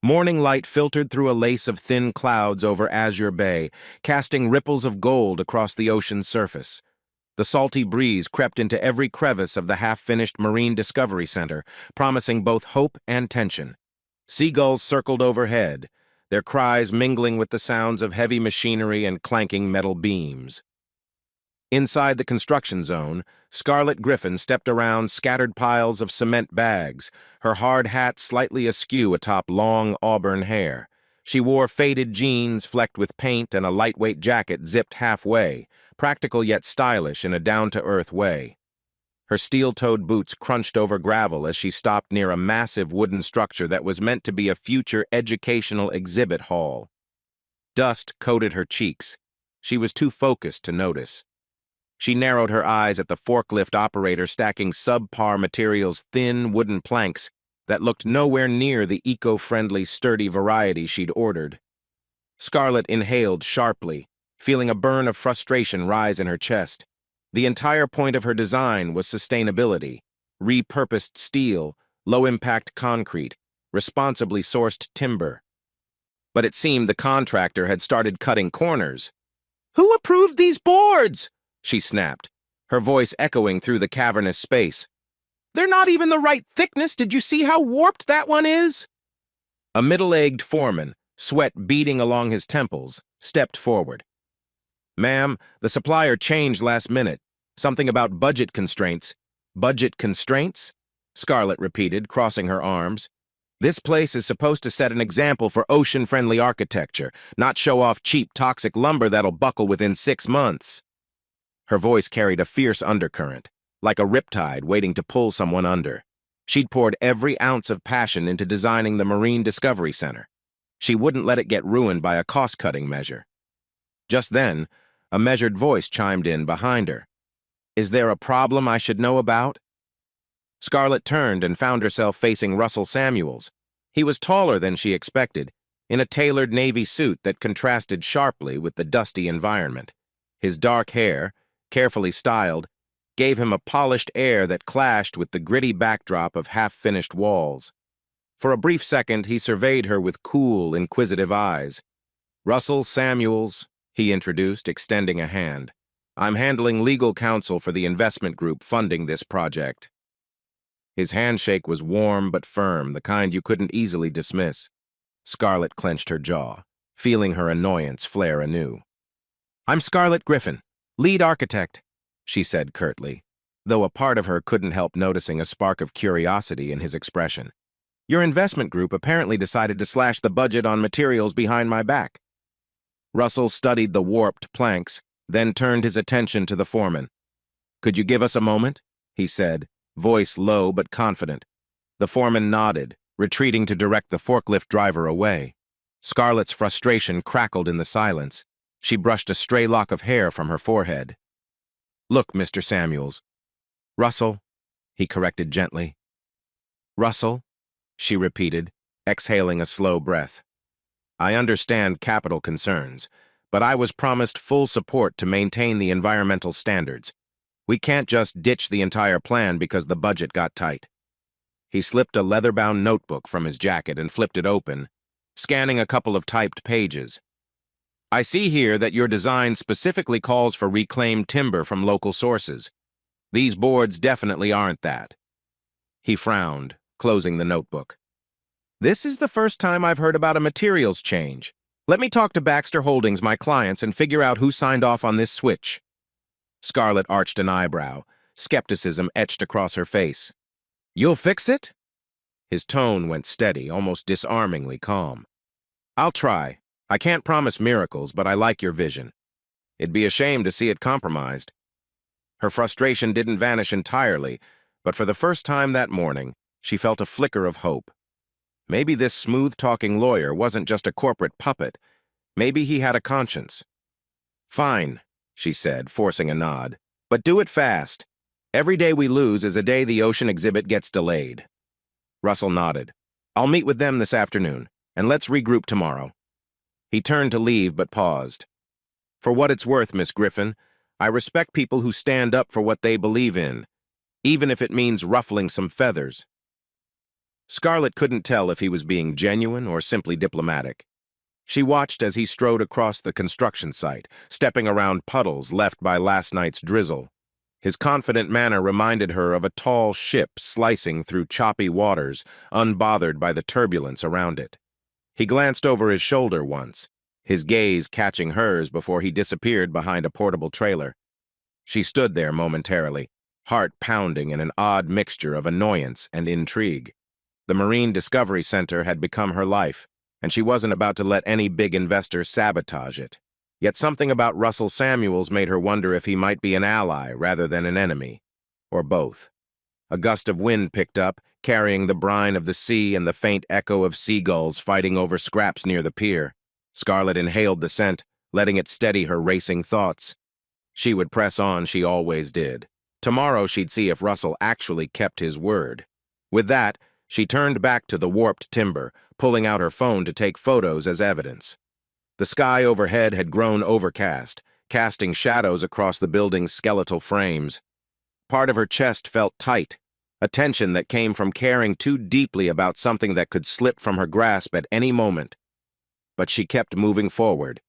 Morning light filtered through a lace of thin clouds over Azure Bay, casting ripples of gold across the ocean's surface. The salty breeze crept into every crevice of the half-finished Marine Discovery Center, promising both hope and tension. Seagulls circled overhead, their cries mingling with the sounds of heavy machinery and clanking metal beams. Inside the construction zone, Scarlet Griffin stepped around scattered piles of cement bags, her hard hat slightly askew atop long auburn hair. She wore faded jeans flecked with paint and a lightweight jacket zipped halfway, practical yet stylish in a down-to-earth way. Her steel-toed boots crunched over gravel as she stopped near a massive wooden structure that was meant to be a future educational exhibit hall. Dust coated her cheeks. She was too focused to notice. She narrowed her eyes at the forklift operator stacking subpar materials thin wooden planks that looked nowhere near the eco-friendly sturdy variety she'd ordered. Scarlet inhaled sharply, feeling a burn of frustration rise in her chest. The entire point of her design was sustainability, repurposed steel, low-impact concrete, responsibly sourced timber. But it seemed the contractor had started cutting corners. "Who approved these boards?" she snapped, her voice echoing through the cavernous space. "They're not even the right thickness. Did you see how warped that one is?" A middle-aged foreman, sweat beading along his temples, stepped forward. "Ma'am, the supplier changed last minute. Something about budget constraints." "Budget constraints?" Scarlet repeated, crossing her arms. "This place is supposed to set an example for ocean-friendly architecture, not show off cheap, toxic lumber that'll buckle within 6 months." Her voice carried a fierce undercurrent, like a riptide waiting to pull someone under. She'd poured every ounce of passion into designing the Marine Discovery Center. She wouldn't let it get ruined by a cost-cutting measure. Just then, a measured voice chimed in behind her. "Is there a problem I should know about?" Scarlet turned and found herself facing Russell Samuels. He was taller than she expected, in a tailored navy suit that contrasted sharply with the dusty environment. His dark hair, carefully styled, gave him a polished air that clashed with the gritty backdrop of half-finished walls. For a brief second, he surveyed her with cool, inquisitive eyes. "Russell Samuels," he introduced, extending a hand. "I'm handling legal counsel for the investment group funding this project." His handshake was warm but firm, the kind you couldn't easily dismiss. Scarlet clenched her jaw, feeling her annoyance flare anew. "I'm Scarlet Griffin, lead architect," she said curtly, though a part of her couldn't help noticing a spark of curiosity in his expression. "Your investment group apparently decided to slash the budget on materials behind my back." Russell studied the warped planks, then turned his attention to the foreman. "Could you give us a moment?" he said, voice low but confident. The foreman nodded, retreating to direct the forklift driver away. Scarlet's frustration crackled in the silence. She brushed a stray lock of hair from her forehead. "Look, Mr. Samuels." "Russell," he corrected gently. "Russell," she repeated, exhaling a slow breath. "I understand capital concerns, but I was promised full support to maintain the environmental standards. We can't just ditch the entire plan because the budget got tight." He slipped a leather-bound notebook from his jacket and flipped it open, scanning a couple of typed pages. "I see here that your design specifically calls for reclaimed timber from local sources. These boards definitely aren't that." He frowned, closing the notebook. "This is the first time I've heard about a materials change. Let me talk to Baxter Holdings, my clients, and figure out who signed off on this switch." Scarlet arched an eyebrow, skepticism etched across her face. "You'll fix it?" His tone went steady, almost disarmingly calm. "I'll try. I can't promise miracles, but I like your vision. It'd be a shame to see it compromised." Her frustration didn't vanish entirely, but for the first time that morning, she felt a flicker of hope. Maybe this smooth-talking lawyer wasn't just a corporate puppet. Maybe he had a conscience. "Fine," she said, forcing a nod. "But do it fast. Every day we lose is a day the ocean exhibit gets delayed." Russell nodded. "I'll meet with them this afternoon, and let's regroup tomorrow." He turned to leave but paused. "For what it's worth, Miss Griffin, I respect people who stand up for what they believe in, even if it means ruffling some feathers." Scarlett couldn't tell if he was being genuine or simply diplomatic. She watched as he strode across the construction site, stepping around puddles left by last night's drizzle. His confident manner reminded her of a tall ship slicing through choppy waters, unbothered by the turbulence around it. He glanced over his shoulder once, his gaze catching hers before he disappeared behind a portable trailer. She stood there momentarily, heart pounding in an odd mixture of annoyance and intrigue. The Marine Discovery Center had become her life, and she wasn't about to let any big investor sabotage it. Yet something about Russell Samuels made her wonder if he might be an ally rather than an enemy, or both. A gust of wind picked up, carrying the brine of the sea and the faint echo of seagulls fighting over scraps near the pier. Scarlett inhaled the scent, letting it steady her racing thoughts. She would press on, she always did. Tomorrow she'd see if Russell actually kept his word. With that, she turned back to the warped timber, pulling out her phone to take photos as evidence. The sky overhead had grown overcast, casting shadows across the building's skeletal frames. Part of her chest felt tight, a tension that came from caring too deeply about something that could slip from her grasp at any moment. But she kept moving forward,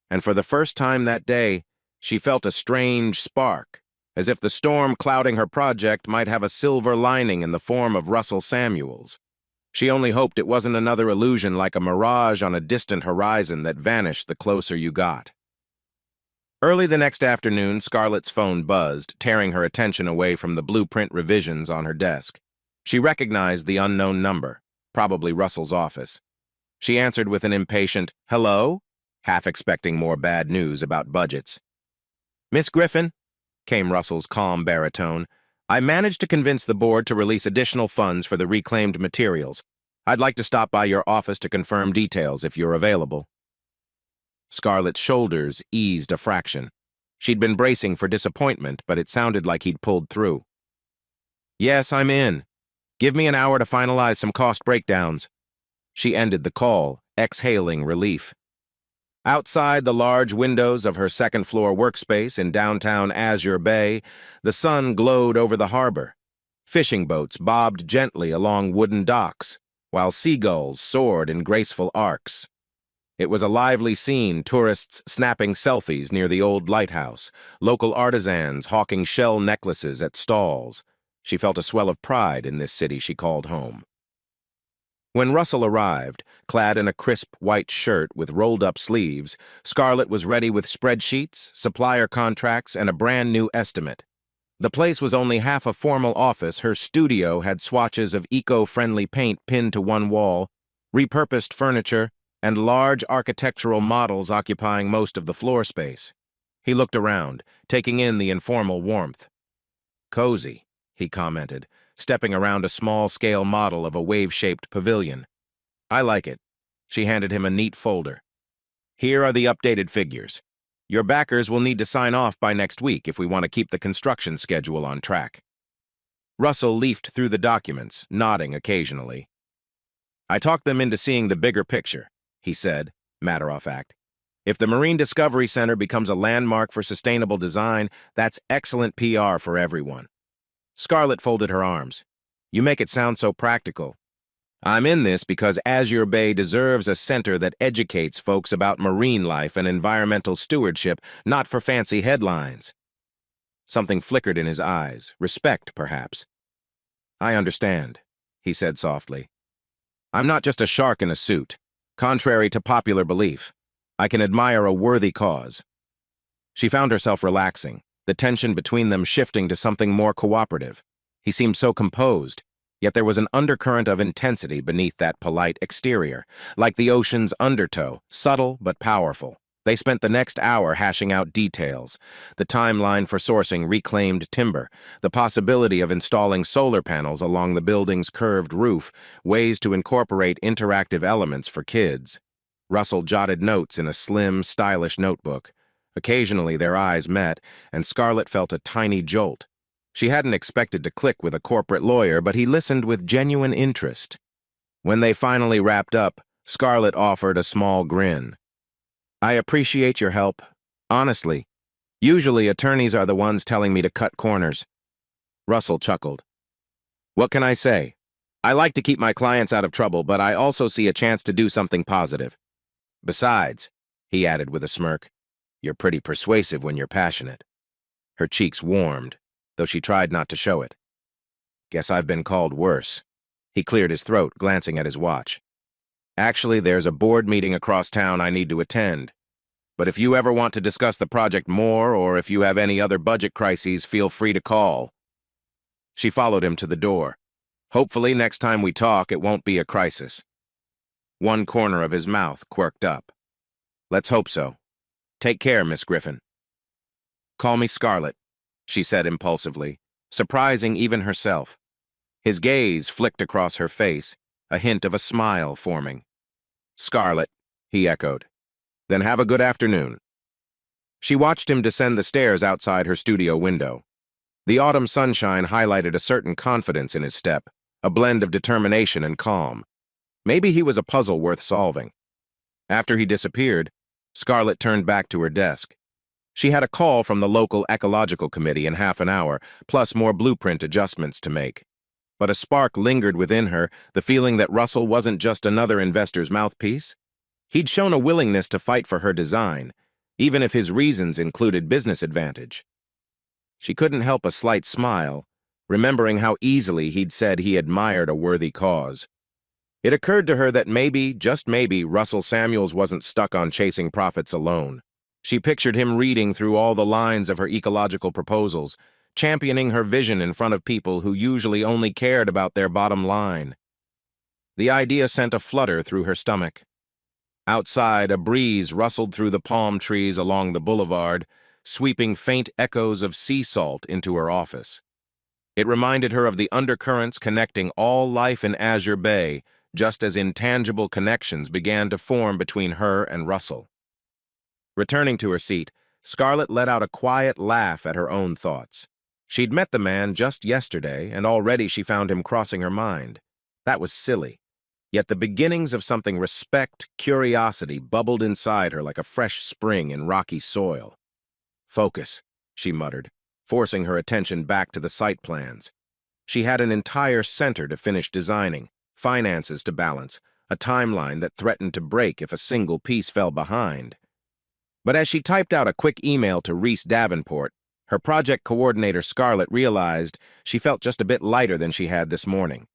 and for the first time that day, she felt a strange spark, as if the storm clouding her project might have a silver lining in the form of Russell Samuels. She only hoped it wasn't another illusion like a mirage on a distant horizon that vanished the closer you got. Early the next afternoon, Scarlett's phone buzzed, tearing her attention away from the blueprint revisions on her desk. She recognized the unknown number, probably Russell's office. She answered with an impatient, "Hello?" half expecting more bad news about budgets. "Miss Griffin," came Russell's calm baritone, "I managed to convince the board to release additional funds for the reclaimed materials. I'd like to stop by your office to confirm details if you're available." Scarlett's shoulders eased a fraction. She'd been bracing for disappointment, but it sounded like he'd pulled through. "Yes, I'm in. Give me an hour to finalize some cost breakdowns." She ended the call, exhaling relief. Outside the large windows of her second-floor workspace in downtown Azure Bay, the sun glowed over the harbor. Fishing boats bobbed gently along wooden docks, while seagulls soared in graceful arcs. It was a lively scene, tourists snapping selfies near the old lighthouse, local artisans hawking shell necklaces at stalls. She felt a swell of pride in this city she called home. When Russell arrived, clad in a crisp white shirt with rolled-up sleeves, Scarlett was ready with spreadsheets, supplier contracts, and a brand-new estimate. The place was only half a formal office. Her studio had swatches of eco-friendly paint pinned to one wall, repurposed furniture, and large architectural models occupying most of the floor space. He looked around, taking in the informal warmth. "Cozy," he commented, stepping around a small-scale model of a wave-shaped pavilion. "I like it." She handed him a neat folder. "Here are the updated figures. Your backers will need to sign off by next week if we want to keep the construction schedule on track." Russell leafed through the documents, nodding occasionally. "I talked them into seeing the bigger picture," he said, matter-of-fact. "If the Marine Discovery Center becomes a landmark for sustainable design, that's excellent PR for everyone." Scarlett folded her arms. "You make it sound so practical." "I'm in this because Azure Bay deserves a center that educates folks about marine life and environmental stewardship, not for fancy headlines." Something flickered in his eyes, respect, perhaps. "I understand," he said softly. "I'm not just a shark in a suit. Contrary to popular belief, I can admire a worthy cause." She found herself relaxing, the tension between them shifting to something more cooperative. He seemed so composed, yet there was an undercurrent of intensity beneath that polite exterior, like the ocean's undertow, subtle but powerful. They spent the next hour hashing out details, the timeline for sourcing reclaimed timber, the possibility of installing solar panels along the building's curved roof, ways to incorporate interactive elements for kids. Russell jotted notes in a slim, stylish notebook. Occasionally their eyes met, and Scarlett felt a tiny jolt. She hadn't expected to click with a corporate lawyer, but he listened with genuine interest. When they finally wrapped up, Scarlett offered a small grin. "I appreciate your help. Honestly, usually attorneys are the ones telling me to cut corners." Russell chuckled. "What can I say? I like to keep my clients out of trouble, but I also see a chance to do something positive. Besides, he added with a smirk, you're pretty persuasive when you're passionate. Her cheeks warmed, though she tried not to show it. Guess I've been called worse. He cleared his throat, glancing at his watch. Actually, there's a board meeting across town I need to attend. But if you ever want to discuss the project more, or if you have any other budget crises, feel free to call. She followed him to the door. Hopefully, next time we talk, it won't be a crisis. One corner of his mouth quirked up. Let's hope so. Take care, Miss Griffin. Call me Scarlett, she said impulsively, surprising even herself. His gaze flicked across her face, a hint of a smile forming. Scarlett, he echoed. Then have a good afternoon. She watched him descend the stairs outside her studio window. The autumn sunshine highlighted a certain confidence in his step, a blend of determination and calm. Maybe he was a puzzle worth solving. After he disappeared, Scarlett turned back to her desk. She had a call from the local ecological committee in half an hour, plus more blueprint adjustments to make. But a spark lingered within her, the feeling that Russell wasn't just another investor's mouthpiece. He'd shown a willingness to fight for her design, even if his reasons included business advantage. She couldn't help a slight smile, remembering how easily he'd said he admired a worthy cause. It occurred to her that maybe, just maybe, Russell Samuels wasn't stuck on chasing profits alone. She pictured him reading through all the lines of her ecological proposals, championing her vision in front of people who usually only cared about their bottom line. The idea sent a flutter through her stomach. Outside, a breeze rustled through the palm trees along the boulevard, sweeping faint echoes of sea salt into her office. It reminded her of the undercurrents connecting all life in Azure Bay, just as intangible connections began to form between her and Russell. Returning to her seat, Scarlett let out a quiet laugh at her own thoughts. She'd met the man just yesterday, and already she found him crossing her mind. That was silly. Yet the beginnings of something curiosity bubbled inside her like a fresh spring in rocky soil. Focus, she muttered, forcing her attention back to the site plans. She had an entire center to finish designing, finances to balance, a timeline that threatened to break if a single piece fell behind. But as she typed out a quick email to Reese Davenport, her project coordinator Scarlett realized she felt just a bit lighter than she had this morning.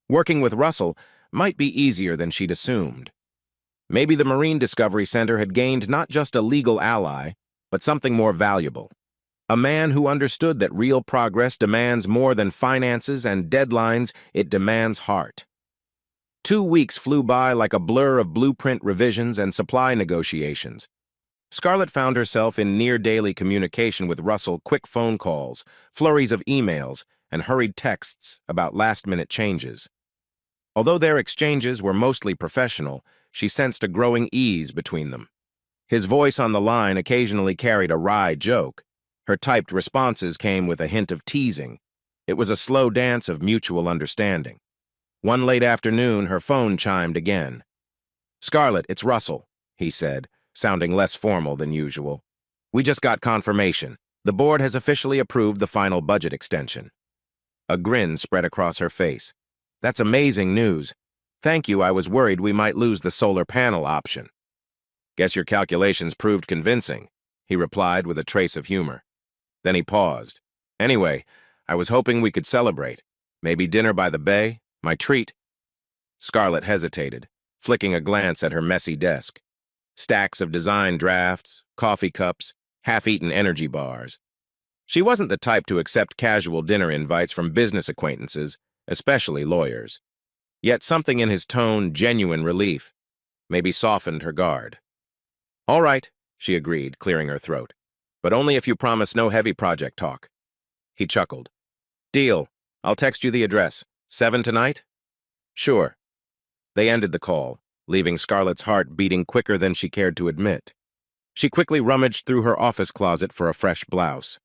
Working with Russell might be easier than she'd assumed. Maybe the Marine Discovery Center had gained not just a legal ally, but something more valuable. A man who understood that real progress demands more than finances and deadlines, it demands heart. 2 weeks flew by like a blur of blueprint revisions and supply negotiations. Scarlett found herself in near-daily communication with Russell, quick phone calls, flurries of emails, and hurried texts about last-minute changes. Although their exchanges were mostly professional, she sensed a growing ease between them. His voice on the line occasionally carried a wry joke. Her typed responses came with a hint of teasing. It was a slow dance of mutual understanding. One late afternoon, her phone chimed again. "Scarlett, it's Russell," he said, sounding less formal than usual. "We just got confirmation. The board has officially approved the final budget extension." A grin spread across her face. "That's amazing news. Thank you, I was worried we might lose the solar panel option." "Guess your calculations proved convincing," he replied with a trace of humor. Then he paused. "Anyway, I was hoping we could celebrate. Maybe dinner by the bay, my treat." Scarlett hesitated, flicking a glance at her messy desk. Stacks of design drafts, coffee cups, half-eaten energy bars. She wasn't the type to accept casual dinner invites from business acquaintances, especially lawyers. Yet something in his tone, genuine relief, maybe softened her guard. "All right," she agreed, clearing her throat. "But only if you promise no heavy project talk." He chuckled. "Deal. I'll text you the address. 7 tonight?" "Sure." They ended the call, leaving Scarlett's heart beating quicker than she cared to admit. She quickly rummaged through her office closet for a fresh blouse.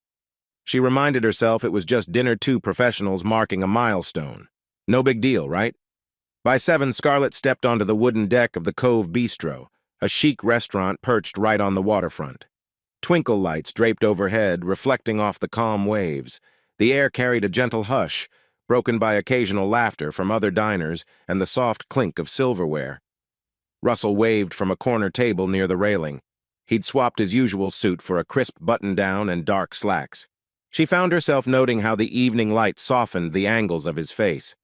She reminded herself it was just dinner, 2 professionals marking a milestone. No big deal, right? By 7, Scarlett stepped onto the wooden deck of the Cove Bistro, a chic restaurant perched right on the waterfront. Twinkle lights draped overhead, reflecting off the calm waves. The air carried a gentle hush, broken by occasional laughter from other diners and the soft clink of silverware. Russell waved from a corner table near the railing. He'd swapped his usual suit for a crisp button-down and dark slacks. She found herself noting how the evening light softened the angles of his face.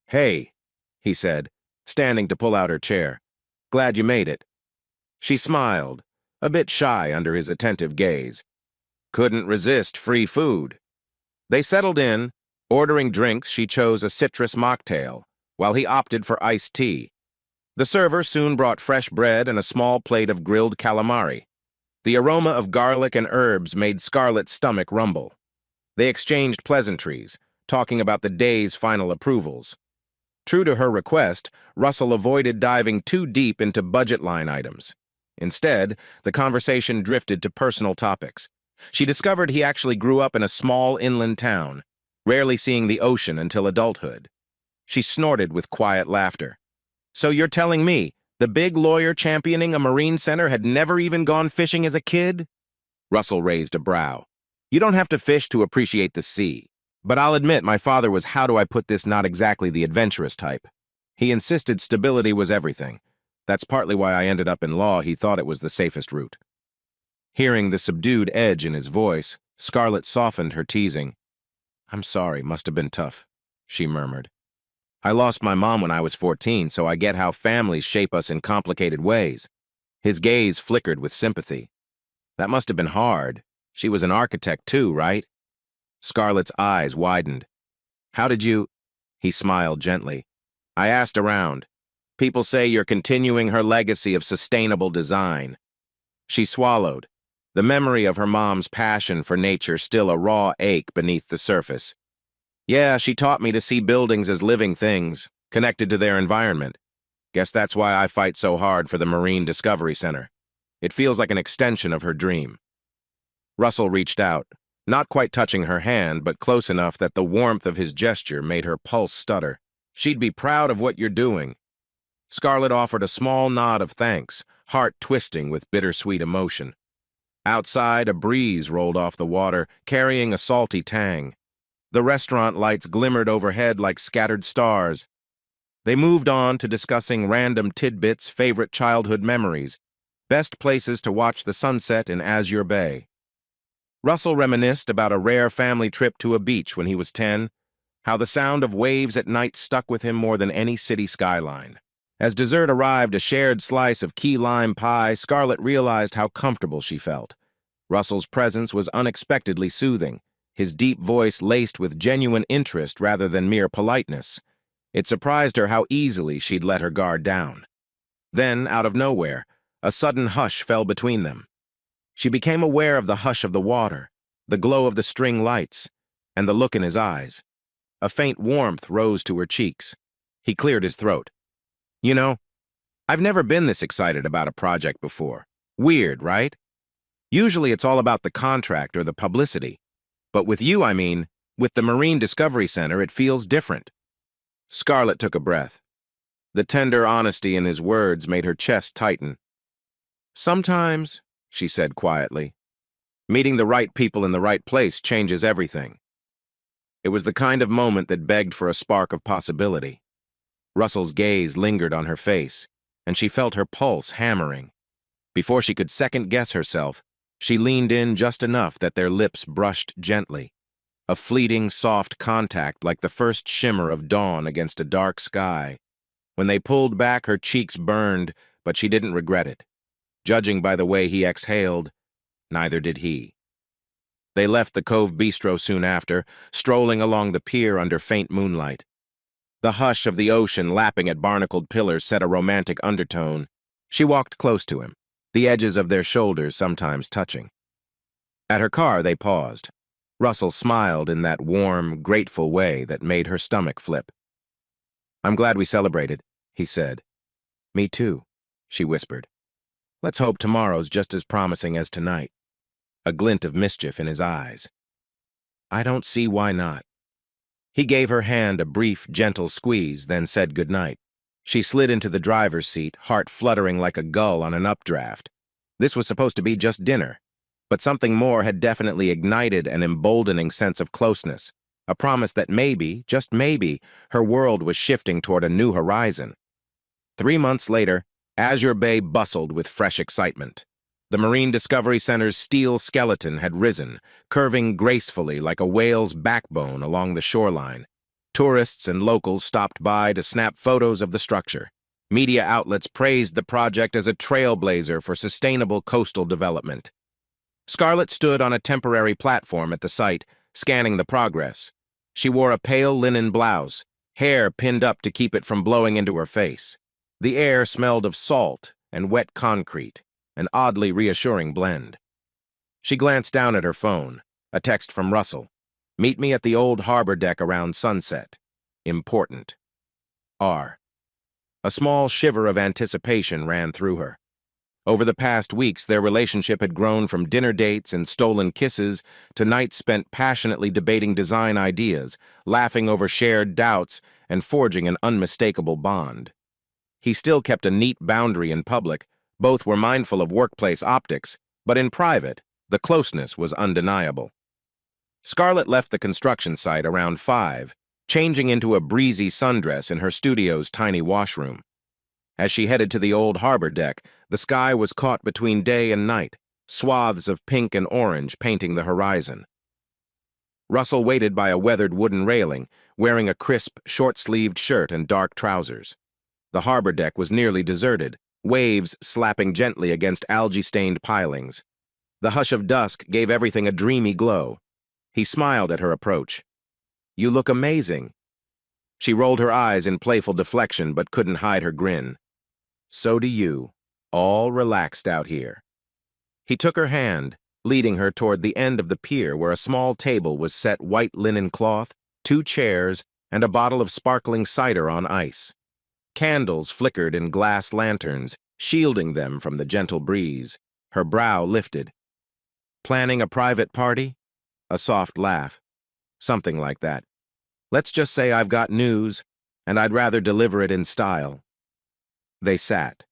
"Hey," he said, standing to pull out her chair. "Glad you made it." She smiled, a bit shy under his attentive gaze. Couldn't resist free food. They settled in. Ordering drinks, she chose a citrus mocktail, while he opted for iced tea. The server soon brought fresh bread and a small plate of grilled calamari. The aroma of garlic and herbs made Scarlett's stomach rumble. They exchanged pleasantries, talking about the day's final approvals. True to her request, Russell avoided diving too deep into budget line items. Instead, the conversation drifted to personal topics. She discovered he actually grew up in a small inland town, rarely seeing the ocean until adulthood. She snorted with quiet laughter. "So you're telling me the big lawyer championing a marine center had never even gone fishing as a kid?" Russell raised a brow. "You don't have to fish to appreciate the sea. But I'll admit my father was, how do I put this, not exactly the adventurous type. He insisted stability was everything. That's partly why I ended up in law. He thought it was the safest route." Hearing the subdued edge in his voice, Scarlett softened her teasing. "I'm sorry, must have been tough," she murmured. "I lost my mom when I was 14, so I get how families shape us in complicated ways." His gaze flickered with sympathy. "That must have been hard. She was an architect too, right?" Scarlett's eyes widened. "How did you—" He smiled gently. "I asked around. People say you're continuing her legacy of sustainable design." She swallowed, the memory of her mom's passion for nature still a raw ache beneath the surface. "Yeah, she taught me to see buildings as living things, connected to their environment. Guess that's why I fight so hard for the Marine Discovery Center. It feels like an extension of her dream." Russell reached out, not quite touching her hand, but close enough that the warmth of his gesture made her pulse stutter. "She'd be proud of what you're doing." Scarlett offered a small nod of thanks, heart twisting with bittersweet emotion. Outside, a breeze rolled off the water, carrying a salty tang. The restaurant lights glimmered overhead like scattered stars. They moved on to discussing random tidbits, favorite childhood memories, best places to watch the sunset in Azure Bay. Russell reminisced about a rare family trip to a beach when he was 10, how the sound of waves at night stuck with him more than any city skyline. As dessert arrived, a shared slice of key lime pie, Scarlett realized how comfortable she felt. Russell's presence was unexpectedly soothing, his deep voice laced with genuine interest rather than mere politeness. It surprised her how easily she'd let her guard down. Then, out of nowhere, a sudden hush fell between them. She became aware of the hush of the water, the glow of the string lights, and the look in his eyes. A faint warmth rose to her cheeks. He cleared his throat. "You know, I've never been this excited about a project before. Weird, right? Usually it's all about the contract or the publicity. But with you, with the Marine Discovery Center, it feels different." Scarlett took a breath. The tender honesty in his words made her chest tighten. "Sometimes," she said quietly, "meeting the right people in the right place changes everything." It was the kind of moment that begged for a spark of possibility. Russell's gaze lingered on her face, and she felt her pulse hammering. Before she could second-guess herself, she leaned in just enough that their lips brushed gently, a fleeting, soft contact like the first shimmer of dawn against a dark sky. When they pulled back, her cheeks burned, but she didn't regret it. Judging by the way he exhaled, neither did he. They left the Cove Bistro soon after, strolling along the pier under faint moonlight. The hush of the ocean lapping at barnacled pillars set a romantic undertone. She walked close to him, the edges of their shoulders sometimes touching. At her car, they paused. Russell smiled in that warm, grateful way that made her stomach flip. "I'm glad we celebrated," he said. "Me too," she whispered. "Let's hope tomorrow's just as promising as tonight." A glint of mischief in his eyes. "I don't see why not." He gave her hand a brief, gentle squeeze, then said goodnight. She slid into the driver's seat, heart fluttering like a gull on an updraft. This was supposed to be just dinner, but something more had definitely ignited an emboldening sense of closeness. a promise that maybe, just maybe, her world was shifting toward a new horizon. 3 months later, Azure Bay bustled with fresh excitement. The Marine Discovery Center's steel skeleton had risen, curving gracefully like a whale's backbone along the shoreline. Tourists and locals stopped by to snap photos of the structure. Media outlets praised the project as a trailblazer for sustainable coastal development. Scarlett stood on a temporary platform at the site, scanning the progress. She wore a pale linen blouse, hair pinned up to keep it from blowing into her face. The air smelled of salt and wet concrete, an oddly reassuring blend. She glanced down at her phone, a text from Russell. "Meet me at the old harbor deck around sunset. Important. R." A small shiver of anticipation ran through her. Over the past weeks, their relationship had grown from dinner dates and stolen kisses to nights spent passionately debating design ideas, laughing over shared doubts, and forging an unmistakable bond. He still kept a neat boundary in public. Both were mindful of workplace optics, but in private, the closeness was undeniable. Scarlett left the construction site around 5, changing into a breezy sundress in her studio's tiny washroom. As she headed to the old harbor deck, the sky was caught between day and night, swaths of pink and orange painting the horizon. Russell waited by a weathered wooden railing, wearing a crisp, short-sleeved shirt and dark trousers. The harbor deck was nearly deserted, waves slapping gently against algae-stained pilings. The hush of dusk gave everything a dreamy glow. He smiled at her approach. "You look amazing." She rolled her eyes in playful deflection but couldn't hide her grin. "So do you. All relaxed out here." He took her hand, leading her toward the end of the pier where a small table was set white linen cloth, 2 chairs, and a bottle of sparkling cider on ice. Candles flickered in glass lanterns, shielding them from the gentle breeze. Her brow lifted. "Planning a private party?" A soft laugh. "Something like that. Let's just say I've got news, and I'd rather deliver it in style." They sat.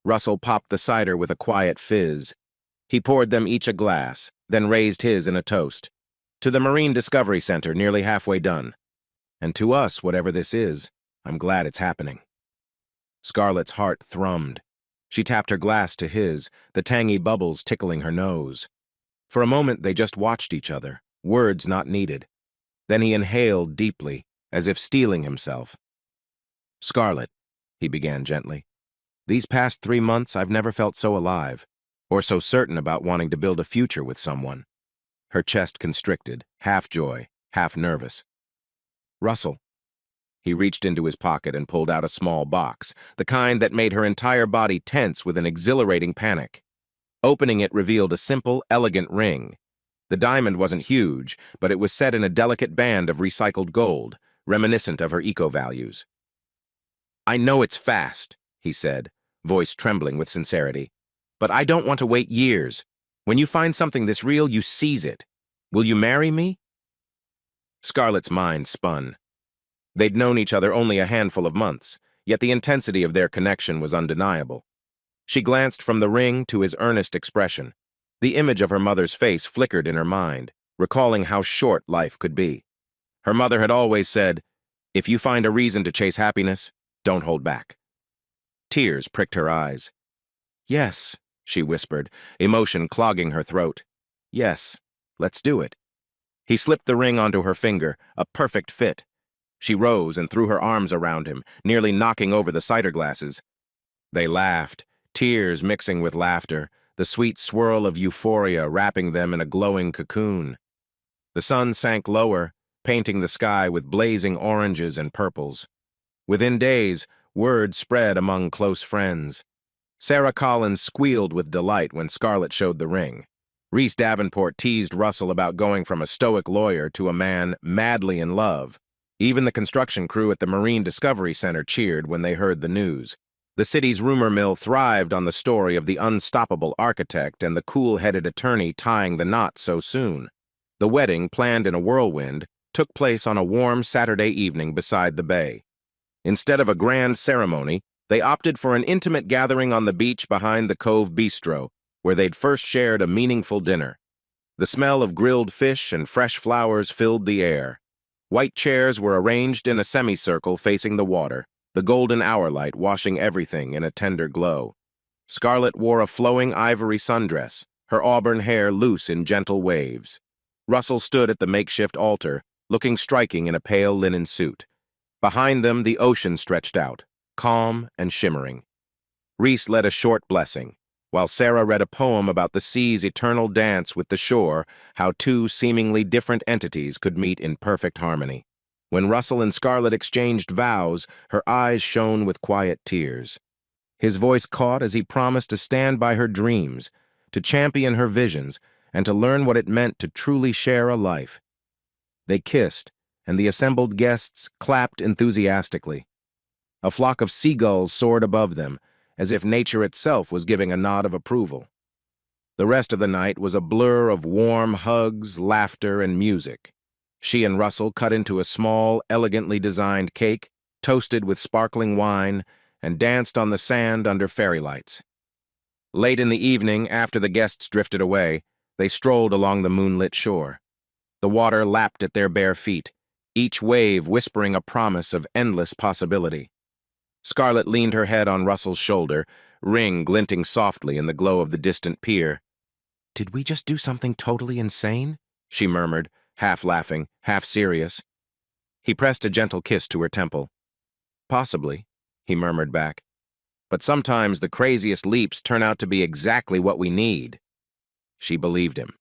Russell popped the cider with a quiet fizz. He poured them each a glass, then raised his in a toast. "To the Marine Discovery Center, nearly halfway done. And to us, whatever this is, I'm glad it's happening." Scarlett's heart thrummed. She tapped her glass to his, the tangy bubbles tickling her nose. For a moment, they just watched each other, words not needed. Then he inhaled deeply, as if steeling himself. "Scarlett," he began gently, "these past 3 months I've never felt so alive, or so certain about wanting to build a future with someone." Her chest constricted, half joy, half nervous. "Russell." He reached into his pocket and pulled out a small box, the kind that made her entire body tense with an exhilarating panic. Opening it revealed a simple, elegant ring. The diamond wasn't huge, but it was set in a delicate band of recycled gold, reminiscent of her eco-values. "I know it's fast," he said, voice trembling with sincerity, "but I don't want to wait years. When you find something this real, you seize it. Will you marry me?" Scarlett's mind spun. They'd known each other only a handful of months, yet the intensity of their connection was undeniable. She glanced from the ring to his earnest expression. The image of her mother's face flickered in her mind, recalling how short life could be. Her mother had always said, "If you find a reason to chase happiness, don't hold back." Tears pricked her eyes. "Yes," she whispered, emotion clogging her throat. "Yes, let's do it." He slipped the ring onto her finger, a perfect fit. She rose and threw her arms around him, nearly knocking over the cider glasses. They laughed, tears mixing with laughter, the sweet swirl of euphoria wrapping them in a glowing cocoon. The sun sank lower, painting the sky with blazing oranges and purples. Within days, word spread among close friends. Sarah Collins squealed with delight when Scarlett showed the ring. Rhys Davenport teased Russell about going from a stoic lawyer to a man madly in love. Even the construction crew at the Marine Discovery Center cheered when they heard the news. The city's rumor mill thrived on the story of the unstoppable architect and the cool-headed attorney tying the knot so soon. The wedding, planned in a whirlwind, took place on a warm Saturday evening beside the bay. Instead of a grand ceremony, they opted for an intimate gathering on the beach behind the Cove Bistro, where they'd first shared a meaningful dinner. The smell of grilled fish and fresh flowers filled the air. White chairs were arranged in a semicircle facing the water, the golden hour light washing everything in a tender glow. Scarlett wore a flowing ivory sundress, her auburn hair loose in gentle waves. Russell stood at the makeshift altar, looking striking in a pale linen suit. Behind them, the ocean stretched out, calm and shimmering. Reese led a short blessing, while Sarah read a poem about the sea's eternal dance with the shore, how two seemingly different entities could meet in perfect harmony. When Russell and Scarlett exchanged vows, her eyes shone with quiet tears. His voice caught as he promised to stand by her dreams, to champion her visions, and to learn what it meant to truly share a life. They kissed, and the assembled guests clapped enthusiastically. A flock of seagulls soared above them, as if nature itself was giving a nod of approval. The rest of the night was a blur of warm hugs, laughter, and music. She and Russell cut into a small, elegantly designed cake, toasted with sparkling wine, and danced on the sand under fairy lights. Late in the evening, after the guests drifted away, they strolled along the moonlit shore. The water lapped at their bare feet, each wave whispering a promise of endless possibility. Scarlett leaned her head on Russell's shoulder, ring glinting softly in the glow of the distant pier. "Did we just do something totally insane?" she murmured, half laughing, half serious. He pressed a gentle kiss to her temple. "Possibly," he murmured back. "But sometimes the craziest leaps turn out to be exactly what we need." She believed him.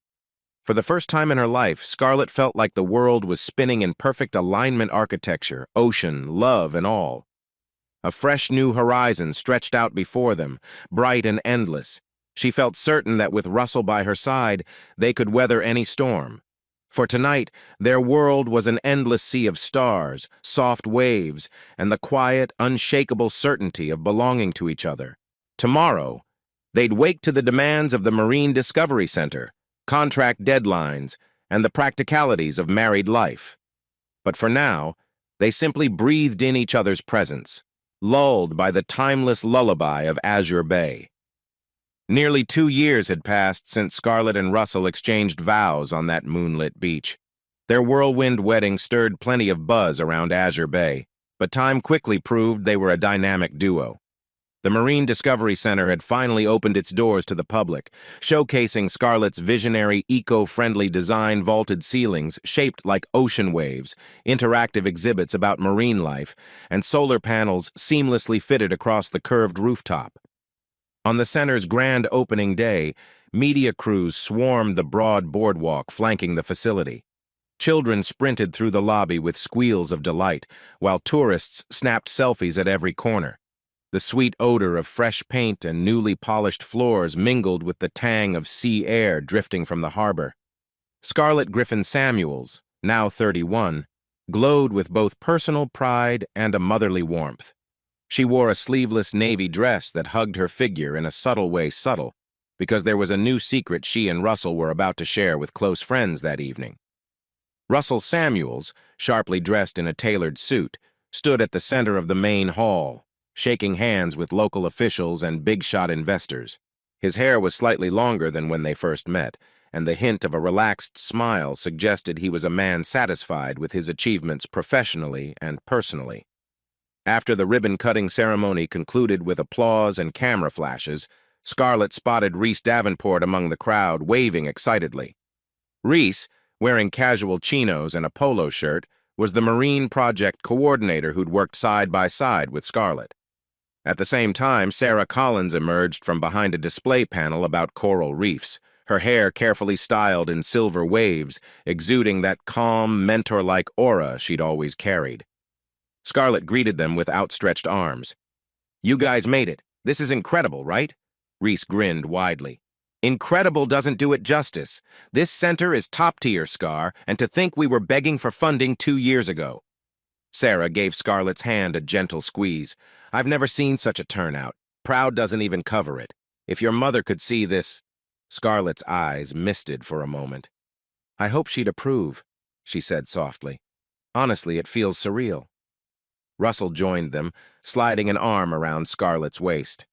For the first time in her life, Scarlett felt like the world was spinning in perfect alignment architecture, ocean, love, and all. A fresh new horizon stretched out before them, bright and endless. She felt certain that with Russell by her side, they could weather any storm. For tonight, their world was an endless sea of stars, soft waves, and the quiet, unshakable certainty of belonging to each other. Tomorrow, they'd wake to the demands of the Marine Discovery Center, contract deadlines, and the practicalities of married life. But for now, they simply breathed in each other's presence, lulled by the timeless lullaby of Azure Bay. Nearly 2 years had passed since Scarlett and Russell exchanged vows on that moonlit beach. Their whirlwind wedding stirred plenty of buzz around Azure Bay, but time quickly proved they were a dynamic duo. The Marine Discovery Center had finally opened its doors to the public, showcasing Scarlett's visionary, eco-friendly design vaulted ceilings shaped like ocean waves, interactive exhibits about marine life, and solar panels seamlessly fitted across the curved rooftop. On the center's grand opening day, media crews swarmed the broad boardwalk flanking the facility. Children sprinted through the lobby with squeals of delight, while tourists snapped selfies at every corner. The sweet odor of fresh paint and newly polished floors mingled with the tang of sea air drifting from the harbor. Scarlett Griffin Samuels, now 31, glowed with both personal pride and a motherly warmth. She wore a sleeveless navy dress that hugged her figure in a subtle way because there was a new secret she and Russell were about to share with close friends that evening. Russell Samuels, sharply dressed in a tailored suit, stood at the center of the main hall, shaking hands with local officials and big-shot investors. His hair was slightly longer than when they first met, and the hint of a relaxed smile suggested he was a man satisfied with his achievements professionally and personally. After the ribbon-cutting ceremony concluded with applause and camera flashes, Scarlett spotted Reese Davenport among the crowd, waving excitedly. Reese, wearing casual chinos and a polo shirt, was the Marine Project coordinator who'd worked side by side with Scarlett. At the same time, Sarah Collins emerged from behind a display panel about coral reefs, her hair carefully styled in silver waves, exuding that calm, mentor-like aura she'd always carried. Scarlett greeted them with outstretched arms. "You guys made it. This is incredible, right?" Reese grinned widely. "Incredible doesn't do it justice. This center is top-tier, Scar, and to think we were begging for funding 2 years ago." Sarah gave Scarlett's hand a gentle squeeze. "I've never seen such a turnout. Proud doesn't even cover it. If your mother could see this—" Scarlett's eyes misted for a moment. "I hope she'd approve," she said softly. "Honestly, it feels surreal." Russell joined them, sliding an arm around Scarlett's waist.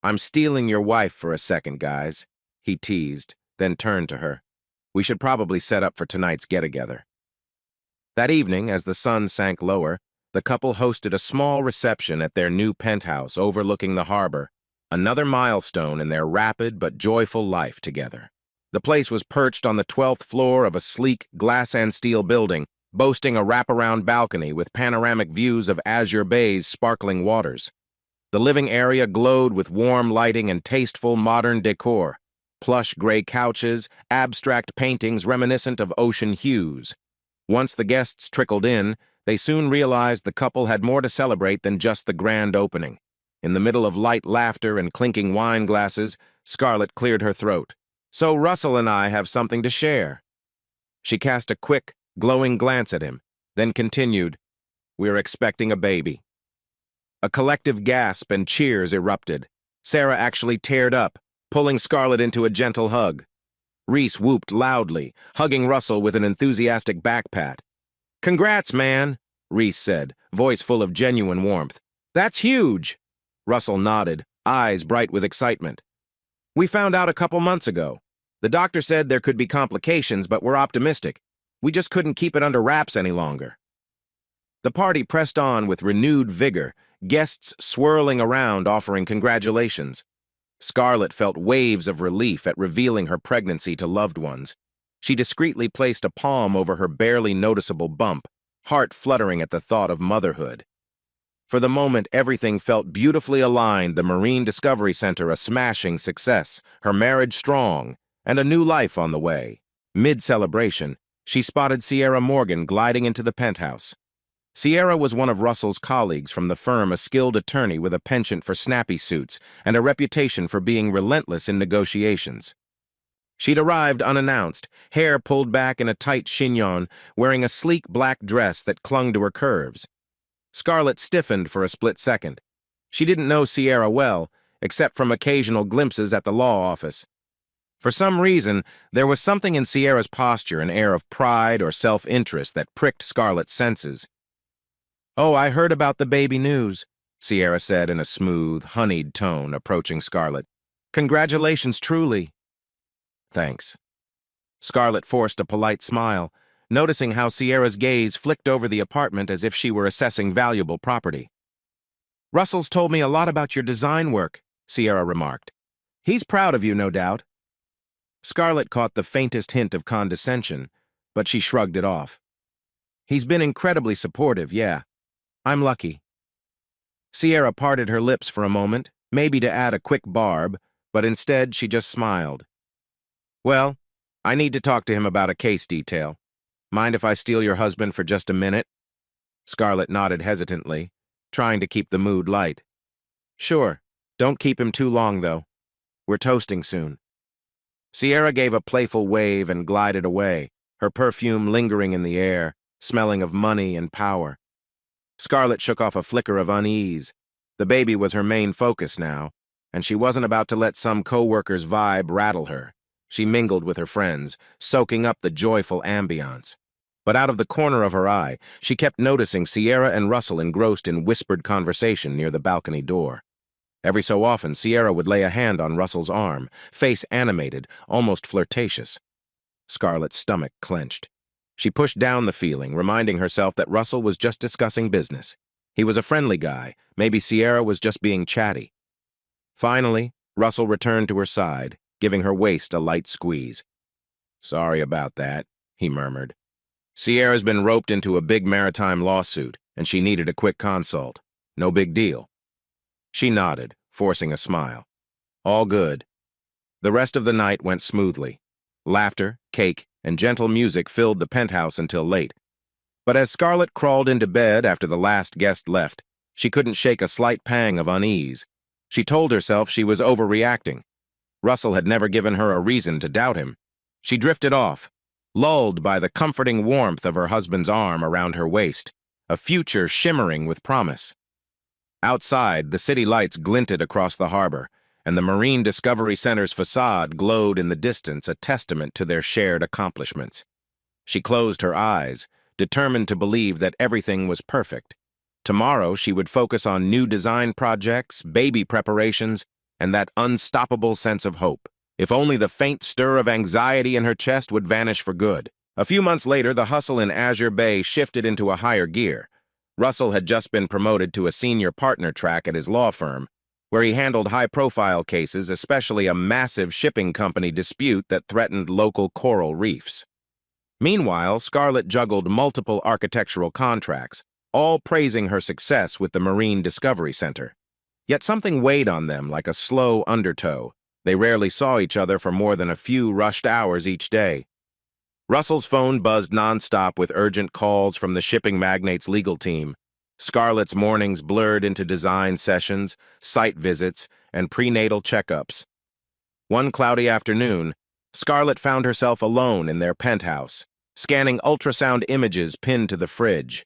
"I'm stealing your wife for a second, guys," he teased, then turned to her. "We should probably set up for tonight's get-together." That evening, as the sun sank lower, the couple hosted a small reception at their new penthouse overlooking the harbor, another milestone in their rapid but joyful life together. The place was perched on the 12th floor of a sleek glass and steel building, boasting a wraparound balcony with panoramic views of Azure Bay's sparkling waters. The living area glowed with warm lighting and tasteful modern decor, plush gray couches, abstract paintings reminiscent of ocean hues. Once the guests trickled in, they soon realized the couple had more to celebrate than just the grand opening. In the middle of light laughter and clinking wine glasses, Scarlett cleared her throat. "So Russell and I have something to share." She cast a quick, glowing glance at him, then continued, "We're expecting a baby." A collective gasp and cheers erupted. Sarah actually teared up, pulling Scarlett into a gentle hug. Reese whooped loudly, hugging Russell with an enthusiastic back pat. "Congrats, man," Reese said, voice full of genuine warmth. "That's huge." Russell nodded, eyes bright with excitement. "We found out a couple months ago. The doctor said there could be complications, but we're optimistic. We just couldn't keep it under wraps any longer." The party pressed on with renewed vigor, guests swirling around offering congratulations. Scarlett felt waves of relief at revealing her pregnancy to loved ones. She discreetly placed a palm over her barely noticeable bump, heart fluttering at the thought of motherhood. For the moment, everything felt beautifully aligned, the Marine Discovery Center a smashing success, her marriage strong, and a new life on the way. Mid-celebration, she spotted Sierra Morgan gliding into the penthouse. Sierra was one of Russell's colleagues from the firm, a skilled attorney with a penchant for snappy suits and a reputation for being relentless in negotiations. She'd arrived unannounced, hair pulled back in a tight chignon, wearing a sleek black dress that clung to her curves. Scarlett stiffened for a split second. She didn't know Sierra well, except from occasional glimpses at the law office. For some reason, there was something in Sierra's posture, an air of pride or self-interest that pricked Scarlett's senses. "Oh, I heard about the baby news," Sierra said in a smooth, honeyed tone, approaching Scarlett. "Congratulations, truly." "Thanks." Scarlett forced a polite smile, noticing how Sierra's gaze flicked over the apartment as if she were assessing valuable property. "Russell's told me a lot about your design work," Sierra remarked. "He's proud of you, no doubt." Scarlett caught the faintest hint of condescension, but she shrugged it off. "He's been incredibly supportive, yeah. I'm lucky." Sierra parted her lips for a moment, maybe to add a quick barb, but instead she just smiled. "Well, I need to talk to him about a case detail. Mind if I steal your husband for just a minute?" Scarlett nodded hesitantly, trying to keep the mood light. "Sure. Don't keep him too long, though. We're toasting soon." Sierra gave a playful wave and glided away, her perfume lingering in the air, smelling of money and power. Scarlett shook off a flicker of unease. The baby was her main focus now, and she wasn't about to let some co-worker's vibe rattle her. She mingled with her friends, soaking up the joyful ambiance. But out of the corner of her eye, she kept noticing Sierra and Russell engrossed in whispered conversation near the balcony door. Every so often, Sierra would lay a hand on Russell's arm, face animated, almost flirtatious. Scarlett's stomach clenched. She pushed down the feeling, reminding herself that Russell was just discussing business. He was a friendly guy. Maybe Sierra was just being chatty. Finally, Russell returned to her side, giving her waist a light squeeze. "Sorry about that," he murmured. "Sierra's been roped into a big maritime lawsuit, and she needed a quick consult. No big deal." She nodded, forcing a smile. "All good." The rest of the night went smoothly. Laughter, cake, and gentle music filled the penthouse until late. But as Scarlett crawled into bed after the last guest left, she couldn't shake a slight pang of unease. She told herself she was overreacting. Russell had never given her a reason to doubt him. She drifted off, lulled by the comforting warmth of her husband's arm around her waist, a future shimmering with promise. Outside, the city lights glinted across the harbor, and the Marine Discovery Center's facade glowed in the distance, a testament to their shared accomplishments. She closed her eyes, determined to believe that everything was perfect. Tomorrow she would focus on new design projects, baby preparations, and that unstoppable sense of hope. If only the faint stir of anxiety in her chest would vanish for good. A few months later, the hustle in Azure Bay shifted into a higher gear. Russell had just been promoted to a senior partner track at his law firm, where he handled high-profile cases, especially a massive shipping company dispute that threatened local coral reefs. Meanwhile, Scarlett juggled multiple architectural contracts, all praising her success with the Marine Discovery Center. Yet something weighed on them like a slow undertow. They rarely saw each other for more than a few rushed hours each day. Russell's phone buzzed nonstop with urgent calls from the shipping magnate's legal team. Scarlett's mornings blurred into design sessions, site visits, and prenatal checkups. One cloudy afternoon, Scarlett found herself alone in their penthouse, scanning ultrasound images pinned to the fridge.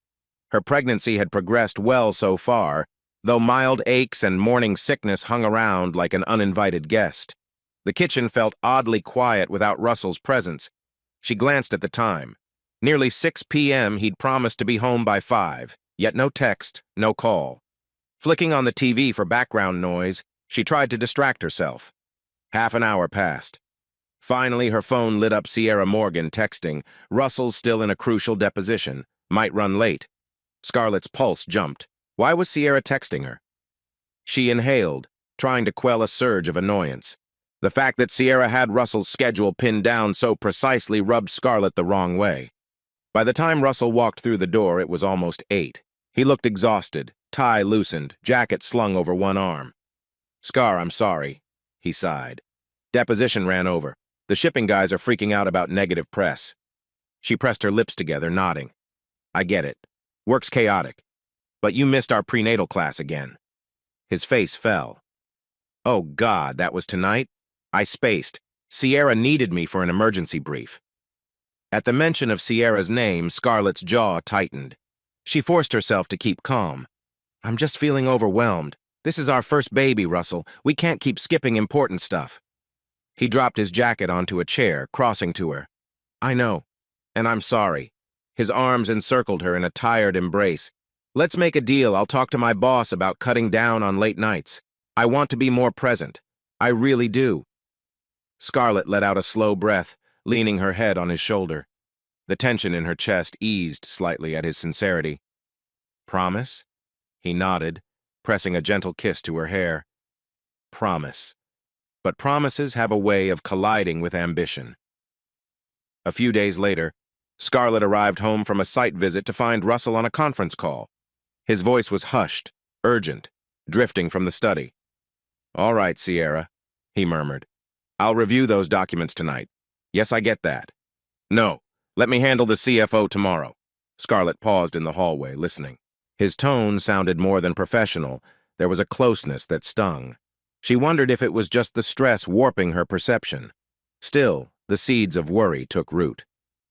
Her pregnancy had progressed well so far, though mild aches and morning sickness hung around like an uninvited guest. The kitchen felt oddly quiet without Russell's presence. She glanced at the time. Nearly 6 p.m. He'd promised to be home by 5, yet no text, no call. Flicking on the TV for background noise, she tried to distract herself. Half an hour passed. Finally, her phone lit up Sierra Morgan texting, "Russell's still in a crucial deposition. Might run late." Scarlett's pulse jumped. Why was Sierra texting her? She inhaled, trying to quell a surge of annoyance. The fact that Sierra had Russell's schedule pinned down so precisely rubbed Scarlett the wrong way. By the time Russell walked through the door, it was almost 8. He looked exhausted, tie loosened, jacket slung over one arm. "Scar, I'm sorry," he sighed. "Deposition ran over. The shipping guys are freaking out about negative press." She pressed her lips together, nodding. "I get it. Work's chaotic. But you missed our prenatal class again." His face fell. "Oh God, that was tonight? I spaced. Sierra needed me for an emergency brief." At the mention of Sierra's name, Scarlett's jaw tightened. She forced herself to keep calm. "I'm just feeling overwhelmed. This is our first baby, Russell. We can't keep skipping important stuff." He dropped his jacket onto a chair, crossing to her. "I know, and I'm sorry." His arms encircled her in a tired embrace. "Let's make a deal. I'll talk to my boss about cutting down on late nights. I want to be more present. I really do." Scarlett let out a slow breath, leaning her head on his shoulder. The tension in her chest eased slightly at his sincerity. "Promise?" He nodded, pressing a gentle kiss to her hair. "Promise." But promises have a way of colliding with ambition. A few days later, Scarlett arrived home from a site visit to find Russell on a conference call. His voice was hushed, urgent, drifting from the study. "All right, Sierra," he murmured. "I'll review those documents tonight. Yes, I get that." "No, let me handle the CFO tomorrow." Scarlett paused in the hallway, listening. His tone sounded more than professional. There was a closeness that stung. She wondered if it was just the stress warping her perception. Still, the seeds of worry took root.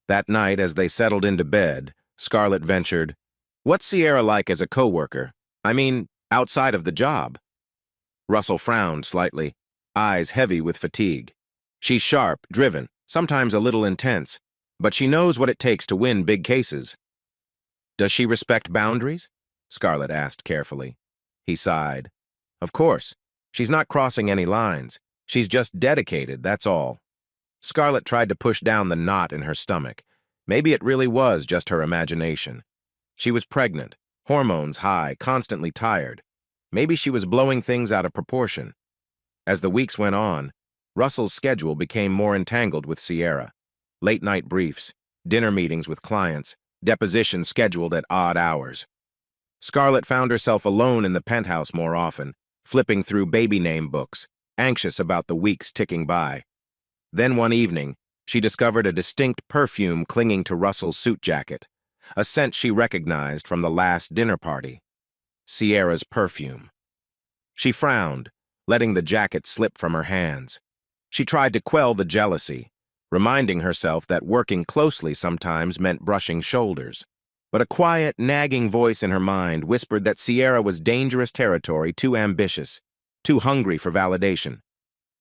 That night, as they settled into bed, Scarlett ventured, "What's Sierra like as a coworker? I mean, outside of the job?" Russell frowned slightly, eyes heavy with fatigue. "She's sharp, driven, sometimes a little intense, but she knows what it takes to win big cases." "Does she respect boundaries?" Scarlett asked carefully. He sighed. "Of course. She's not crossing any lines. She's just dedicated, that's all." Scarlett tried to push down the knot in her stomach. Maybe it really was just her imagination. She was pregnant, hormones high, constantly tired. Maybe she was blowing things out of proportion. As the weeks went on, Russell's schedule became more entangled with Sierra. Late-night briefs, dinner meetings with clients, depositions scheduled at odd hours. Scarlett found herself alone in the penthouse more often, flipping through baby name books, anxious about the weeks ticking by. Then one evening, she discovered a distinct perfume clinging to Russell's suit jacket, a scent she recognized from the last dinner party. Sierra's perfume. She frowned, letting the jacket slip from her hands. She tried to quell the jealousy, reminding herself that working closely sometimes meant brushing shoulders. But a quiet, nagging voice in her mind whispered that Sierra was dangerous territory, too ambitious, too hungry for validation.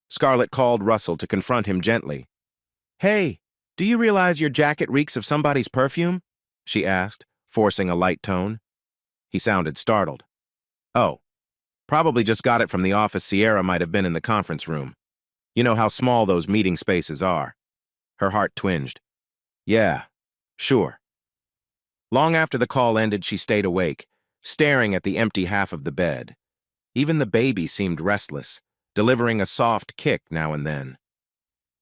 Scarlett called Russell to confront him gently. "Hey, do you realize your jacket reeks of somebody's perfume?" she asked, forcing a light tone. He sounded startled. "Oh, probably just got it from the office. Sierra might have been in the conference room. You know how small those meeting spaces are." Her heart twinged. Yeah, sure. Long after the call ended, she stayed awake, staring at the empty half of the bed. Even the baby seemed restless, delivering a soft kick now and then.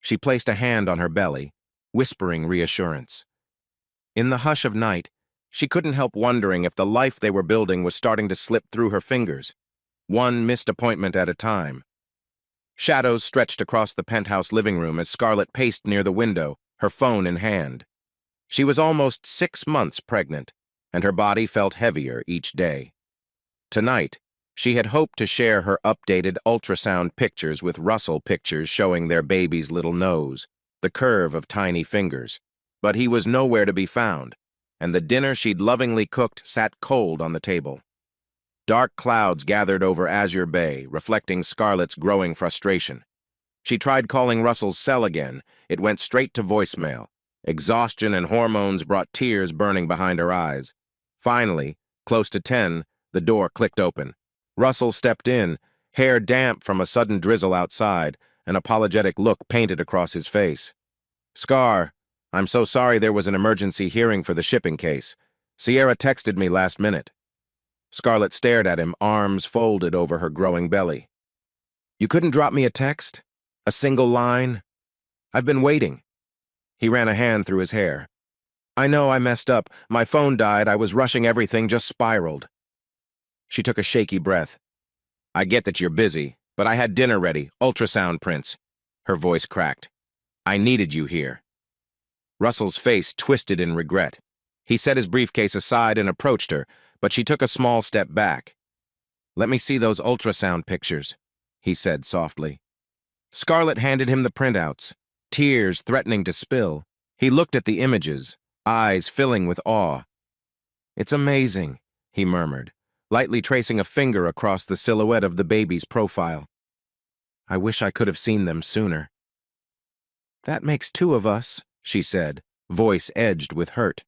She placed a hand on her belly, whispering reassurance. In the hush of night, she couldn't help wondering if the life they were building was starting to slip through her fingers, one missed appointment at a time. Shadows stretched across the penthouse living room as Scarlett paced near the window, her phone in hand. She was almost 6 months pregnant, and her body felt heavier each day. Tonight, she had hoped to share her updated ultrasound pictures with Russell, pictures showing their baby's little nose, the curve of tiny fingers. But he was nowhere to be found, and the dinner she'd lovingly cooked sat cold on the table. Dark clouds gathered over Azure Bay, reflecting Scarlett's growing frustration. She tried calling Russell's cell again. It went straight to voicemail. Exhaustion and hormones brought tears burning behind her eyes. Finally, close to 10, the door clicked open. Russell stepped in, hair damp from a sudden drizzle outside, an apologetic look painted across his face. "Scar, I'm so sorry there was an emergency hearing for the shipping case. Sierra texted me last minute." Scarlett stared at him, arms folded over her growing belly. "You couldn't drop me a text? A single line? I've been waiting." He ran a hand through his hair. "I know I messed up. My phone died. I was rushing everything, just spiraled." She took a shaky breath. "I get that you're busy, but I had dinner ready, ultrasound prints." Her voice cracked. "I needed you here." Russell's face twisted in regret. He set his briefcase aside and approached her, but she took a small step back. "Let me see those ultrasound pictures," he said softly. Scarlett handed him the printouts, tears threatening to spill. He looked at the images, eyes filling with awe. "It's amazing," he murmured, lightly tracing a finger across the silhouette of the baby's profile. "I wish I could have seen them sooner." "That makes two of us," she said, voice edged with hurt.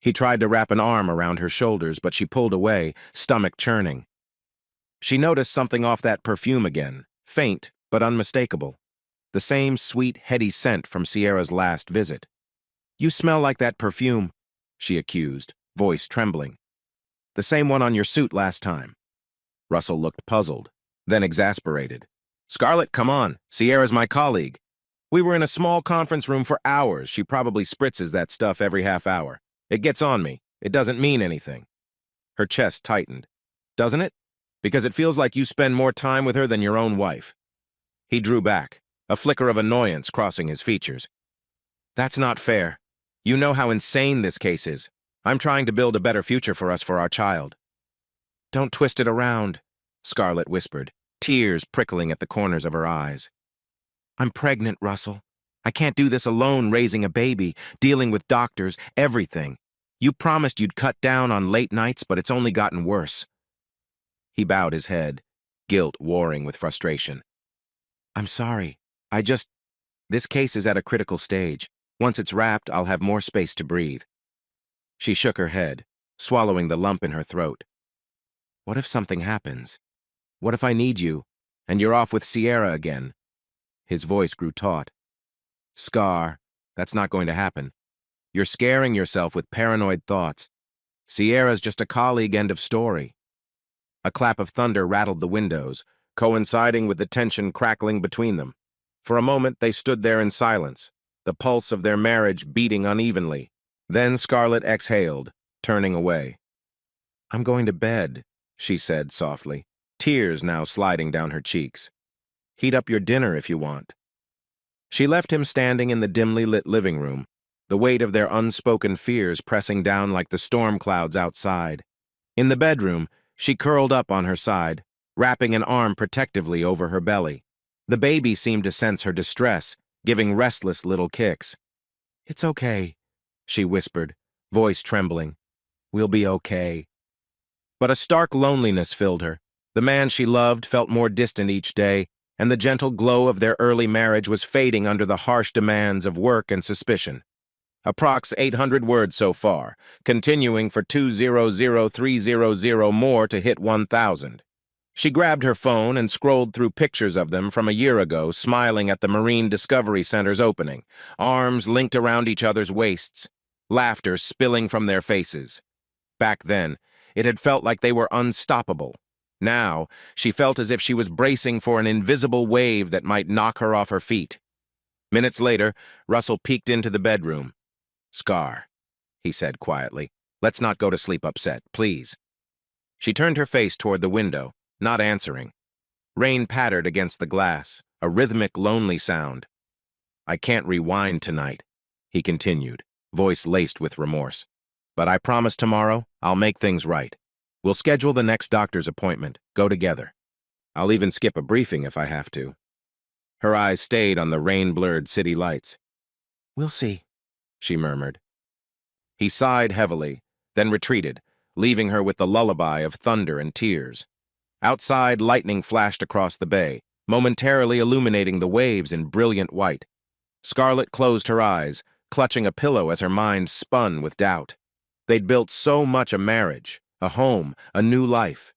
He tried to wrap an arm around her shoulders, but she pulled away, stomach churning. She noticed something off that perfume again, faint but unmistakable. The same sweet, heady scent from Sierra's last visit. "You smell like that perfume," she accused, voice trembling. "The same one on your suit last time." Russell looked puzzled, then exasperated. "Scarlett, come on. Sierra's my colleague. We were in a small conference room for hours. She probably spritzes that stuff every half hour. It gets on me. It doesn't mean anything." Her chest tightened. "Doesn't it? Because it feels like you spend more time with her than your own wife." He drew back, a flicker of annoyance crossing his features. "That's not fair. You know how insane this case is. I'm trying to build a better future for us, for our child." "Don't twist it around," Scarlett whispered, tears prickling at the corners of her eyes. "I'm pregnant, Russell. I can't do this alone, raising a baby, dealing with doctors, everything. You promised you'd cut down on late nights, but it's only gotten worse." He bowed his head, guilt warring with frustration. "I'm sorry. This case is at a critical stage. Once it's wrapped, I'll have more space to breathe." She shook her head, swallowing the lump in her throat. "What if something happens? What if I need you, and you're off with Sierra again?" His voice grew taut. "Scar, that's not going to happen. You're scaring yourself with paranoid thoughts. Sierra's just a colleague, end of story." A clap of thunder rattled the windows, coinciding with the tension crackling between them. For a moment, they stood there in silence, the pulse of their marriage beating unevenly. Then Scarlett exhaled, turning away. "I'm going to bed," she said softly, tears now sliding down her cheeks. "Heat up your dinner if you want." She left him standing in the dimly lit living room, the weight of their unspoken fears pressing down like the storm clouds outside. In the bedroom, she curled up on her side, wrapping an arm protectively over her belly. The baby seemed to sense her distress, giving restless little kicks. "It's okay," she whispered, voice trembling. "We'll be okay." But a stark loneliness filled her. The man she loved felt more distant each day, and the gentle glow of their early marriage was fading under the harsh demands of work and suspicion. Approx 800 words so far, continuing for 200,300 more to hit 1,000. She grabbed her phone and scrolled through pictures of them from a year ago, smiling at the Marine Discovery Center's opening, arms linked around each other's waists, laughter spilling from their faces. Back then, it had felt like they were unstoppable. Now, she felt as if she was bracing for an invisible wave that might knock her off her feet. Minutes later, Russell peeked into the bedroom. "Scar," he said quietly, "let's not go to sleep upset, please." She turned her face toward the window, not answering. Rain pattered against the glass, a rhythmic, lonely sound. "I can't rewind tonight," he continued, voice laced with remorse. "But I promise tomorrow I'll make things right. We'll schedule the next doctor's appointment, go together. I'll even skip a briefing if I have to." Her eyes stayed on the rain-blurred city lights. "We'll see," she murmured. He sighed heavily, then retreated, leaving her with the lullaby of thunder and tears. Outside, lightning flashed across the bay, momentarily illuminating the waves in brilliant white. Scarlett closed her eyes, clutching a pillow as her mind spun with doubt. They'd built so much: a marriage, a home, a new life.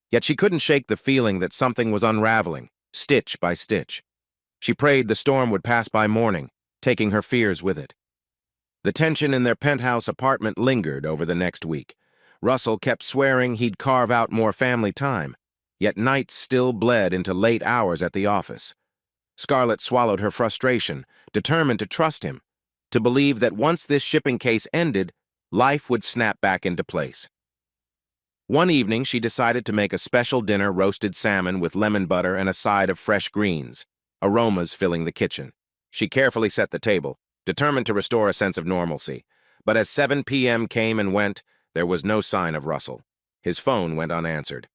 Yet she couldn't shake the feeling that something was unraveling, stitch by stitch. She prayed the storm would pass by morning, taking her fears with it. The tension in their penthouse apartment lingered over the next week. Russell kept swearing he'd carve out more family time, yet nights still bled into late hours at the office. Scarlett swallowed her frustration, determined to trust him, to believe that once this shipping case ended, life would snap back into place. One evening, she decided to make a special dinner: roasted salmon with lemon butter and a side of fresh greens, aromas filling the kitchen. She carefully set the table, determined to restore a sense of normalcy. But as 7 p.m. came and went, there was no sign of Russell. His phone went unanswered.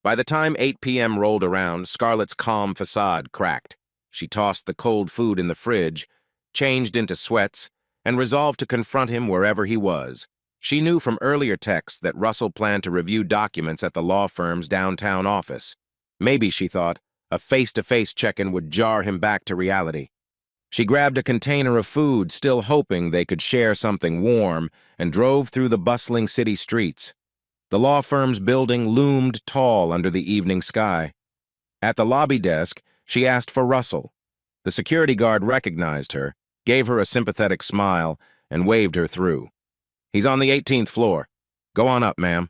By the time 8 p.m. rolled around, Scarlett's calm facade cracked. She tossed the cold food in the fridge, changed into sweats, and resolved to confront him wherever he was. She knew from earlier texts that Russell planned to review documents at the law firm's downtown office. Maybe, she thought, a face-to-face check-in would jar him back to reality. She grabbed a container of food, still hoping they could share something warm, and drove through the bustling city streets. The law firm's building loomed tall under the evening sky. At the lobby desk, she asked for Russell. The security guard recognized her, gave her a sympathetic smile, and waved her through. "He's on the 18th floor. Go on up, ma'am."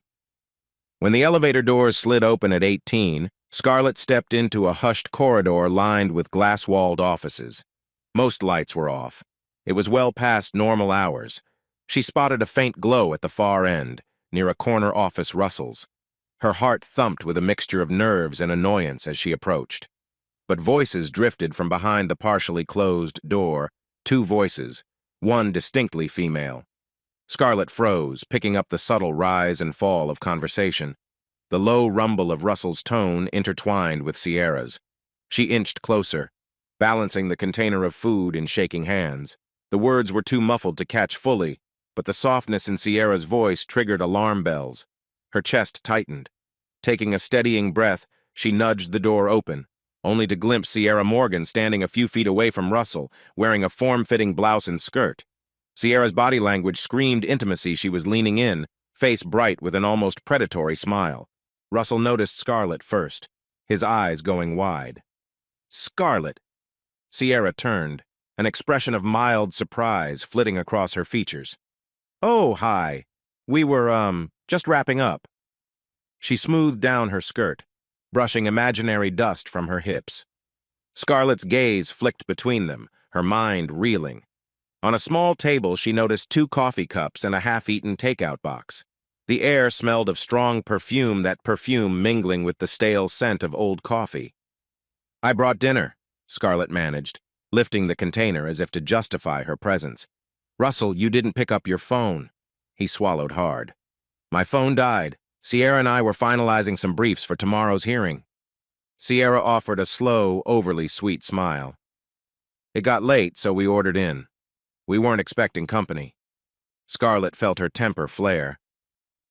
When the elevator doors slid open at 18, Scarlett stepped into a hushed corridor lined with glass-walled offices. Most lights were off. It was well past normal hours. She spotted a faint glow at the far end, near a corner office Russell's. Her heart thumped with a mixture of nerves and annoyance as she approached. But voices drifted from behind the partially closed door, 2 voices, one distinctly female. Scarlett froze, picking up the subtle rise and fall of conversation. The low rumble of Russell's tone intertwined with Sierra's. She inched closer, balancing the container of food in shaking hands. The words were too muffled to catch fully, but the softness in Sierra's voice triggered alarm bells. Her chest tightened. Taking a steadying breath, she nudged the door open, only to glimpse Sierra Morgan standing a few feet away from Russell, wearing a form-fitting blouse and skirt. Sierra's body language screamed intimacy. She was leaning in, face bright with an almost predatory smile. Russell noticed Scarlett first, his eyes going wide. "Scarlett!" Sierra turned, an expression of mild surprise flitting across her features. "Oh, hi. We were, just wrapping up." She smoothed down her skirt, brushing imaginary dust from her hips. Scarlett's gaze flicked between them, her mind reeling. On a small table, she noticed 2 coffee cups and a half-eaten takeout box. The air smelled of strong perfume, that perfume mingling with the stale scent of old coffee. "I brought dinner," Scarlett managed, lifting the container as if to justify her presence. "Russell, you didn't pick up your phone." He swallowed hard. "My phone died. Sierra and I were finalizing some briefs for tomorrow's hearing." Sierra offered a slow, overly sweet smile. "It got late, so we ordered in. We weren't expecting company." Scarlett felt her temper flare.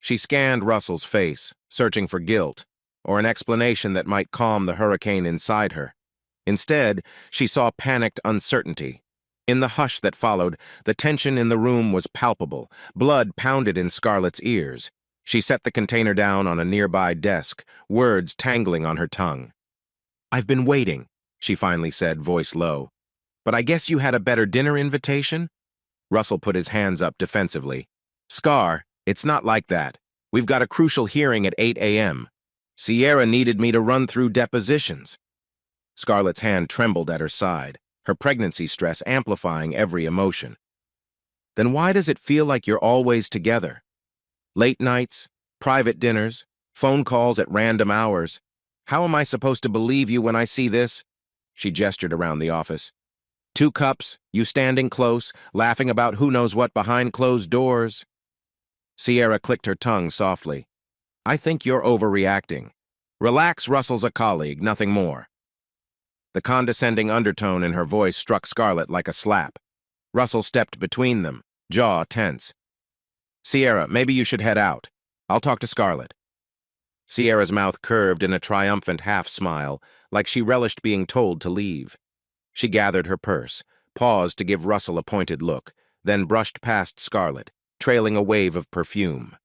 She scanned Russell's face, searching for guilt, or an explanation that might calm the hurricane inside her. Instead, she saw panicked uncertainty. In the hush that followed, the tension in the room was palpable. Blood pounded in Scarlett's ears. She set the container down on a nearby desk, words tangling on her tongue. "I've been waiting," she finally said, voice low. "But I guess you had a better dinner invitation?" Russell put his hands up defensively. "Scar, it's not like that. We've got a crucial hearing at 8 a.m. Sierra needed me to run through depositions." Scarlett's hand trembled at her side, her pregnancy stress amplifying every emotion. "Then why does it feel like you're always together? Late nights, private dinners, phone calls at random hours. How am I supposed to believe you when I see this?" She gestured around the office. "2 cups, you standing close, laughing about who knows what behind closed doors." Sierra clicked her tongue softly. "I think you're overreacting. Relax, Russell's a colleague, nothing more." The condescending undertone in her voice struck Scarlett like a slap. Russell stepped between them, jaw tense. "Sierra, maybe you should head out. I'll talk to Scarlett." Sierra's mouth curved in a triumphant half-smile, like she relished being told to leave. She gathered her purse, paused to give Russell a pointed look, then brushed past Scarlett, trailing a wave of perfume.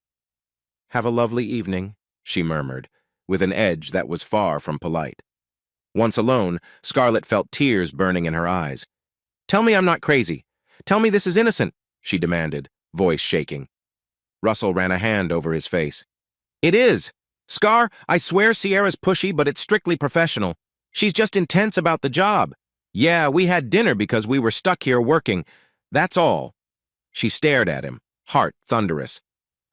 "Have a lovely evening," she murmured, with an edge that was far from polite. Once alone, Scarlett felt tears burning in her eyes. "Tell me I'm not crazy. Tell me this is innocent," she demanded, voice shaking. Russell ran a hand over his face. "It is. Scar, I swear Sierra's pushy, but it's strictly professional. She's just intense about the job. Yeah, we had dinner because we were stuck here working. That's all." She stared at him, heart thunderous.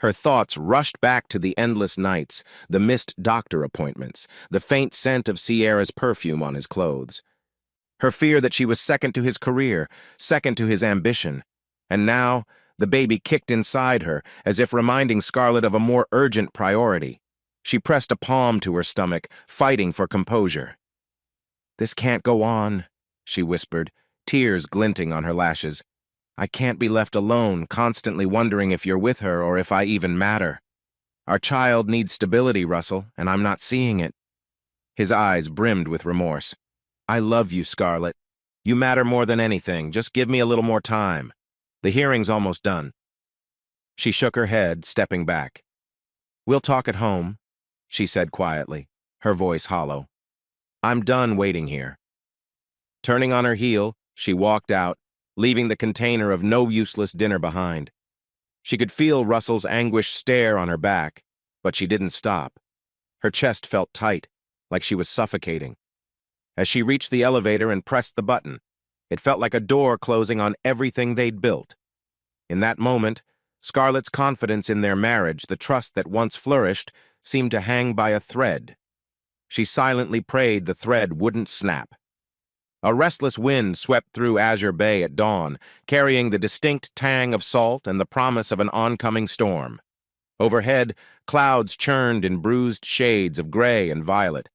Her thoughts rushed back to the endless nights, the missed doctor appointments, the faint scent of Sierra's perfume on his clothes. Her fear that she was second to his career, second to his ambition. And now, the baby kicked inside her, as if reminding Scarlett of a more urgent priority. She pressed a palm to her stomach, fighting for composure. "This can't go on," she whispered, tears glinting on her lashes. "I can't be left alone, constantly wondering if you're with her or if I even matter. Our child needs stability, Russell, and I'm not seeing it." His eyes brimmed with remorse. "I love you, Scarlett. You matter more than anything. Just give me a little more time. The hearing's almost done." She shook her head, stepping back. "We'll talk at home," she said quietly, her voice hollow. "I'm done waiting here." Turning on her heel, she walked out, leaving the container of no useless dinner behind. She could feel Russell's anguished stare on her back, but she didn't stop. Her chest felt tight, like she was suffocating. As she reached the elevator and pressed the button, it felt like a door closing on everything they'd built. In that moment, Scarlett's confidence in their marriage, the trust that once flourished, seemed to hang by a thread. She silently prayed the thread wouldn't snap. A restless wind swept through Azure Bay at dawn, carrying the distinct tang of salt and the promise of an oncoming storm. Overhead, clouds churned in bruised shades of gray and violet.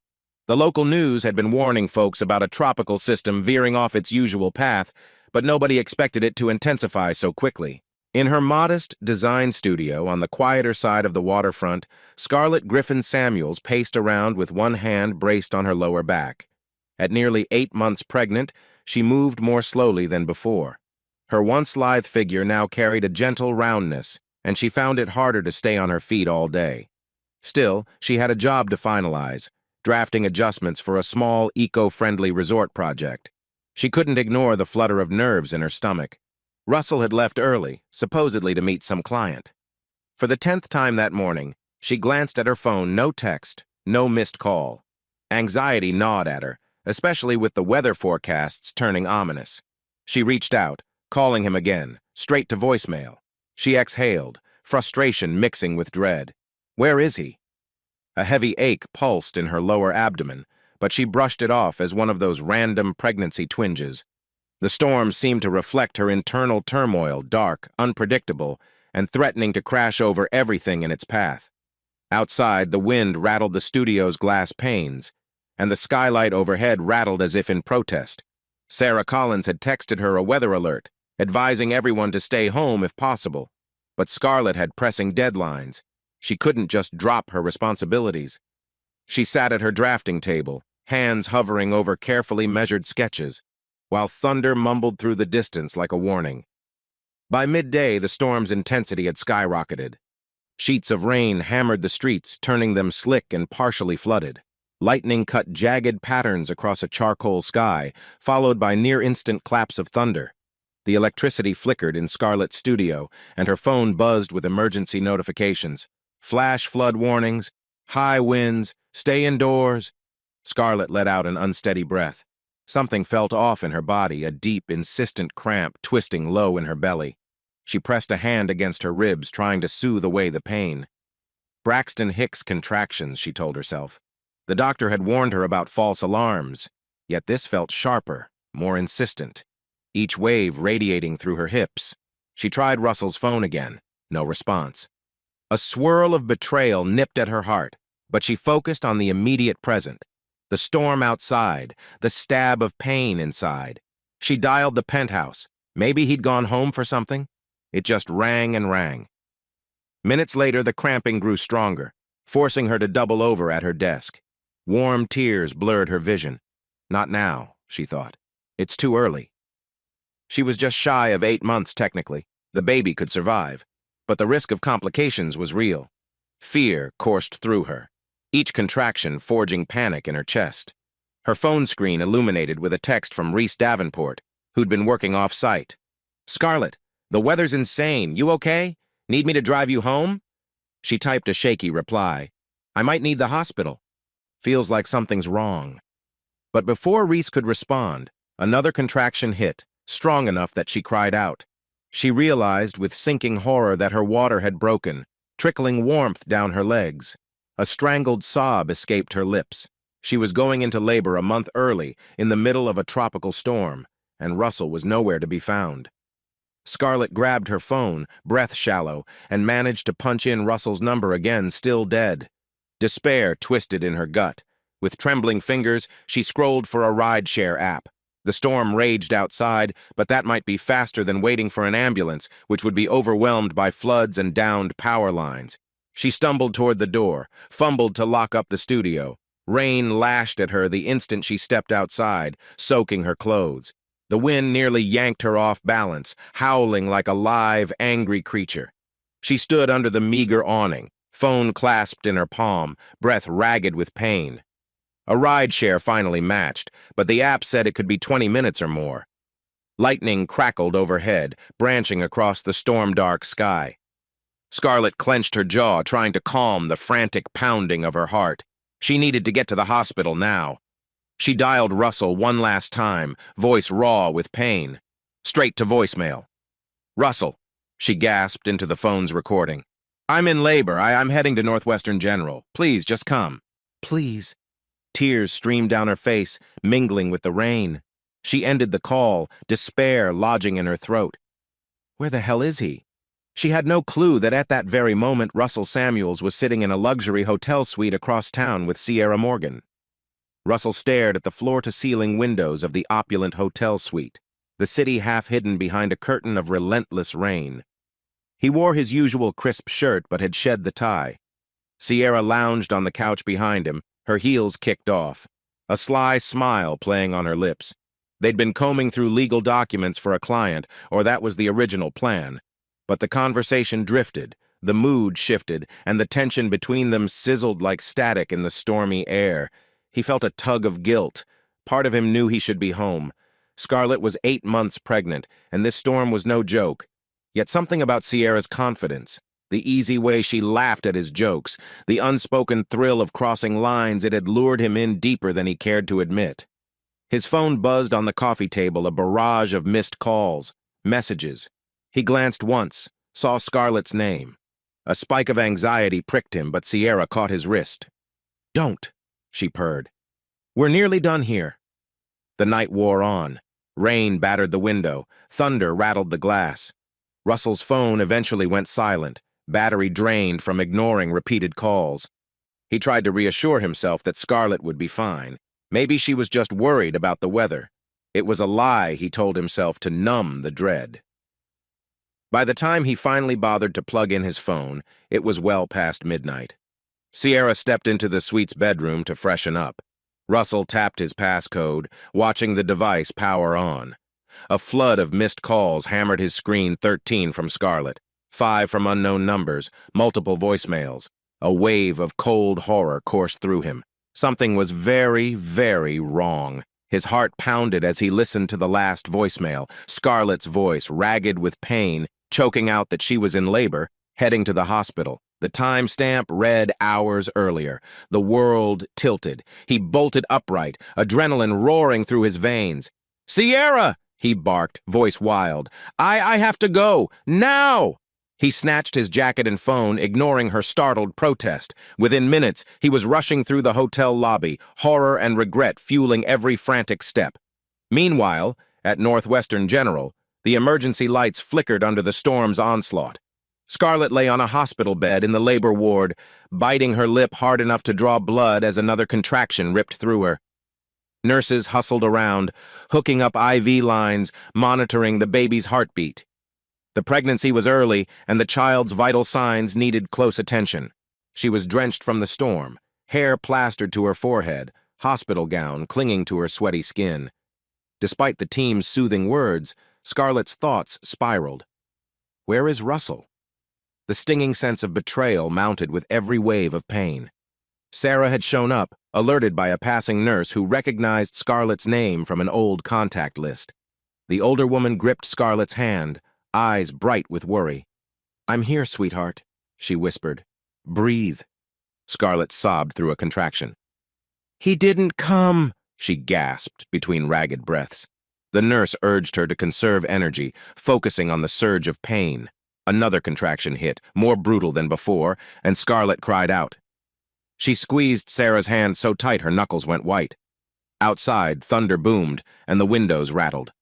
The local news had been warning folks about a tropical system veering off its usual path, but nobody expected it to intensify so quickly. In her modest design studio on the quieter side of the waterfront, Scarlett Griffin Samuels paced around with one hand braced on her lower back. At nearly 8 months pregnant, she moved more slowly than before. Her once lithe figure now carried a gentle roundness, and she found it harder to stay on her feet all day. Still, she had a job to finalize, drafting adjustments for a small, eco-friendly resort project. She couldn't ignore the flutter of nerves in her stomach. Russell had left early, supposedly to meet some client. For the 10th time that morning, she glanced at her phone, no text, no missed call. Anxiety gnawed at her, especially with the weather forecasts turning ominous. She reached out, calling him again, straight to voicemail. She exhaled, frustration mixing with dread. Where is he? A heavy ache pulsed in her lower abdomen, but she brushed it off as one of those random pregnancy twinges. The storm seemed to reflect her internal turmoil, dark, unpredictable, and threatening to crash over everything in its path. Outside, the wind rattled the studio's glass panes, and the skylight overhead rattled as if in protest. Sarah Collins had texted her a weather alert, advising everyone to stay home if possible. But Scarlett had pressing deadlines. She couldn't just drop her responsibilities. She sat at her drafting table, hands hovering over carefully measured sketches, while thunder mumbled through the distance like a warning. By midday, the storm's intensity had skyrocketed. Sheets of rain hammered the streets, turning them slick and partially flooded. Lightning cut jagged patterns across a charcoal sky, followed by near-instant claps of thunder. The electricity flickered in Scarlett's studio, and her phone buzzed with emergency notifications. Flash flood warnings, high winds, stay indoors. Scarlett let out an unsteady breath. Something felt off in her body, a deep, insistent cramp twisting low in her belly. She pressed a hand against her ribs, trying to soothe away the pain. Braxton Hicks contractions, she told herself. The doctor had warned her about false alarms, yet this felt sharper, more insistent, each wave radiating through her hips. She tried Russell's phone again. No response. A swirl of betrayal nipped at her heart, but she focused on the immediate present. The storm outside, the stab of pain inside. She dialed the penthouse. Maybe he'd gone home for something? It just rang and rang. Minutes later, the cramping grew stronger, forcing her to double over at her desk. Warm tears blurred her vision. Not now, she thought. It's too early. She was just shy of 8 months, technically. The baby could survive. But the risk of complications was real. Fear coursed through her, each contraction forging panic in her chest. Her phone screen illuminated with a text from Reese Davenport, who'd been working off-site. "Scarlett, the weather's insane. You okay? Need me to drive you home?" She typed a shaky reply. "I might need the hospital. Feels like something's wrong." But before Reese could respond, another contraction hit, strong enough that she cried out. She realized with sinking horror that her water had broken, trickling warmth down her legs. A strangled sob escaped her lips. She was going into labor a month early, in the middle of a tropical storm, and Russell was nowhere to be found. Scarlett grabbed her phone, breath shallow, and managed to punch in Russell's number again, still dead. Despair twisted in her gut. With trembling fingers, she scrolled for a rideshare app. The storm raged outside, but that might be faster than waiting for an ambulance, which would be overwhelmed by floods and downed power lines. She stumbled toward the door, fumbled to lock up the studio. Rain lashed at her the instant she stepped outside, soaking her clothes. The wind nearly yanked her off balance, howling like a live, angry creature. She stood under the meager awning, phone clasped in her palm, breath ragged with pain. A rideshare finally matched, but the app said it could be 20 minutes or more. Lightning crackled overhead, branching across the storm-dark sky. Scarlett clenched her jaw, trying to calm the frantic pounding of her heart. She needed to get to the hospital now. She dialed Russell one last time, voice raw with pain. Straight to voicemail. "Russell," she gasped into the phone's recording. "I'm in labor. I'm heading to Northwestern General. Please, just come." "Please." Tears streamed down her face, mingling with the rain. She ended the call, despair lodging in her throat. Where the hell is he? She had no clue that at that very moment Russell Samuels was sitting in a luxury hotel suite across town with Sierra Morgan. Russell stared at the floor-to-ceiling windows of the opulent hotel suite, the city half hidden behind a curtain of relentless rain. He wore his usual crisp shirt but had shed the tie. Sierra lounged on the couch behind him, her heels kicked off, a sly smile playing on her lips. They'd been combing through legal documents for a client, or that was the original plan. But the conversation drifted, the mood shifted, and the tension between them sizzled like static in the stormy air. He felt a tug of guilt. Part of him knew he should be home. Scarlett was 8 months pregnant, and this storm was no joke. Yet something about Sierra's confidence, the easy way she laughed at his jokes, the unspoken thrill of crossing lines, it had lured him in deeper than he cared to admit. His phone buzzed on the coffee table, a barrage of missed calls, messages. He glanced once, saw Scarlett's name. A spike of anxiety pricked him, but Sierra caught his wrist. "Don't," she purred. "We're nearly done here." The night wore on. Rain battered the window. Thunder rattled the glass. Russell's phone eventually went silent, battery drained from ignoring repeated calls. He tried to reassure himself that Scarlett would be fine. Maybe she was just worried about the weather. It was a lie, he told himself, to numb the dread. By the time he finally bothered to plug in his phone, it was well past midnight. Sierra stepped into the suite's bedroom to freshen up. Russell tapped his passcode, watching the device power on. A flood of missed calls hammered his screen. 13 from Scarlett, 5 from unknown numbers, multiple voicemails. A wave of cold horror coursed through him. Something was very, very wrong. His heart pounded as he listened to the last voicemail, Scarlett's voice, ragged with pain, choking out that she was in labor, heading to the hospital. The timestamp read hours earlier. The world tilted. He bolted upright, adrenaline roaring through his veins. "Sierra!" he barked, voice wild. I have to go! Now!" He snatched his jacket and phone, ignoring her startled protest. Within minutes, he was rushing through the hotel lobby, horror and regret fueling every frantic step. Meanwhile, at Northwestern General, the emergency lights flickered under the storm's onslaught. Scarlett lay on a hospital bed in the labor ward, biting her lip hard enough to draw blood as another contraction ripped through her. Nurses hustled around, hooking up IV lines, monitoring the baby's heartbeat. The pregnancy was early, and the child's vital signs needed close attention. She was drenched from the storm, hair plastered to her forehead, hospital gown clinging to her sweaty skin. Despite the team's soothing words, Scarlett's thoughts spiraled. Where is Russell? The stinging sense of betrayal mounted with every wave of pain. Sarah had shown up, alerted by a passing nurse who recognized Scarlett's name from an old contact list. The older woman gripped Scarlett's hand, eyes bright with worry. "I'm here, sweetheart," she whispered. "Breathe." Scarlett sobbed through a contraction. "He didn't come," she gasped between ragged breaths. The nurse urged her to conserve energy, focusing on the surge of pain. Another contraction hit, more brutal than before, and Scarlett cried out. She squeezed Sarah's hand so tight her knuckles went white. Outside, thunder boomed, and the windows rattled.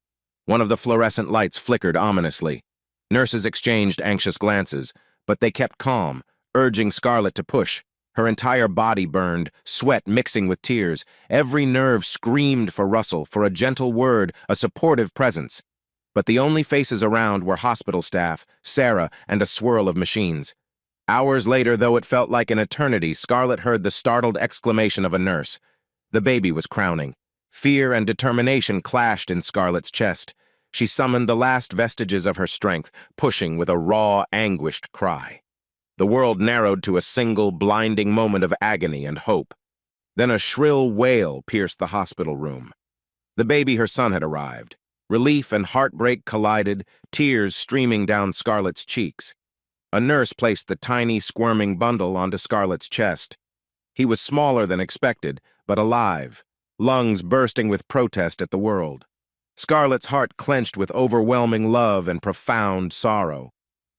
One of the fluorescent lights flickered ominously. Nurses exchanged anxious glances, but they kept calm, urging Scarlett to push. Her entire body burned, sweat mixing with tears. Every nerve screamed for Russell, for a gentle word, a supportive presence. But the only faces around were hospital staff, Sarah, and a swirl of machines. Hours later, though it felt like an eternity, Scarlett heard the startled exclamation of a nurse. The baby was crowning. Fear and determination clashed in Scarlett's chest. She summoned the last vestiges of her strength, pushing with a raw, anguished cry. The world narrowed to a single, blinding moment of agony and hope. Then a shrill wail pierced the hospital room. The baby, her son, had arrived. Relief and heartbreak collided, tears streaming down Scarlett's cheeks. A nurse placed the tiny, squirming bundle onto Scarlett's chest. He was smaller than expected, but alive, lungs bursting with protest at the world. Scarlett's heart clenched with overwhelming love and profound sorrow.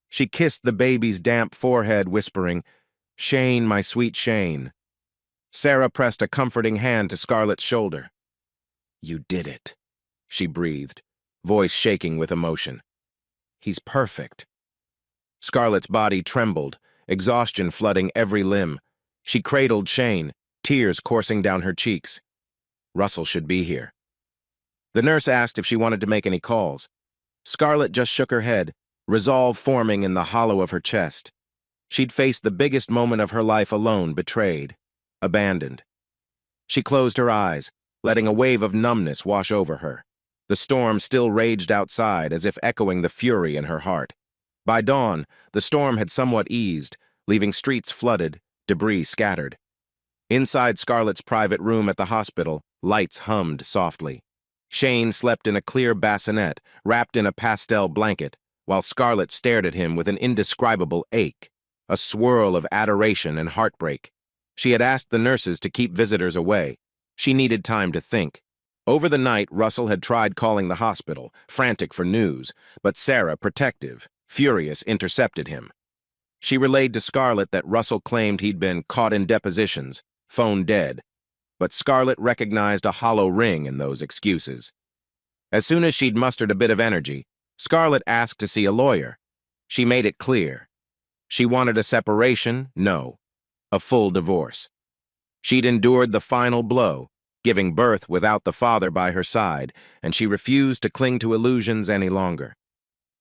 She kissed the baby's damp forehead, whispering, "Shane, my sweet Shane." Sarah pressed a comforting hand to Scarlett's shoulder. "You did it," she breathed, voice shaking with emotion. "He's perfect." Scarlett's body trembled, exhaustion flooding every limb. She cradled Shane, tears coursing down her cheeks. Russell should be here. The nurse asked if she wanted to make any calls. Scarlett just shook her head, resolve forming in the hollow of her chest. She'd faced the biggest moment of her life alone, betrayed, abandoned. She closed her eyes, letting a wave of numbness wash over her. The storm still raged outside, as if echoing the fury in her heart. By dawn, the storm had somewhat eased, leaving streets flooded, debris scattered. Inside Scarlett's private room at the hospital, lights hummed softly. Shane slept in a clear bassinet, wrapped in a pastel blanket, while Scarlett stared at him with an indescribable ache, a swirl of adoration and heartbreak. She had asked the nurses to keep visitors away. She needed time to think. Over the night, Russell had tried calling the hospital, frantic for news, but Sarah, protective, furious, intercepted him. She relayed to Scarlett that Russell claimed he'd been caught in depositions, phone dead, but Scarlett recognized a hollow ring in those excuses. As soon as she'd mustered a bit of energy, Scarlett asked to see a lawyer. She made it clear. She wanted a separation, no, a full divorce. She'd endured the final blow, giving birth without the father by her side, and she refused to cling to illusions any longer.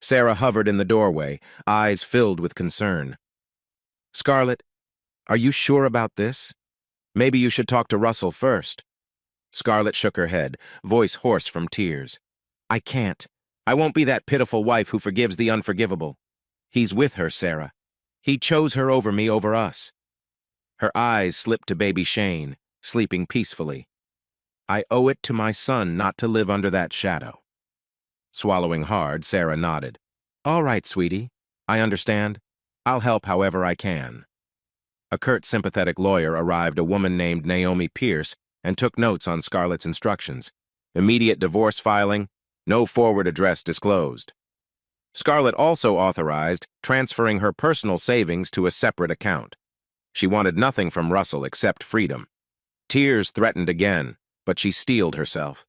Sarah hovered in the doorway, eyes filled with concern. "Scarlett, are you sure about this? Maybe you should talk to Russell first." Scarlett shook her head, voice hoarse from tears. "I can't. I won't be that pitiful wife who forgives the unforgivable. He's with her, Sarah. He chose her over me, over us. Her eyes slipped to baby Shane, sleeping peacefully. I owe it to my son not to live under that shadow. Swallowing hard, Sarah nodded. All right, sweetie. I understand. I'll help however I can. A curt, sympathetic lawyer arrived, a woman named Naomi Pierce, and took notes on Scarlett's instructions. Immediate divorce filing, no forward address disclosed. Scarlett also authorized transferring her personal savings to a separate account. She wanted nothing from Russell except freedom. Tears threatened again, but she steeled herself.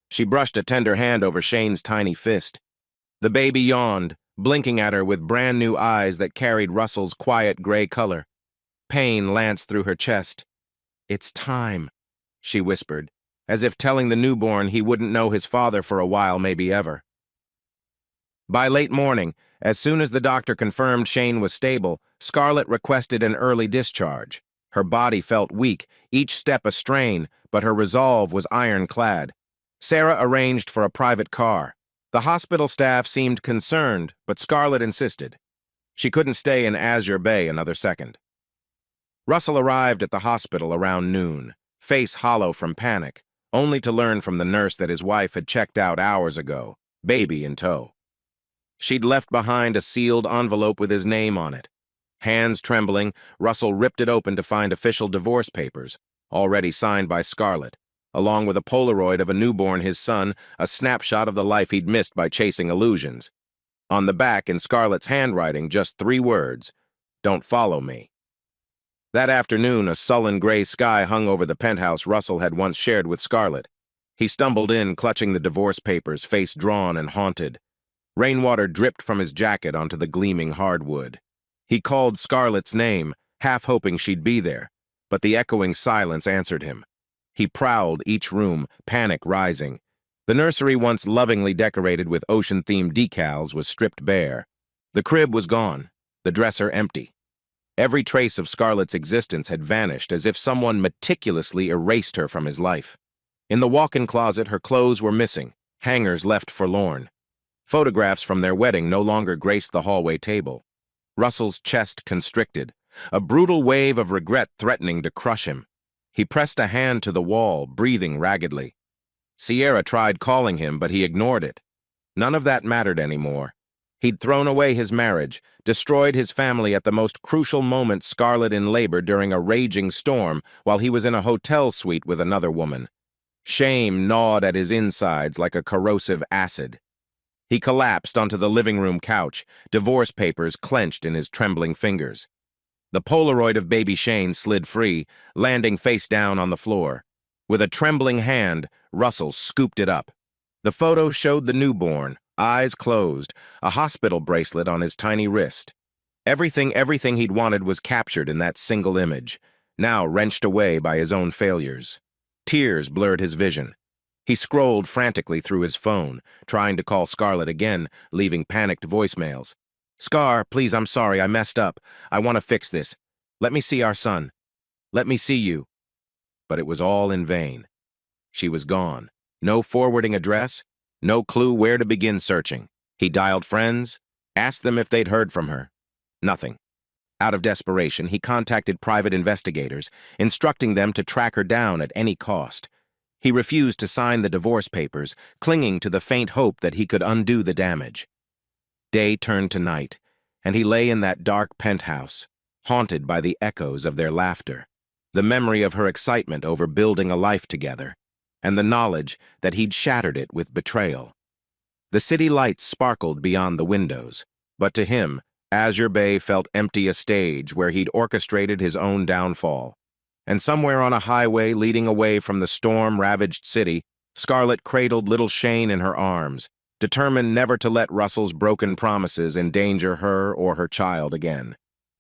She brushed a tender hand over Shane's tiny fist. The baby yawned, blinking at her with brand new eyes that carried Russell's quiet gray color. Pain lanced through her chest. It's time, she whispered, as if telling the newborn he wouldn't know his father for a while, maybe ever. By late morning, as soon as the doctor confirmed Shane was stable, Scarlett requested an early discharge. Her body felt weak, each step a strain, but her resolve was ironclad. Sarah arranged for a private car. The hospital staff seemed concerned, but Scarlett insisted. She couldn't stay in Azure Bay another second. Russell arrived at the hospital around noon, face hollow from panic, only to learn from the nurse that his wife had checked out hours ago, baby in tow. She'd left behind a sealed envelope with his name on it. Hands trembling, Russell ripped it open to find official divorce papers, already signed by Scarlett, along with a Polaroid of a newborn, his son, a snapshot of the life he'd missed by chasing illusions. On the back, in Scarlett's handwriting, just 3 words, "Don't follow me." That afternoon, a sullen gray sky hung over the penthouse Russell had once shared with Scarlett. He stumbled in, clutching the divorce papers, face drawn and haunted. Rainwater dripped from his jacket onto the gleaming hardwood. He called Scarlett's name, half hoping she'd be there, but the echoing silence answered him. He prowled each room, panic rising. The nursery, once lovingly decorated with ocean-themed decals, was stripped bare. The crib was gone, the dresser empty. Every trace of Scarlett's existence had vanished, as if someone meticulously erased her from his life. In the walk-in closet, her clothes were missing, hangers left forlorn. Photographs from their wedding no longer graced the hallway table. Russell's chest constricted, a brutal wave of regret threatening to crush him. He pressed a hand to the wall, breathing raggedly. Sierra tried calling him, but he ignored it. None of that mattered anymore. He'd thrown away his marriage, destroyed his family at the most crucial moment, Scarlett in labor during a raging storm while he was in a hotel suite with another woman. Shame gnawed at his insides like a corrosive acid. He collapsed onto the living room couch, divorce papers clenched in his trembling fingers. The Polaroid of baby Shane slid free, landing face down on the floor. With a trembling hand, Russell scooped it up. The photo showed the newborn, eyes closed, a hospital bracelet on his tiny wrist. Everything he'd wanted was captured in that single image, now wrenched away by his own failures. Tears blurred his vision. He scrolled frantically through his phone, trying to call Scarlett again, leaving panicked voicemails. "Scar, please, I'm sorry, I messed up. I want to fix this. Let me see our son. Let me see you." But it was all in vain. She was gone. No forwarding address, no clue where to begin searching. He dialed friends, asked them if they'd heard from her. Nothing. Out of desperation, he contacted private investigators, instructing them to track her down at any cost. He refused to sign the divorce papers, clinging to the faint hope that he could undo the damage. Day turned to night, and he lay in that dark penthouse, haunted by the echoes of their laughter, the memory of her excitement over building a life together, and the knowledge that he'd shattered it with betrayal. The city lights sparkled beyond the windows, but to him, Azure Bay felt empty, a stage where he'd orchestrated his own downfall. And somewhere on a highway leading away from the storm-ravaged city, Scarlett cradled little Shane in her arms, determined never to let Russell's broken promises endanger her or her child again.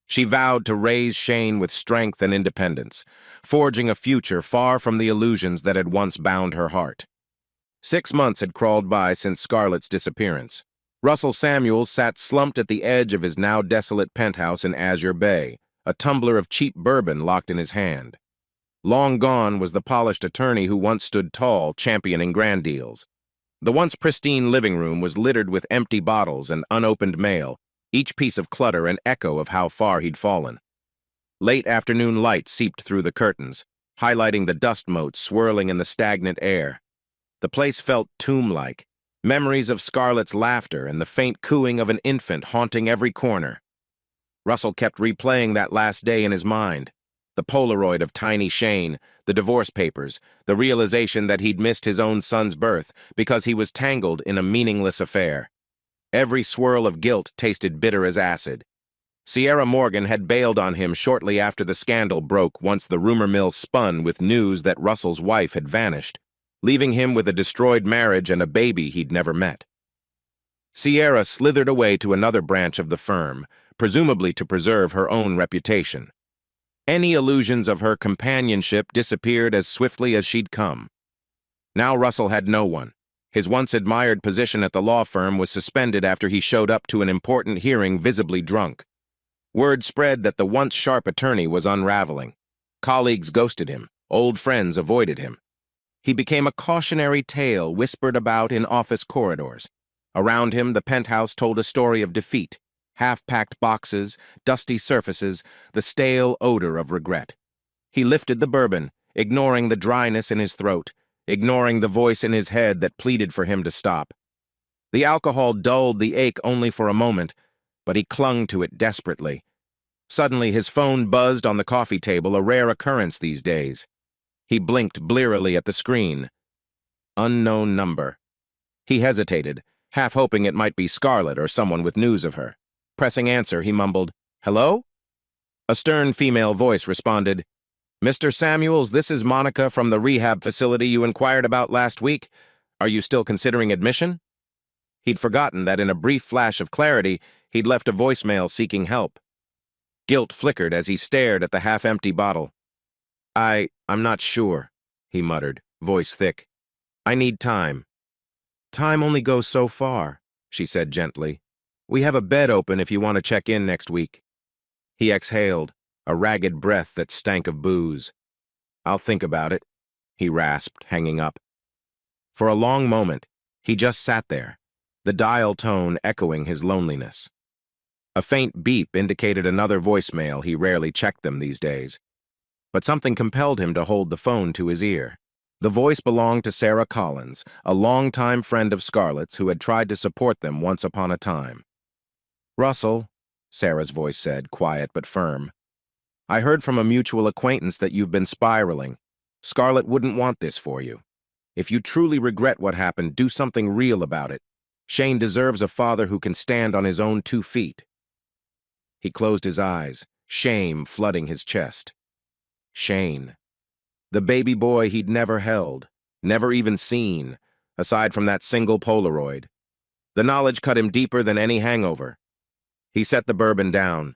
She vowed to raise Shane with strength and independence, forging a future far from the illusions that had once bound her heart. 6 months had crawled by since Scarlett's disappearance. Russell Samuels sat slumped at the edge of his now desolate penthouse in Azure Bay, a tumbler of cheap bourbon locked in his hand. Long gone was the polished attorney who once stood tall, championing grand deals. The once pristine living room was littered with empty bottles and unopened mail, each piece of clutter an echo of how far he'd fallen. Late afternoon light seeped through the curtains, highlighting the dust motes swirling in the stagnant air. The place felt tomb-like, memories of Scarlett's laughter and the faint cooing of an infant haunting every corner. Russell kept replaying that last day in his mind. The Polaroid of tiny Shane, the divorce papers, the realization that he'd missed his own son's birth because he was tangled in a meaningless affair. Every swirl of guilt tasted bitter as acid. Sierra Morgan had bailed on him shortly after the scandal broke once the rumor mill spun with news that Russell's wife had vanished, leaving him with a destroyed marriage and a baby he'd never met. Sierra slithered away to another branch of the firm, presumably to preserve her own reputation. Any illusions of her companionship disappeared as swiftly as she'd come. Now Russell had no one. His once admired position at the law firm was suspended after he showed up to an important hearing visibly drunk. Word spread that the once sharp attorney was unraveling. Colleagues ghosted him. Old friends avoided him. He became a cautionary tale whispered about in office corridors. Around him, the penthouse told a story of defeat. Half-packed boxes, dusty surfaces, the stale odor of regret. He lifted the bourbon, ignoring the dryness in his throat, ignoring the voice in his head that pleaded for him to stop. The alcohol dulled the ache only for a moment, but he clung to it desperately. Suddenly, his phone buzzed on the coffee table, a rare occurrence these days. He blinked blearily at the screen. Unknown number. He hesitated, half hoping it might be Scarlett or someone with news of her. Pressing answer, he mumbled, "Hello?" A stern female voice responded, "Mr. Samuels, this is Monica from the rehab facility you inquired about last week. Are you still considering admission?" He'd forgotten that in a brief flash of clarity, he'd left a voicemail seeking help. Guilt flickered as he stared at the half-empty bottle. I'm not sure," he muttered, voice thick. "I need time." "Time only goes so far," she said gently. "We have a bed open if you want to check in next week." He exhaled, a ragged breath that stank of booze. "I'll think about it," he rasped, hanging up. For a long moment, he just sat there, the dial tone echoing his loneliness. A faint beep indicated another voicemail. He rarely checked them these days. But something compelled him to hold the phone to his ear. The voice belonged to Sarah Collins, a longtime friend of Scarlett's who had tried to support them once upon a time. "Russell," Sarah's voice said, quiet but firm, "I heard from a mutual acquaintance that you've been spiraling. Scarlett wouldn't want this for you. If you truly regret what happened, do something real about it. Shane deserves a father who can stand on his own 2 feet." He closed his eyes, shame flooding his chest. Shane. The baby boy he'd never held, never even seen, aside from that single Polaroid. The knowledge cut him deeper than any hangover. He set the bourbon down.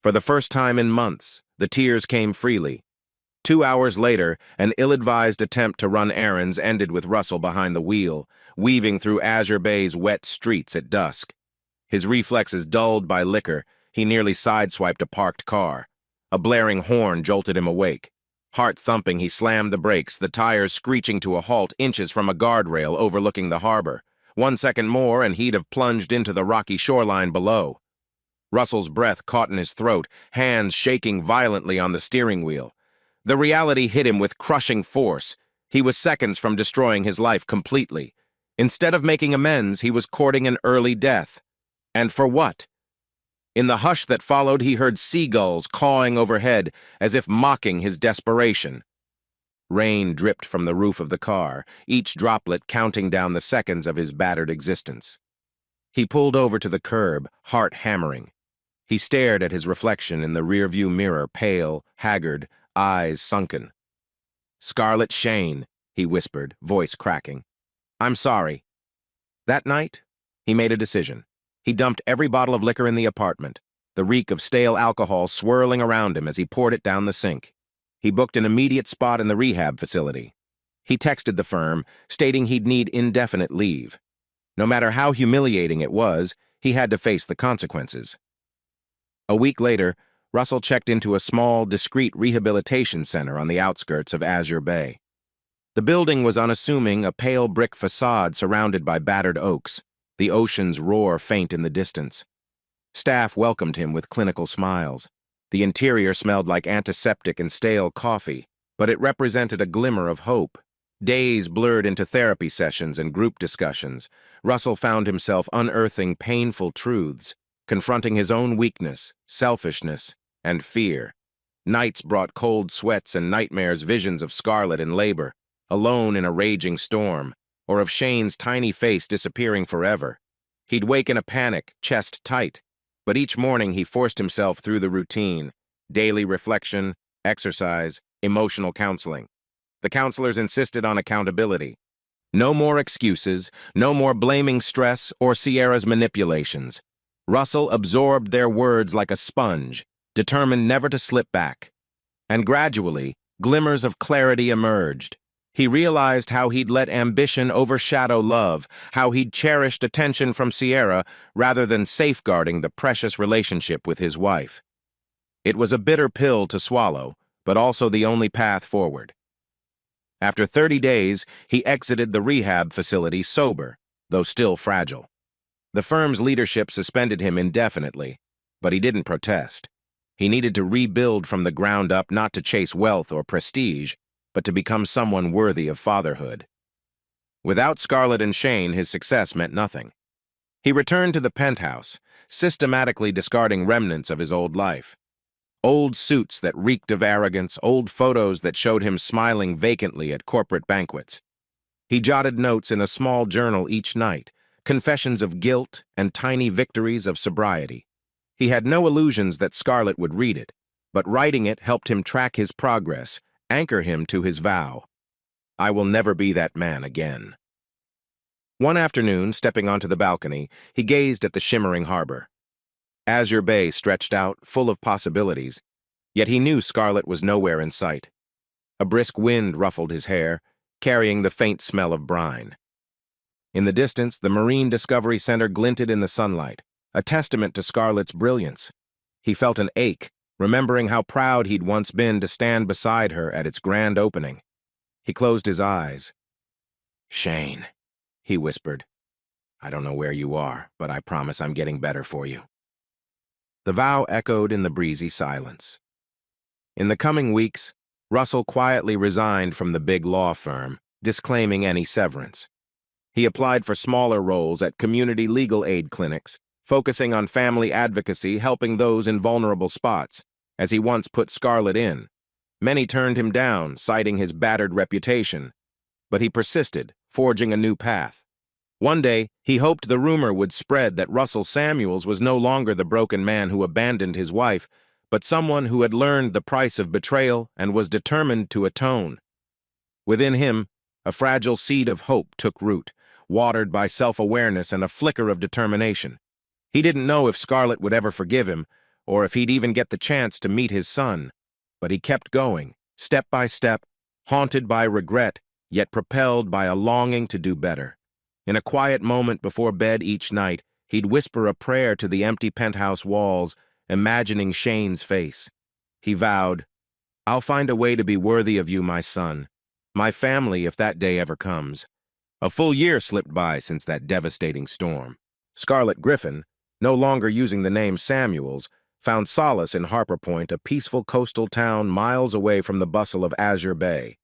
For the first time in months, the tears came freely. 2 hours later, an ill-advised attempt to run errands ended with Russell behind the wheel, weaving through Azure Bay's wet streets at dusk. His reflexes dulled by liquor, he nearly sideswiped a parked car. A blaring horn jolted him awake. Heart thumping, he slammed the brakes, the tires screeching to a halt inches from a guardrail overlooking the harbor. 1 second more, and he'd have plunged into the rocky shoreline below. Russell's breath caught in his throat, hands shaking violently on the steering wheel. The reality hit him with crushing force. He was seconds from destroying his life completely. Instead of making amends, he was courting an early death. And for what? In the hush that followed, he heard seagulls cawing overhead, as if mocking his desperation. Rain dripped from the roof of the car, each droplet counting down the seconds of his battered existence. He pulled over to the curb, heart hammering. He stared at his reflection in the rearview mirror, pale, haggard, eyes sunken. "Scarlett Shane," he whispered, voice cracking. "I'm sorry." That night, he made a decision. He dumped every bottle of liquor in the apartment, the reek of stale alcohol swirling around him as he poured it down the sink. He booked an immediate spot in the rehab facility. He texted the firm, stating he'd need indefinite leave. No matter how humiliating it was, he had to face the consequences. A week later, Russell checked into a small, discreet rehabilitation center on the outskirts of Azure Bay. The building was unassuming, a pale brick facade surrounded by battered oaks, the ocean's roar faint in the distance. Staff welcomed him with clinical smiles. The interior smelled like antiseptic and stale coffee, but it represented a glimmer of hope. Days blurred into therapy sessions and group discussions. Russell found himself unearthing painful truths, confronting his own weakness, selfishness, and fear. Nights brought cold sweats and nightmares, visions of Scarlett in labor, alone in a raging storm, or of Shane's tiny face disappearing forever. He'd wake in a panic, chest tight, but each morning he forced himself through the routine: daily reflection, exercise, emotional counseling. The counselors insisted on accountability. No more excuses, no more blaming stress or Sierra's manipulations. Russell absorbed their words like a sponge, determined never to slip back. And gradually, glimmers of clarity emerged. He realized how he'd let ambition overshadow love, how he'd cherished attention from Sierra rather than safeguarding the precious relationship with his wife. It was a bitter pill to swallow, but also the only path forward. After 30 days, he exited the rehab facility sober, though still fragile. The firm's leadership suspended him indefinitely, but he didn't protest. He needed to rebuild from the ground up, not to chase wealth or prestige, but to become someone worthy of fatherhood. Without Scarlett and Shane, his success meant nothing. He returned to the penthouse, systematically discarding remnants of his old life. Old suits that reeked of arrogance, old photos that showed him smiling vacantly at corporate banquets. He jotted notes in a small journal each night, confessions of guilt and tiny victories of sobriety. He had no illusions that Scarlett would read it, but writing it helped him track his progress, anchor him to his vow: I will never be that man again. One afternoon, stepping onto the balcony, he gazed at the shimmering harbor. Azure Bay stretched out, full of possibilities, yet he knew Scarlett was nowhere in sight. A brisk wind ruffled his hair, carrying the faint smell of brine. In the distance, the Marine Discovery Center glinted in the sunlight, a testament to Scarlett's brilliance. He felt an ache, remembering how proud he'd once been to stand beside her at its grand opening. He closed his eyes. "Shane," he whispered, "I don't know where you are, but I promise I'm getting better for you." The vow echoed in the breezy silence. In the coming weeks, Russell quietly resigned from the big law firm, disclaiming any severance. He applied for smaller roles at community legal aid clinics, focusing on family advocacy, helping those in vulnerable spots, as he once put Scarlett in. Many turned him down, citing his battered reputation, but he persisted, forging a new path. One day, he hoped the rumor would spread that Russell Samuels was no longer the broken man who abandoned his wife, but someone who had learned the price of betrayal and was determined to atone. Within him, a fragile seed of hope took root, watered by self-awareness and a flicker of determination. He didn't know if Scarlett would ever forgive him, or if he'd even get the chance to meet his son, but he kept going, step by step, haunted by regret, yet propelled by a longing to do better. In a quiet moment before bed each night, he'd whisper a prayer to the empty penthouse walls, imagining Shane's face. He vowed, "I'll find a way to be worthy of you, my son, my family, if that day ever comes." A full year slipped by since that devastating storm. Scarlett Griffin, no longer using the name Samuels, found solace in Harper Point, a peaceful coastal town miles away from the bustle of Azure Bay.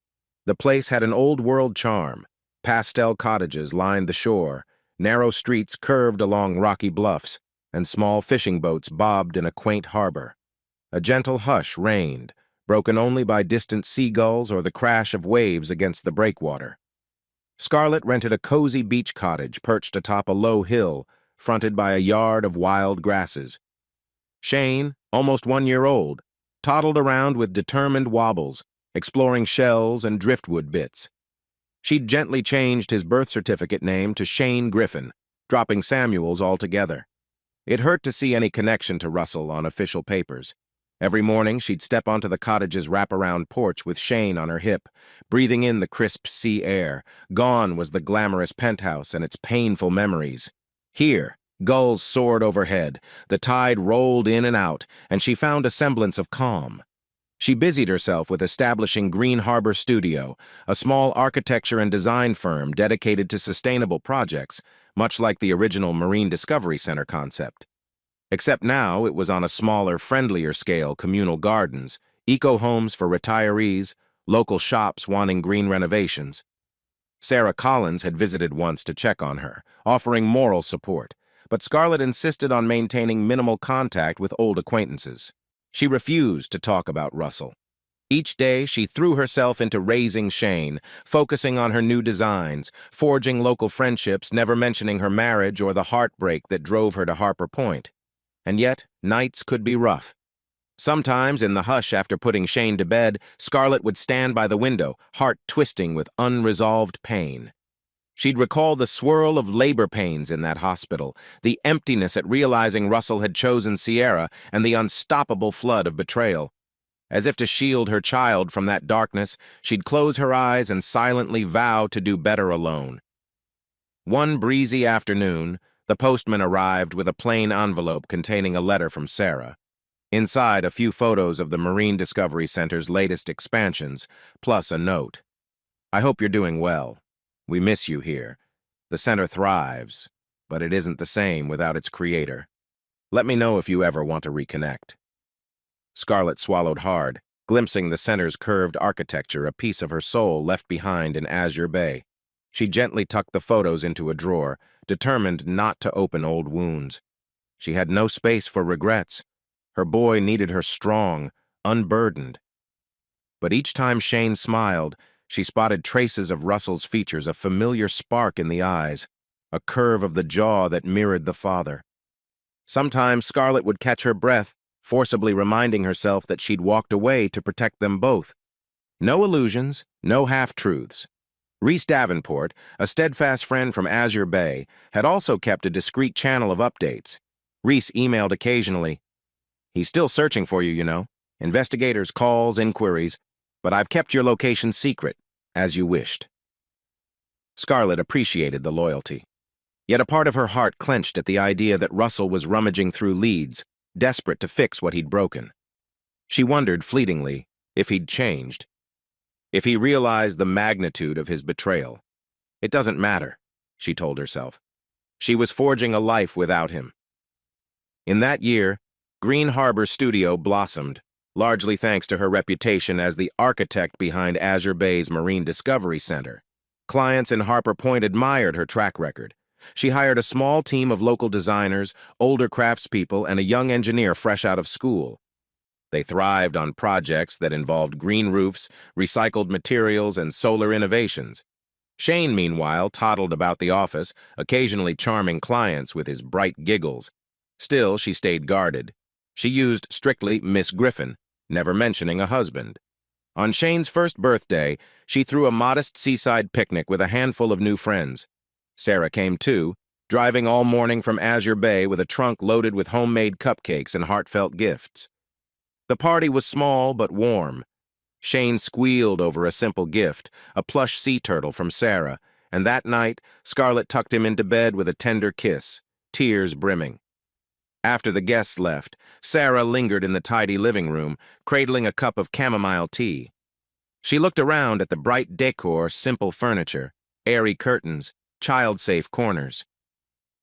The place had an old-world charm. Pastel cottages lined the shore, narrow streets curved along rocky bluffs, and small fishing boats bobbed in a quaint harbor. A gentle hush reigned, broken only by distant seagulls or the crash of waves against the breakwater. Scarlett rented a cozy beach cottage perched atop a low hill, fronted by a yard of wild grasses. Shane, almost 1 year old, toddled around with determined wobbles, exploring shells and driftwood bits. She'd gently changed his birth certificate name to Shane Griffin, dropping Samuels altogether. It hurt to see any connection to Russell on official papers. Every morning, she'd step onto the cottage's wraparound porch with Shane on her hip, breathing in the crisp sea air. Gone was the glamorous penthouse and its painful memories. Here, gulls soared overhead, the tide rolled in and out, and she found a semblance of calm. She busied herself with establishing Green Harbor Studio, a small architecture and design firm dedicated to sustainable projects, much like the original Marine Discovery Center concept. Except now it was on a smaller, friendlier scale: communal gardens, eco-homes for retirees, local shops wanting green renovations. Sarah Collins had visited once to check on her, offering moral support, but Scarlett insisted on maintaining minimal contact with old acquaintances. She refused to talk about Russell. Each day, she threw herself into raising Shane, focusing on her new designs, forging local friendships, never mentioning her marriage or the heartbreak that drove her to Harper Point. And yet, nights could be rough. Sometimes, in the hush after putting Shane to bed, Scarlett would stand by the window, heart twisting with unresolved pain. She'd recall the swirl of labor pains in that hospital, the emptiness at realizing Russell had chosen Sierra, and the unstoppable flood of betrayal. As if to shield her child from that darkness, she'd close her eyes and silently vow to do better alone. One breezy afternoon, the postman arrived with a plain envelope containing a letter from Sarah. Inside, a few photos of the Marine Discovery Center's latest expansions, plus a note. "I hope you're doing well. We miss you here. The center thrives, but it isn't the same without its creator. Let me know if you ever want to reconnect." Scarlett swallowed hard, glimpsing the center's curved architecture, a piece of her soul left behind in Azure Bay. She gently tucked the photos into a drawer, determined not to open old wounds. She had no space for regrets. Her boy needed her strong, unburdened. But each time Shane smiled, she spotted traces of Russell's features, a familiar spark in the eyes, a curve of the jaw that mirrored the father. Sometimes Scarlett would catch her breath, forcibly reminding herself that she'd walked away to protect them both. No illusions, no half-truths. Reese Davenport, a steadfast friend from Azure Bay, had also kept a discreet channel of updates. Reese emailed occasionally, "He's still searching for you, you know. Investigators, calls, inquiries, but I've kept your location secret, as you wished." Scarlett appreciated the loyalty. Yet a part of her heart clenched at the idea that Russell was rummaging through leads, desperate to fix what he'd broken. She wondered fleetingly if he'd changed, if he realized the magnitude of his betrayal. It doesn't matter, she told herself. She was forging a life without him. In that year, Green Harbor Studio blossomed, largely thanks to her reputation as the architect behind Azure Bay's Marine Discovery Center. Clients in Harper Point admired her track record. She hired a small team of local designers, older craftspeople, and a young engineer fresh out of school. They thrived on projects that involved green roofs, recycled materials, and solar innovations. Shane, meanwhile, toddled about the office, occasionally charming clients with his bright giggles. Still, she stayed guarded. She used strictly Miss Griffin, never mentioning a husband. On Shane's first birthday, she threw a modest seaside picnic with a handful of new friends. Sarah came too, driving all morning from Azure Bay with a trunk loaded with homemade cupcakes and heartfelt gifts. The party was small but warm. Shane squealed over a simple gift, a plush sea turtle from Sarah, and that night, Scarlett tucked him into bed with a tender kiss, tears brimming. After the guests left, Sarah lingered in the tidy living room, cradling a cup of chamomile tea. She looked around at the bright decor, simple furniture, airy curtains, child-safe corners.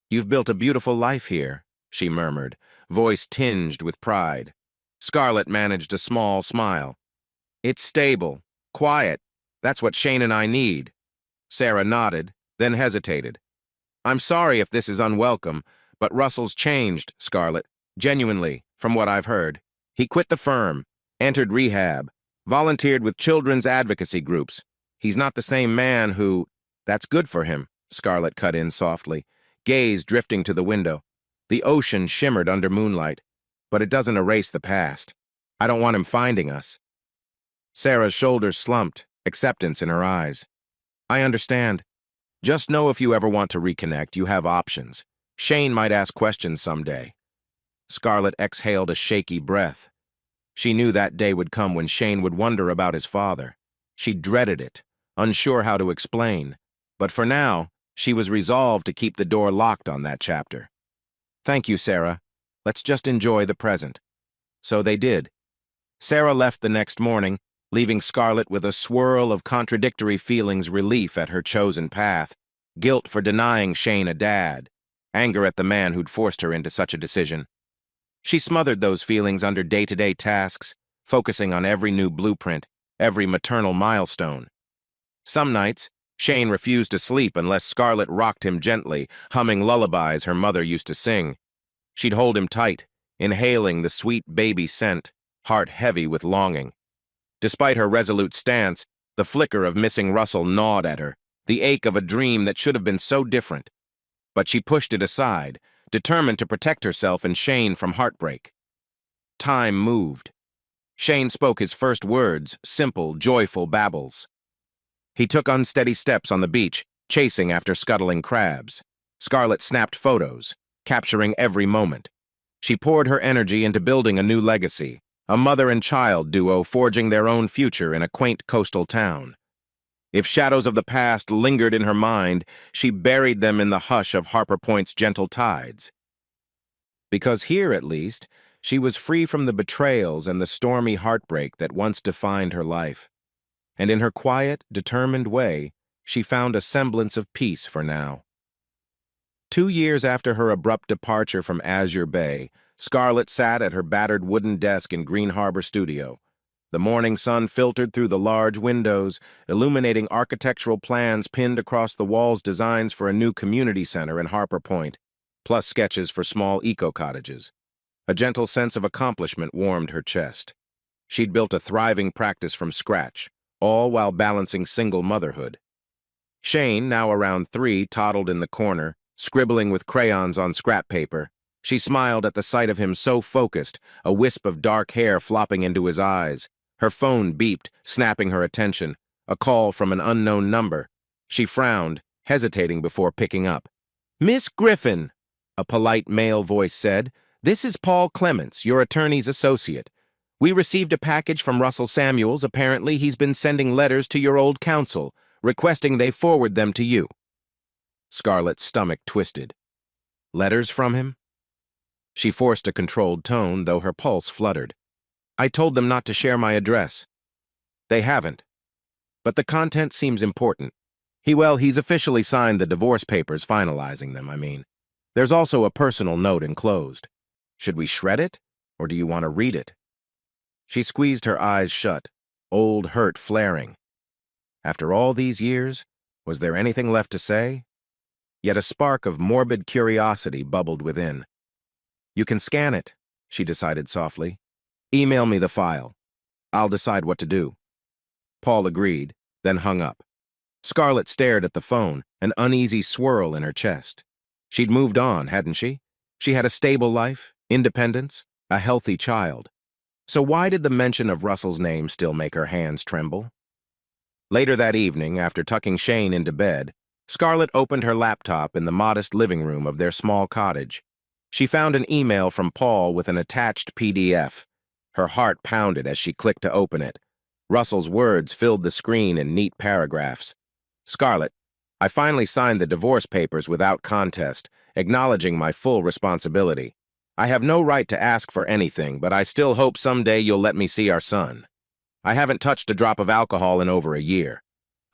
"You've built a beautiful life here," she murmured, voice tinged with pride. Scarlett managed a small smile. "It's stable, quiet. That's what Shane and I need." Sarah nodded, then hesitated. "I'm sorry if this is unwelcome, but Russell's changed, Scarlett, genuinely, from what I've heard. He quit the firm, entered rehab, volunteered with children's advocacy groups. He's not the same man who—" "That's good for him," Scarlett cut in softly, gaze drifting to the window. The ocean shimmered under moonlight, but it doesn't erase the past. I don't want him finding us. Sarah's shoulders slumped, acceptance in her eyes. "I understand. Just know if you ever want to reconnect, you have options. Shane might ask questions someday." Scarlett exhaled a shaky breath. She knew that day would come when Shane would wonder about his father. She dreaded it, unsure how to explain. But for now, she was resolved to keep the door locked on that chapter. "Thank you, Sarah. Let's just enjoy the present." So they did. Sarah left the next morning, leaving Scarlett with a swirl of contradictory feelings: relief at her chosen path, guilt for denying Shane a dad, anger at the man who'd forced her into such a decision. She smothered those feelings under day-to-day tasks, focusing on every new blueprint, every maternal milestone. Some nights, Shane refused to sleep unless Scarlett rocked him gently, humming lullabies her mother used to sing. She'd hold him tight, inhaling the sweet baby scent, heart heavy with longing. Despite her resolute stance, the flicker of missing Russell gnawed at her, the ache of a dream that should have been so different. But she pushed it aside, determined to protect herself and Shane from heartbreak. Time moved. Shane spoke his first words, simple, joyful babbles. He took unsteady steps on the beach, chasing after scuttling crabs. Scarlett snapped photos, capturing every moment. She poured her energy into building a new legacy, a mother and child duo forging their own future in a quaint coastal town. If shadows of the past lingered in her mind, she buried them in the hush of Harper Point's gentle tides. Because here, at least, she was free from the betrayals and the stormy heartbreak that once defined her life. And in her quiet, determined way, she found a semblance of peace for now. 2 years after her abrupt departure from Azure Bay, Scarlett sat at her battered wooden desk in Green Harbor Studio. The morning sun filtered through the large windows, illuminating architectural plans pinned across the walls, designs for a new community center in Harper Point, plus sketches for small eco-cottages. A gentle sense of accomplishment warmed her chest. She'd built a thriving practice from scratch, all while balancing single motherhood. Shane, now around 3, toddled in the corner, scribbling with crayons on scrap paper. She smiled at the sight of him so focused, a wisp of dark hair flopping into his eyes. Her phone beeped, snapping her attention, a call from an unknown number. She frowned, hesitating before picking up. "Miss Griffin," a polite male voice said, "this is Paul Clements, your attorney's associate. We received a package from Russell Samuels. Apparently, he's been sending letters to your old counsel, requesting they forward them to you." Scarlett's stomach twisted. Letters from him? She forced a controlled tone, though her pulse fluttered. "I told them not to share my address." "They haven't. But the content seems important. He's officially signed the divorce papers, finalizing them, I mean. There's also a personal note enclosed. Should we shred it, or do you want to read it?" She squeezed her eyes shut, old hurt flaring. After all these years, was there anything left to say? Yet a spark of morbid curiosity bubbled within. "You can scan it," she decided softly. "Email me the file. I'll decide what to do." Paul agreed, then hung up. Scarlett stared at the phone, an uneasy swirl in her chest. She'd moved on, hadn't she? She had a stable life, independence, a healthy child. So why did the mention of Russell's name still make her hands tremble? Later that evening, after tucking Shane into bed, Scarlett opened her laptop in the modest living room of their small cottage. She found an email from Paul with an attached PDF. Her heart pounded as she clicked to open it. Russell's words filled the screen in neat paragraphs. "Scarlett, I finally signed the divorce papers without contest, acknowledging my full responsibility. I have no right to ask for anything, but I still hope someday you'll let me see our son. I haven't touched a drop of alcohol in over a year.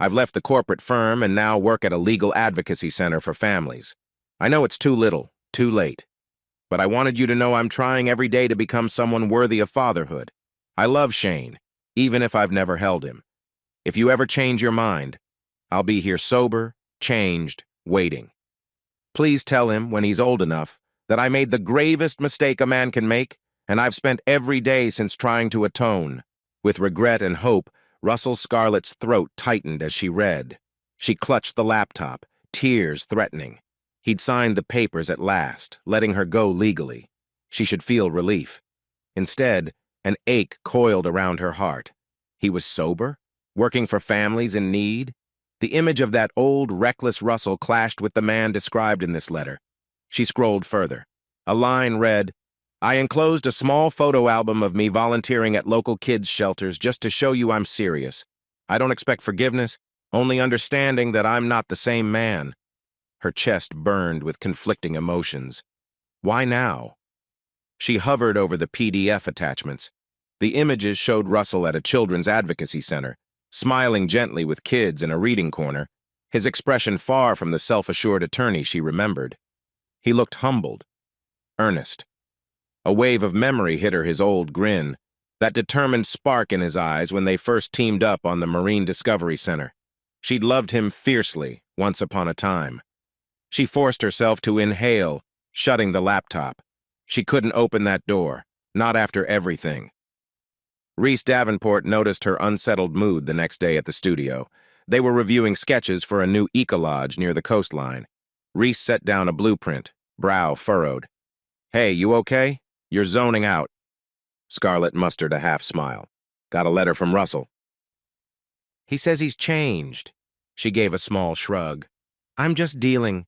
I've left the corporate firm and now work at a legal advocacy center for families. I know it's too little, too late. But I wanted you to know I'm trying every day to become someone worthy of fatherhood. I love Shane, even if I've never held him. If you ever change your mind, I'll be here sober, changed, waiting. Please tell him, when he's old enough, that I made the gravest mistake a man can make, and I've spent every day since trying to atone." With regret and hope, Russell Scarlett's throat tightened as she read. She clutched the laptop, tears threatening. He'd signed the papers at last, letting her go legally. She should feel relief. Instead, an ache coiled around her heart. He was sober, working for families in need. The image of that old, reckless Russell clashed with the man described in this letter. She scrolled further. A line read, "I enclosed a small photo album of me volunteering at local kids' shelters just to show you I'm serious. I don't expect forgiveness, only understanding that I'm not the same man." Her chest burned with conflicting emotions. Why now? She hovered over the PDF attachments. The images showed Russell at a children's advocacy center, smiling gently with kids in a reading corner, his expression far from the self-assured attorney she remembered. He looked humbled, earnest. A wave of memory hit her his old grin, that determined spark in his eyes when they first teamed up on the Marine Discovery Center. She'd loved him fiercely, once upon a time. She forced herself to inhale, shutting the laptop. She couldn't open that door, not after everything. Reese Davenport noticed her unsettled mood the next day at the studio. They were reviewing sketches for a new ecolodge near the coastline. Reese set down a blueprint, brow furrowed. "Hey, you okay? You're zoning out." Scarlett mustered a half-smile. "Got a letter from Russell." "He says he's changed." She gave a small shrug. "I'm just dealing."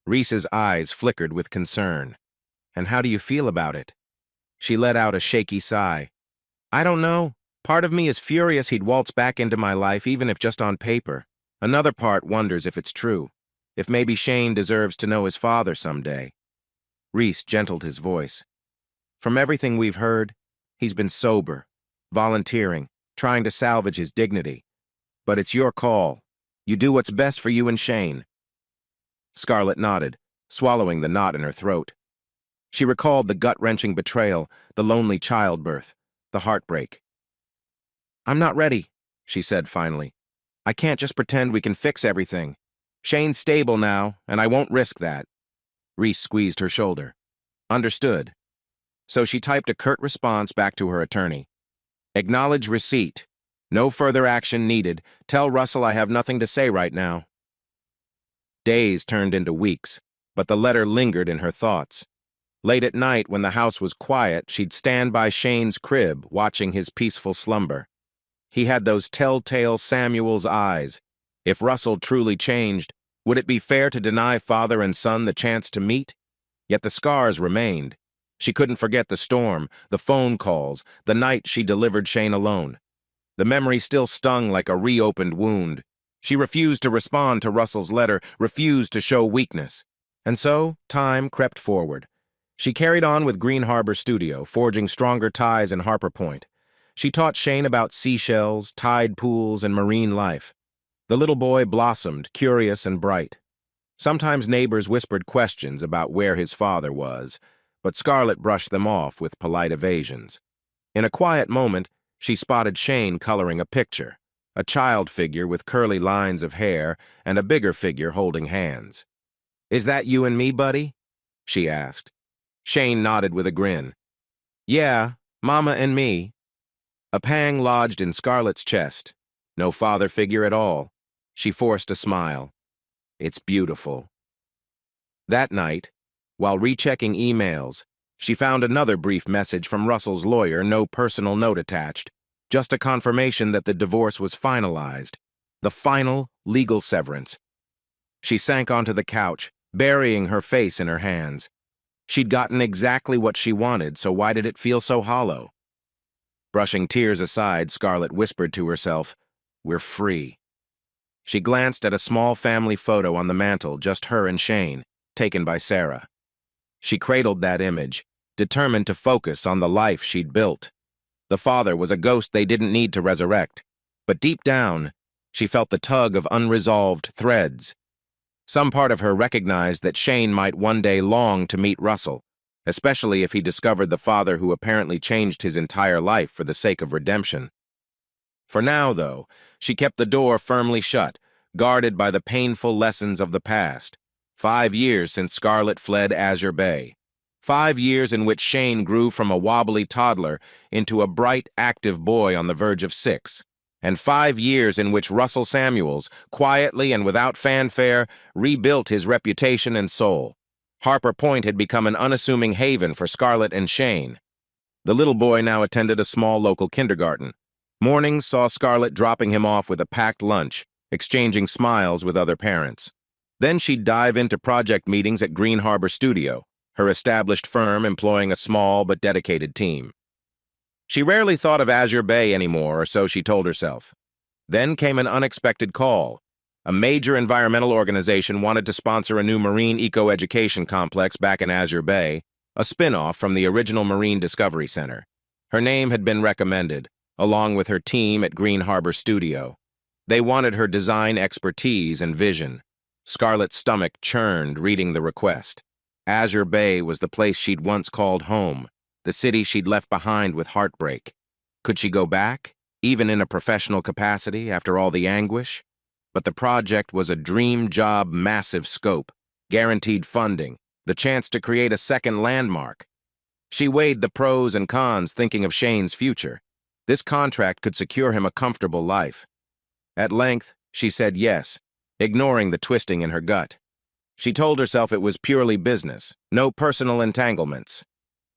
Reese's eyes flickered with concern. "And how do you feel about it?" She let out a shaky sigh. "I don't know. Part of me is furious he'd waltz back into my life, even if just on paper. Another part wonders if it's true, if maybe Shane deserves to know his father someday." Reese gentled his voice. "From everything we've heard, he's been sober, volunteering, trying to salvage his dignity. But it's your call. You do what's best for you and Shane." Scarlett nodded, swallowing the knot in her throat. She recalled the gut-wrenching betrayal, the lonely childbirth, the heartbreak. "I'm not ready," she said finally. "I can't just pretend we can fix everything. Shane's stable now, and I won't risk that." Reese squeezed her shoulder. "Understood." So she typed a curt response back to her attorney. "Acknowledge receipt. No further action needed. Tell Russell I have nothing to say right now." Days turned into weeks, but the letter lingered in her thoughts. Late at night, when the house was quiet, she'd stand by Shane's crib, watching his peaceful slumber. He had those telltale Samuel's eyes. If Russell truly changed, would it be fair to deny father and son the chance to meet? Yet the scars remained. She couldn't forget the storm, the phone calls, the night she delivered Shane alone. The memory still stung like a reopened wound. She refused to respond to Russell's letter, refused to show weakness. And so, time crept forward. She carried on with Green Harbor Studio, forging stronger ties in Harper Point. She taught Shane about seashells, tide pools, and marine life. The little boy blossomed, curious and bright. Sometimes neighbors whispered questions about where his father was, but Scarlett brushed them off with polite evasions. In a quiet moment, she spotted Shane coloring a picture, a child figure with curly lines of hair and a bigger figure holding hands. "Is that you and me, buddy?" she asked. Shane nodded with a grin. "Yeah, Mama and me." A pang lodged in Scarlett's chest. No father figure at all. She forced a smile. "It's beautiful." That night, while rechecking emails, she found another brief message from Russell's lawyer, no personal note attached, just a confirmation that the divorce was finalized, the final legal severance. She sank onto the couch, burying her face in her hands. She'd gotten exactly what she wanted, so why did it feel so hollow? Brushing tears aside, Scarlett whispered to herself, "We're free." She glanced at a small family photo on the mantel, just her and Shane, taken by Sarah. She cradled that image, determined to focus on the life she'd built. The father was a ghost they didn't need to resurrect, but deep down, she felt the tug of unresolved threads. Some part of her recognized that Shane might one day long to meet Russell, especially if he discovered the father who apparently changed his entire life for the sake of redemption. For now, though, she kept the door firmly shut, guarded by the painful lessons of the past. 5 years since Scarlett fled Azure Bay. 5 years in which Shane grew from a wobbly toddler into a bright, active boy on the verge of 6. And 5 years in which Russell Samuels, quietly and without fanfare, rebuilt his reputation and soul. Harper Point had become an unassuming haven for Scarlett and Shane. The little boy now attended a small local kindergarten. Mornings saw Scarlett dropping him off with a packed lunch, exchanging smiles with other parents. Then she'd dive into project meetings at Green Harbor Studio, her established firm employing a small but dedicated team. She rarely thought of Azure Bay anymore, or so she told herself. Then came an unexpected call. A major environmental organization wanted to sponsor a new marine eco-education complex back in Azure Bay, a spin-off from the original Marine Discovery Center. Her name had been recommended, along with her team at Green Harbor Studio. They wanted her design expertise and vision. Scarlett's stomach churned reading the request. Azure Bay was the place she'd once called home, the city she'd left behind with heartbreak. Could she go back, even in a professional capacity, after all the anguish? But the project was a dream job, massive scope, guaranteed funding, the chance to create a second landmark. She weighed the pros and cons, thinking of Shane's future. This contract could secure him a comfortable life. At length, she said yes, ignoring the twisting in her gut. She told herself it was purely business, no personal entanglements.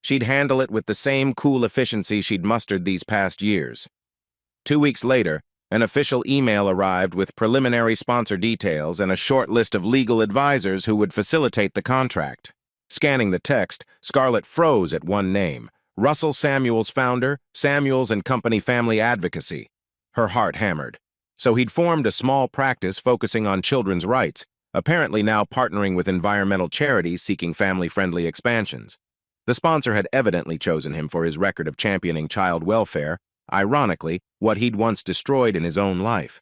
She'd handle it with the same cool efficiency she'd mustered these past years. 2 weeks later, an official email arrived with preliminary sponsor details and a short list of legal advisors who would facilitate the contract. Scanning the text, Scarlett froze at one name, Russell Samuels founder, Samuels and Company Family Advocacy. Her heart hammered. So he'd formed a small practice focusing on children's rights, apparently now partnering with environmental charities seeking family-friendly expansions. The sponsor had evidently chosen him for his record of championing child welfare, ironically, what he'd once destroyed in his own life.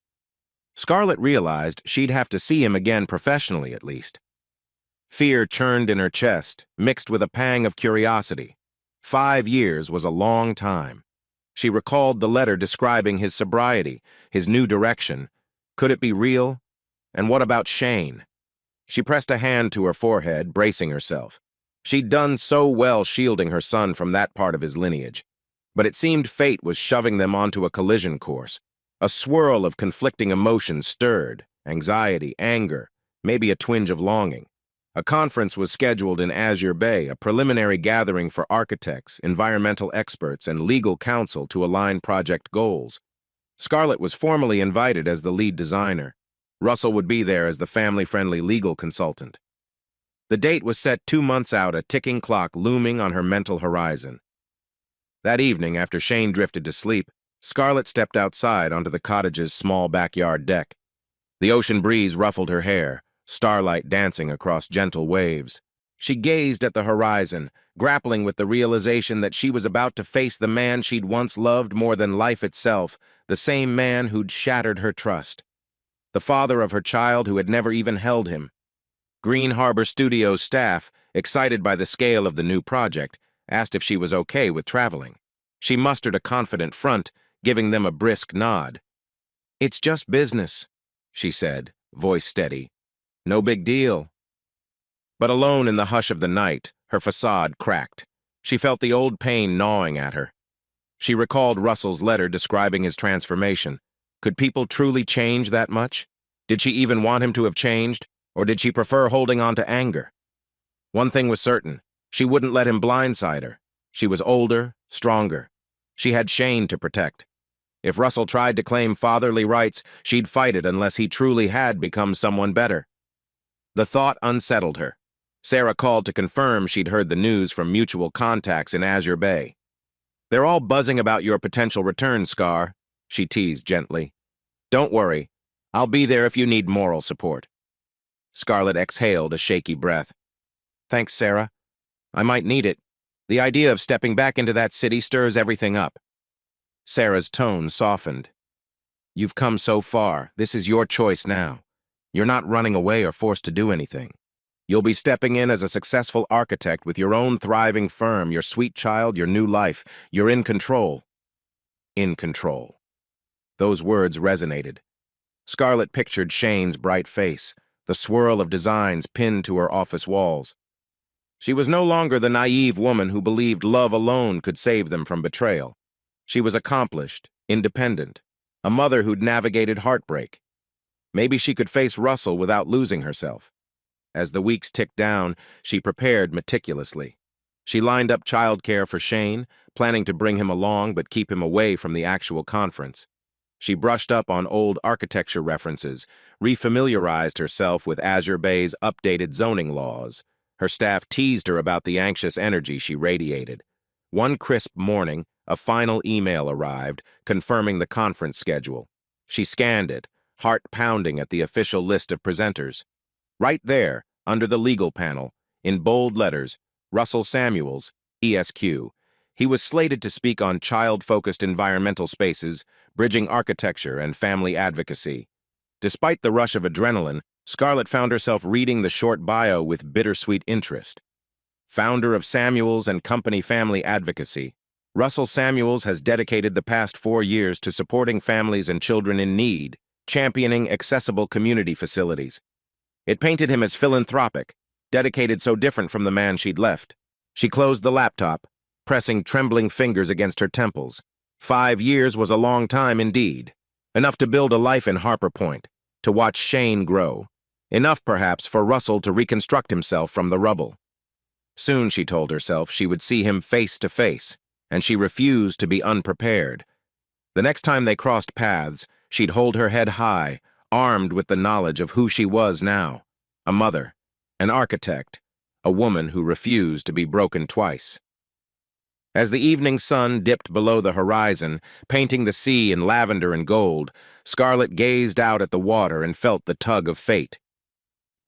Scarlett realized she'd have to see him again professionally, at least. Fear churned in her chest, mixed with a pang of curiosity. 5 years was a long time. She recalled the letter describing his sobriety, his new direction. Could it be real? And what about Shane? She pressed a hand to her forehead, bracing herself. She'd done so well shielding her son from that part of his lineage. But it seemed fate was shoving them onto a collision course. A swirl of conflicting emotions stirred, anxiety, anger, maybe a twinge of longing. A conference was scheduled in Azure Bay, a preliminary gathering for architects, environmental experts, and legal counsel to align project goals. Scarlett was formally invited as the lead designer. Russell would be there as the family-friendly legal consultant. The date was set 2 months out, a ticking clock looming on her mental horizon. That evening, after Shane drifted to sleep, Scarlett stepped outside onto the cottage's small backyard deck. The ocean breeze ruffled her hair, starlight dancing across gentle waves. She gazed at the horizon, grappling with the realization that she was about to face the man she'd once loved more than life itself, the same man who'd shattered her trust. The father of her child who had never even held him. Green Harbor Studios staff, excited by the scale of the new project, asked if she was okay with traveling. She mustered a confident front, giving them a brisk nod. "It's just business," she said, voice steady. "No big deal." But alone in the hush of the night, her facade cracked. She felt the old pain gnawing at her. She recalled Russell's letter describing his transformation. Could people truly change that much? Did she even want him to have changed, or did she prefer holding on to anger? One thing was certain. She wouldn't let him blindside her. She was older, stronger. She had Shane to protect. If Russell tried to claim fatherly rights, she'd fight it unless he truly had become someone better. The thought unsettled her. Sarah called to confirm she'd heard the news from mutual contacts in Azure Bay. "They're all buzzing about your potential return, Scar," she teased gently. "Don't worry. I'll be there if you need moral support." Scarlett exhaled a shaky breath. "Thanks, Sarah. I might need it. The idea of stepping back into that city stirs everything up." Sarah's tone softened. "You've come so far. This is your choice now. You're not running away or forced to do anything. You'll be stepping in as a successful architect with your own thriving firm, your sweet child, your new life. You're in control." In control. Those words resonated. Scarlett pictured Shane's bright face, the swirl of designs pinned to her office walls. She was no longer the naive woman who believed love alone could save them from betrayal. She was accomplished, independent, a mother who'd navigated heartbreak. Maybe she could face Russell without losing herself. As the weeks ticked down, she prepared meticulously. She lined up childcare for Shane, planning to bring him along but keep him away from the actual conference. She brushed up on old architecture references, refamiliarized herself with Azure Bay's updated zoning laws. Her staff teased her about the anxious energy she radiated. One crisp morning, a final email arrived, confirming the conference schedule. She scanned it, heart pounding at the official list of presenters. Right there, under the legal panel, in bold letters, Russell Samuels, ESQ. He was slated to speak on child-focused environmental spaces, bridging architecture and family advocacy. Despite the rush of adrenaline, Scarlett found herself reading the short bio with bittersweet interest. founder of Samuels and Company Family Advocacy. Russell Samuels has dedicated the past 4 years to supporting families and children in need, championing accessible community facilities. It painted him as philanthropic, dedicated so different from the man she'd left. She closed the laptop, pressing trembling fingers against her temples. 5 years was a long time indeed. Enough to build a life in Harper Point, to watch Shane grow. Enough, perhaps, for Russell to reconstruct himself from the rubble. Soon, she told herself, she would see him face to face, and she refused to be unprepared. The next time they crossed paths, she'd hold her head high, armed with the knowledge of who she was now. A mother, an architect, a woman who refused to be broken twice. As the evening sun dipped below the horizon, painting the sea in lavender and gold, Scarlett gazed out at the water and felt the tug of fate.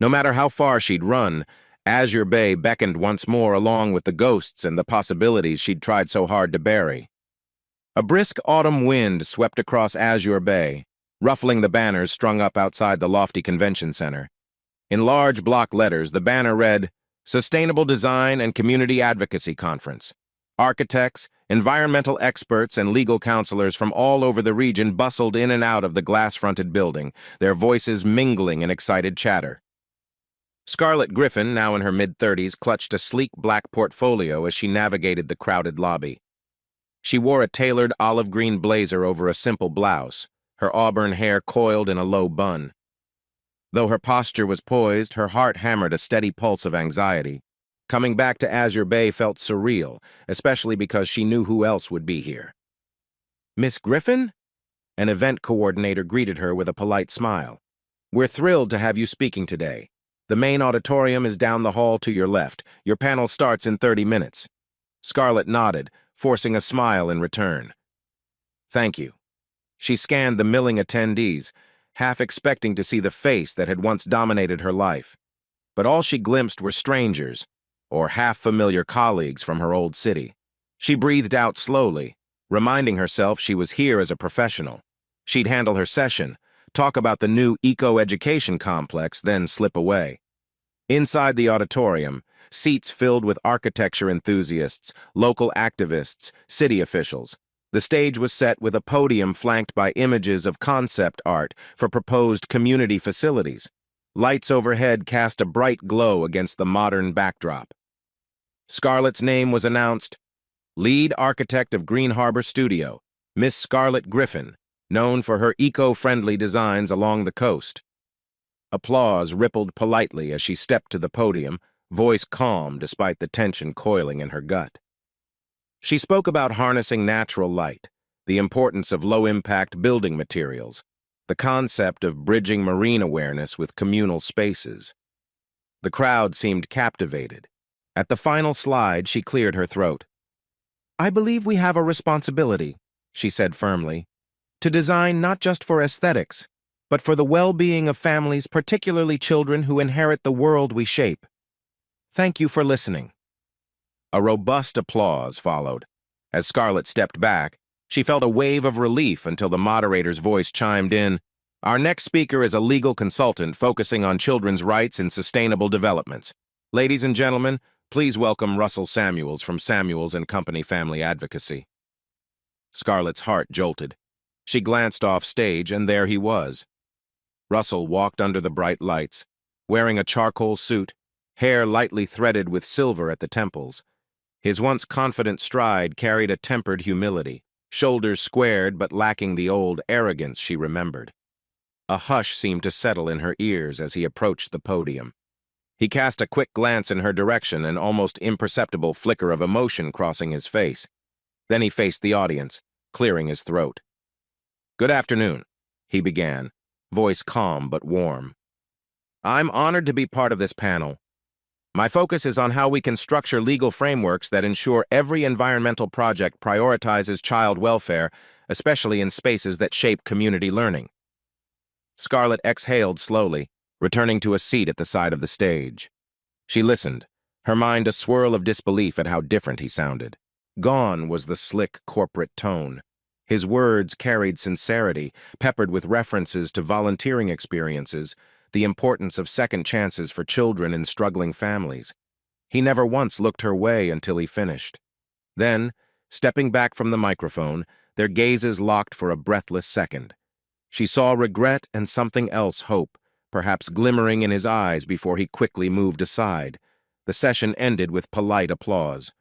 No matter how far she'd run, Azure Bay beckoned once more along with the ghosts and the possibilities she'd tried so hard to bury. A brisk autumn wind swept across Azure Bay, ruffling the banners strung up outside the lofty convention center. In large block letters, the banner read, Sustainable Design and Community Advocacy Conference. Architects, environmental experts, and legal counselors from all over the region bustled in and out of the glass-fronted building, their voices mingling in excited chatter. Scarlett Griffin, now in her mid-30s, clutched a sleek black portfolio as she navigated the crowded lobby. She wore a tailored olive-green blazer over a simple blouse, her auburn hair coiled in a low bun. Though her posture was poised, her heart hammered a steady pulse of anxiety. Coming back to Azure Bay felt surreal, especially because she knew who else would be here. Miss Griffin? An event coordinator greeted her with a polite smile. We're thrilled to have you speaking today. The main auditorium is down the hall to your left. Your panel starts in 30 minutes. Scarlett nodded, forcing a smile in return. Thank you. She scanned the milling attendees, half expecting to see the face that had once dominated her life. But all she glimpsed were strangers, or half-familiar colleagues from her old city. She breathed out slowly, reminding herself she was here as a professional. She'd handle her session, talk about the new eco-education complex, then slip away. Inside the auditorium, seats filled with architecture enthusiasts, local activists, city officials. The stage was set with a podium flanked by images of concept art for proposed community facilities. Lights overhead cast a bright glow against the modern backdrop. Scarlett's name was announced, lead architect of Green Harbor Studio, Miss Scarlett Griffin, known for her eco-friendly designs along the coast. Applause rippled politely as she stepped to the podium, voice calm despite the tension coiling in her gut. She spoke about harnessing natural light, the importance of low-impact building materials, the concept of bridging marine awareness with communal spaces. The crowd seemed captivated. At the final slide, she cleared her throat. I believe we have a responsibility, she said firmly, to design not just for aesthetics, but for the well-being of families, particularly children who inherit the world we shape. Thank you for listening. A robust applause followed. As Scarlett stepped back, she felt a wave of relief until the moderator's voice chimed in, Our next speaker is a legal consultant focusing on children's rights and sustainable developments. Ladies and gentlemen, please welcome Russell Samuels from Samuels and Company Family Advocacy. Scarlett's heart jolted. She glanced off stage, and there he was. Russell walked under the bright lights, wearing a charcoal suit, hair lightly threaded with silver at the temples. His once confident stride carried a tempered humility, shoulders squared but lacking the old arrogance she remembered. A hush seemed to settle in her ears as he approached the podium. He cast a quick glance in her direction, an almost imperceptible flicker of emotion crossing his face. Then he faced the audience, clearing his throat. Good afternoon, he began, voice calm but warm. I'm honored to be part of this panel. My focus is on how we can structure legal frameworks that ensure every environmental project prioritizes child welfare, especially in spaces that shape community learning. Scarlett exhaled slowly, returning to a seat at the side of the stage. She listened, her mind a swirl of disbelief at how different he sounded. Gone was the slick corporate tone. His words carried sincerity, peppered with references to volunteering experiences, the importance of second chances for children in struggling families. He never once looked her way until he finished. Then, stepping back from the microphone, their gazes locked for a breathless second. She saw regret and something else, hope, perhaps glimmering in his eyes before he quickly moved aside. The session ended with polite applause.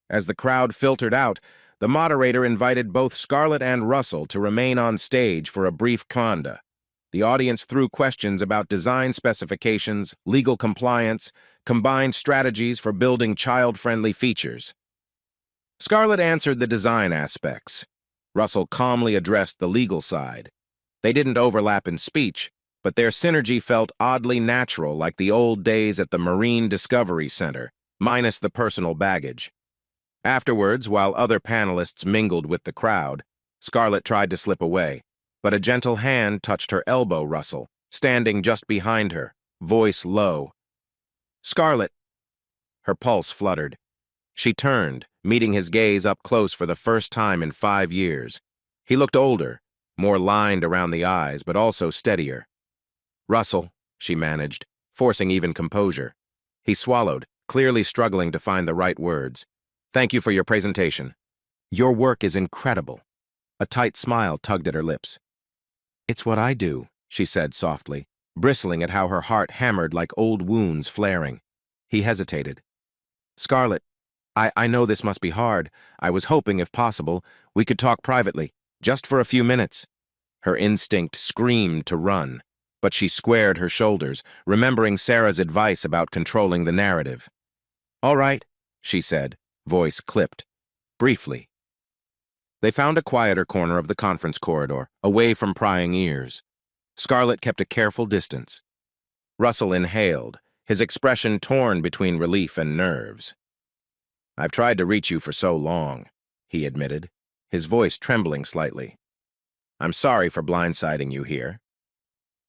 As the crowd filtered out, the moderator invited both Scarlett and Russell to remain on stage for a brief conda. The audience threw questions about design specifications, legal compliance, combined strategies for building child-friendly features. Scarlett answered the design aspects. Russell calmly addressed the legal side. They didn't overlap in speech, but their synergy felt oddly natural, like the old days at the Marine Discovery Center, minus the personal baggage. Afterwards, while other panelists mingled with the crowd, Scarlett tried to slip away, but a gentle hand touched her elbow. Russell, standing just behind her, voice low. "Scarlett." Her pulse fluttered. She turned, meeting his gaze up close for the first time in 5 years. He looked older, more lined around the eyes, but also steadier. "Russell," she managed, forcing even composure. He swallowed, clearly struggling to find the right words. "Thank you for your presentation. Your work is incredible." A tight smile tugged at her lips. "It's what I do," she said softly, bristling at how her heart hammered like old wounds flaring. He hesitated. "Scarlett, I know this must be hard. I was hoping, if possible, we could talk privately, just for a few minutes." Her instinct screamed to run, but she squared her shoulders, remembering Sarah's advice about controlling the narrative. "All right," she said, voice clipped. "Briefly." They found a quieter corner of the conference corridor, away from prying ears. Scarlett kept a careful distance. Russell inhaled, his expression torn between relief and nerves. "I've tried to reach you for so long," he admitted, his voice trembling slightly. "I'm sorry for blindsiding you here."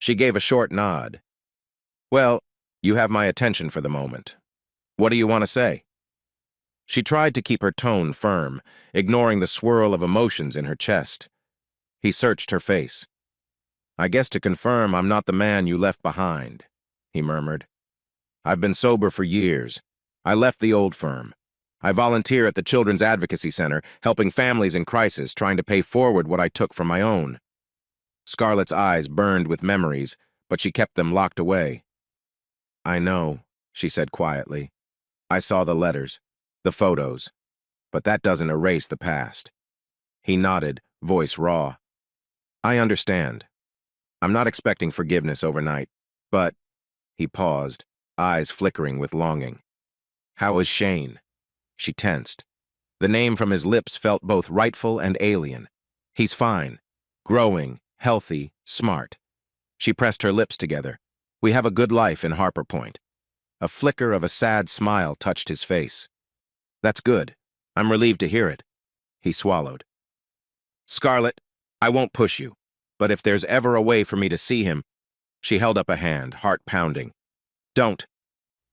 She gave a short nod. "Well, you have my attention for the moment. What do you want to say?" She tried to keep her tone firm, ignoring the swirl of emotions in her chest. He searched her face. "I guess to confirm I'm not the man you left behind," he murmured. "I've been sober for years. I left the old firm. I volunteer at the Children's Advocacy Center, helping families in crisis, trying to pay forward what I took from my own." Scarlett's eyes burned with memories, but she kept them locked away. "I know," she said quietly. "I saw the letters, the photos, but that doesn't erase the past." He nodded, voice raw. "I understand. I'm not expecting forgiveness overnight, but—" He paused, eyes flickering with longing. "How is Shane?" She tensed. The name from his lips felt both rightful and alien. "He's fine. Growing, healthy, smart." She pressed her lips together. "We have a good life in Harper Point." A flicker of a sad smile touched his face. "That's good. I'm relieved to hear it." He swallowed. "Scarlett, I won't push you, but if there's ever a way for me to see him—" She held up a hand, heart pounding. "Don't.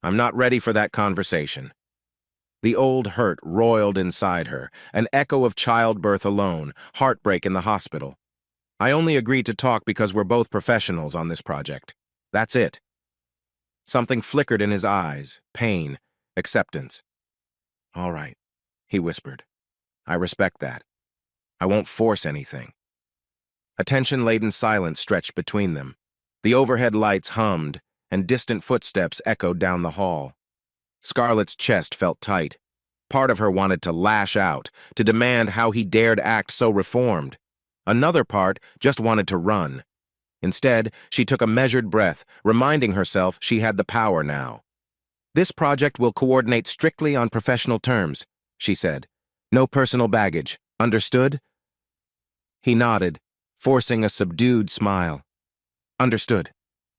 I'm not ready for that conversation." The old hurt roiled inside her, an echo of childbirth alone, heartbreak in the hospital. "I only agreed to talk because we're both professionals on this project. That's it." Something flickered in his eyes, pain, acceptance. "All right," he whispered. "I respect that. I won't force anything." A tension-laden silence stretched between them. The overhead lights hummed, and distant footsteps echoed down the hall. Scarlett's chest felt tight. Part of her wanted to lash out, to demand how he dared act so reformed. Another part just wanted to run. Instead, she took a measured breath, reminding herself she had the power now. "This project will coordinate strictly on professional terms," she said. "No personal baggage. Understood?" He nodded, forcing a subdued smile. "Understood.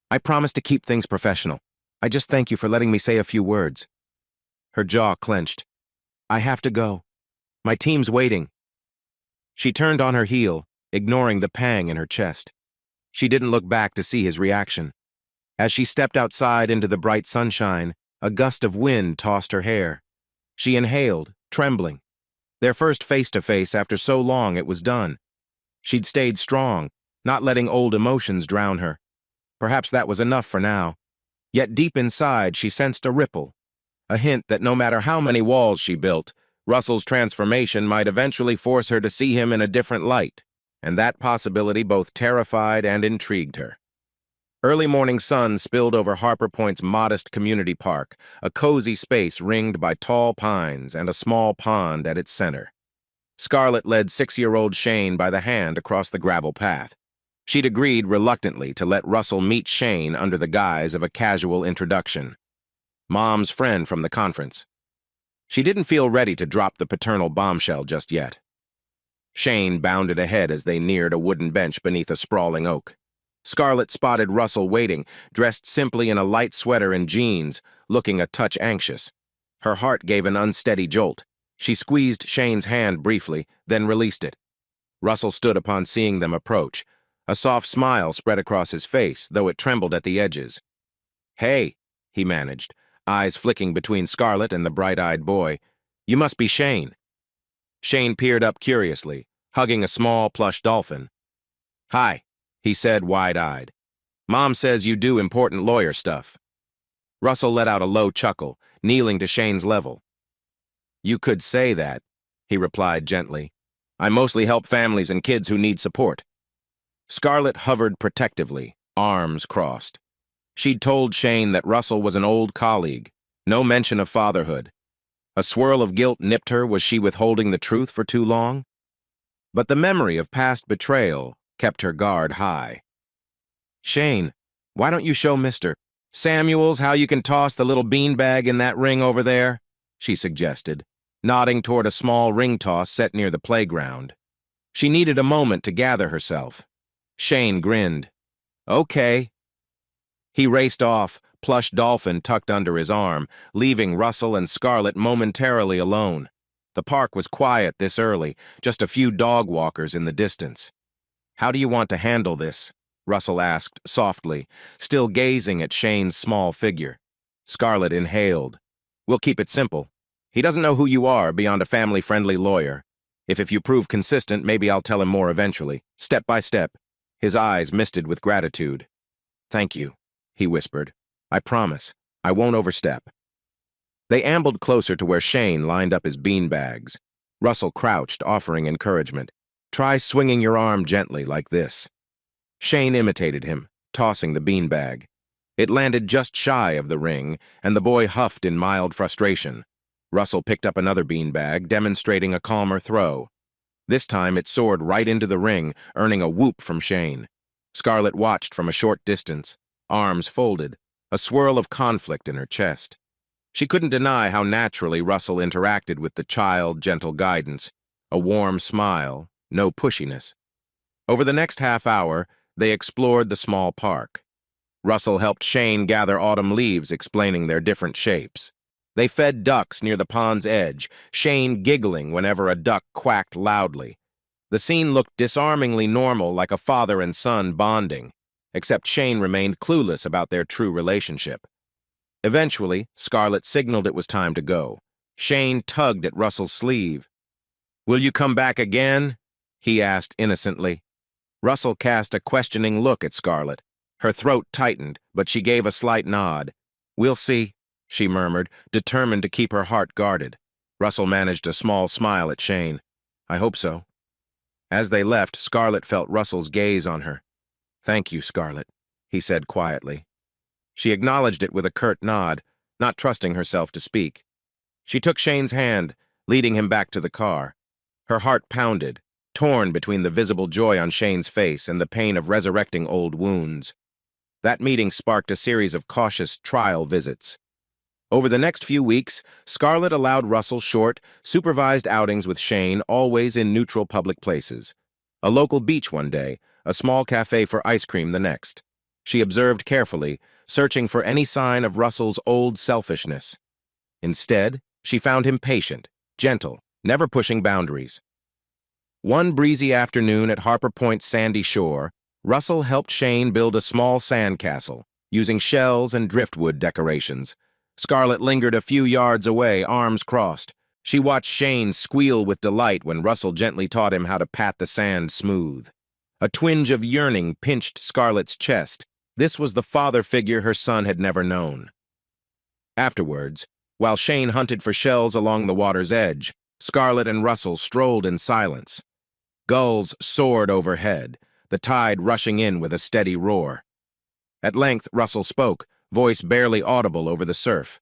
I promise to keep things professional. I just thank you for letting me say a few words." Her jaw clenched. "I have to go. My team's waiting." She turned on her heel, ignoring the pang in her chest. She didn't look back to see his reaction. As she stepped outside into the bright sunshine, a gust of wind tossed her hair. She inhaled, trembling. Their first face-to-face after so long it was done. She'd stayed strong, not letting old emotions drown her. Perhaps that was enough for now. Yet deep inside she sensed a ripple. a hint that no matter how many walls she built, Russell's transformation might eventually force her to see him in a different light, and that possibility both terrified and intrigued her. Early morning sun spilled over Harper Point's modest community park, a cozy space ringed by tall pines and a small pond at its center. Scarlett led 6-year-old Shane by the hand across the gravel path. She'd agreed reluctantly to let Russell meet Shane under the guise of a casual introduction. Mom's friend from the conference. She didn't feel ready to drop the paternal bombshell just yet. Shane bounded ahead as they neared a wooden bench beneath a sprawling oak. Scarlett spotted Russell waiting, dressed simply in a light sweater and jeans, looking a touch anxious. Her heart gave an unsteady jolt. She squeezed Shane's hand briefly, then released it. Russell stood upon seeing them approach. A soft smile spread across his face, though it trembled at the edges. "Hey," he managed, eyes flicking between Scarlett and the bright-eyed boy. "You must be Shane." Shane peered up curiously, hugging a small plush dolphin. "Hi," he said wide-eyed. "Mom says you do important lawyer stuff." Russell let out a low chuckle, kneeling to Shane's level. "You could say that," he replied gently. "I mostly help families and kids who need support." Scarlett hovered protectively, arms crossed. She'd told Shane that Russell was an old colleague, no mention of fatherhood. A swirl of guilt nipped her. Was she withholding the truth for too long? But the memory of past betrayal kept her guard high. "Shane, why don't you show Mr. Samuels how you can toss the little beanbag in that ring over there?" she suggested, nodding toward a small ring toss set near the playground. She needed a moment to gather herself. Shane grinned. "Okay." He raced off, plush dolphin tucked under his arm, leaving Russell and Scarlett momentarily alone. The park was quiet this early, just a few dog walkers in the distance. "How do you want to handle this?" Russell asked softly, still gazing at Shane's small figure. Scarlett inhaled. "We'll keep it simple. He doesn't know who you are beyond a family-friendly lawyer. If you prove consistent, maybe I'll tell him more eventually, step by step." His eyes misted with gratitude. "Thank you," he whispered. "I promise, I won't overstep." They ambled closer to where Shane lined up his beanbags. Russell crouched, offering encouragement. "Try swinging your arm gently like this." Shane imitated him, tossing the beanbag. It landed just shy of the ring, and the boy huffed in mild frustration. Russell picked up another beanbag, demonstrating a calmer throw. This time it soared right into the ring, earning a whoop from Shane. Scarlett watched from a short distance, arms folded, a swirl of conflict in her chest. She couldn't deny how naturally Russell interacted with the child, gentle guidance, a warm smile, no pushiness. Over the next half hour, they explored the small park. Russell helped Shane gather autumn leaves, explaining their different shapes. They fed ducks near the pond's edge, Shane giggling whenever a duck quacked loudly. The scene looked disarmingly normal, like a father and son bonding, except Shane remained clueless about their true relationship. Eventually, Scarlett signaled it was time to go. Shane tugged at Russell's sleeve. "Will you come back again?" he asked innocently. Russell cast a questioning look at Scarlett. Her throat tightened, but she gave a slight nod. "We'll see," she murmured, determined to keep her heart guarded. Russell managed a small smile at Shane. "I hope so." As they left, Scarlett felt Russell's gaze on her. "Thank you, Scarlett," he said quietly. She acknowledged it with a curt nod, not trusting herself to speak. She took Shane's hand, leading him back to the car. Her heart pounded, torn between the visible joy on Shane's face and the pain of resurrecting old wounds. That meeting sparked a series of cautious trial visits. Over the next few weeks, Scarlett allowed Russell short, supervised outings with Shane, always in neutral public places. A local beach one day, a small cafe for ice cream the next. She observed carefully, searching for any sign of Russell's old selfishness. Instead, she found him patient, gentle, never pushing boundaries. One breezy afternoon at Harper Point's sandy shore, Russell helped Shane build a small sandcastle, using shells and driftwood decorations. Scarlett lingered a few yards away, arms crossed. She watched Shane squeal with delight when Russell gently taught him how to pat the sand smooth. A twinge of yearning pinched Scarlett's chest. This was the father figure her son had never known. Afterwards, While Shane hunted for shells along the water's edge, Scarlett and Russell strolled in silence. Gulls soared overhead, the tide rushing in with a steady roar. At length, Russell spoke, voice barely audible over the surf.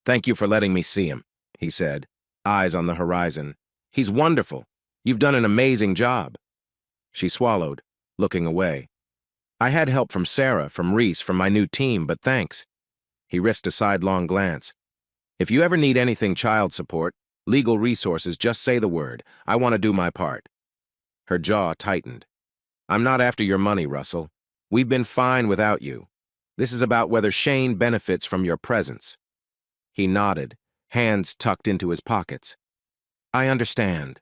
"Thank you for letting me see him," he said, eyes on the horizon. "He's wonderful. You've done an amazing job." She swallowed, looking away. "I had help from Sarah, from Reese, from my new team, but thanks." He risked a sidelong glance. "If you ever need anything child support, legal resources, just say the word. I want to do my part." Her jaw tightened. "I'm not after your money, Russell. We've been fine without you. This is about whether Shane benefits from your presence." He nodded, hands tucked into his pockets. "I understand."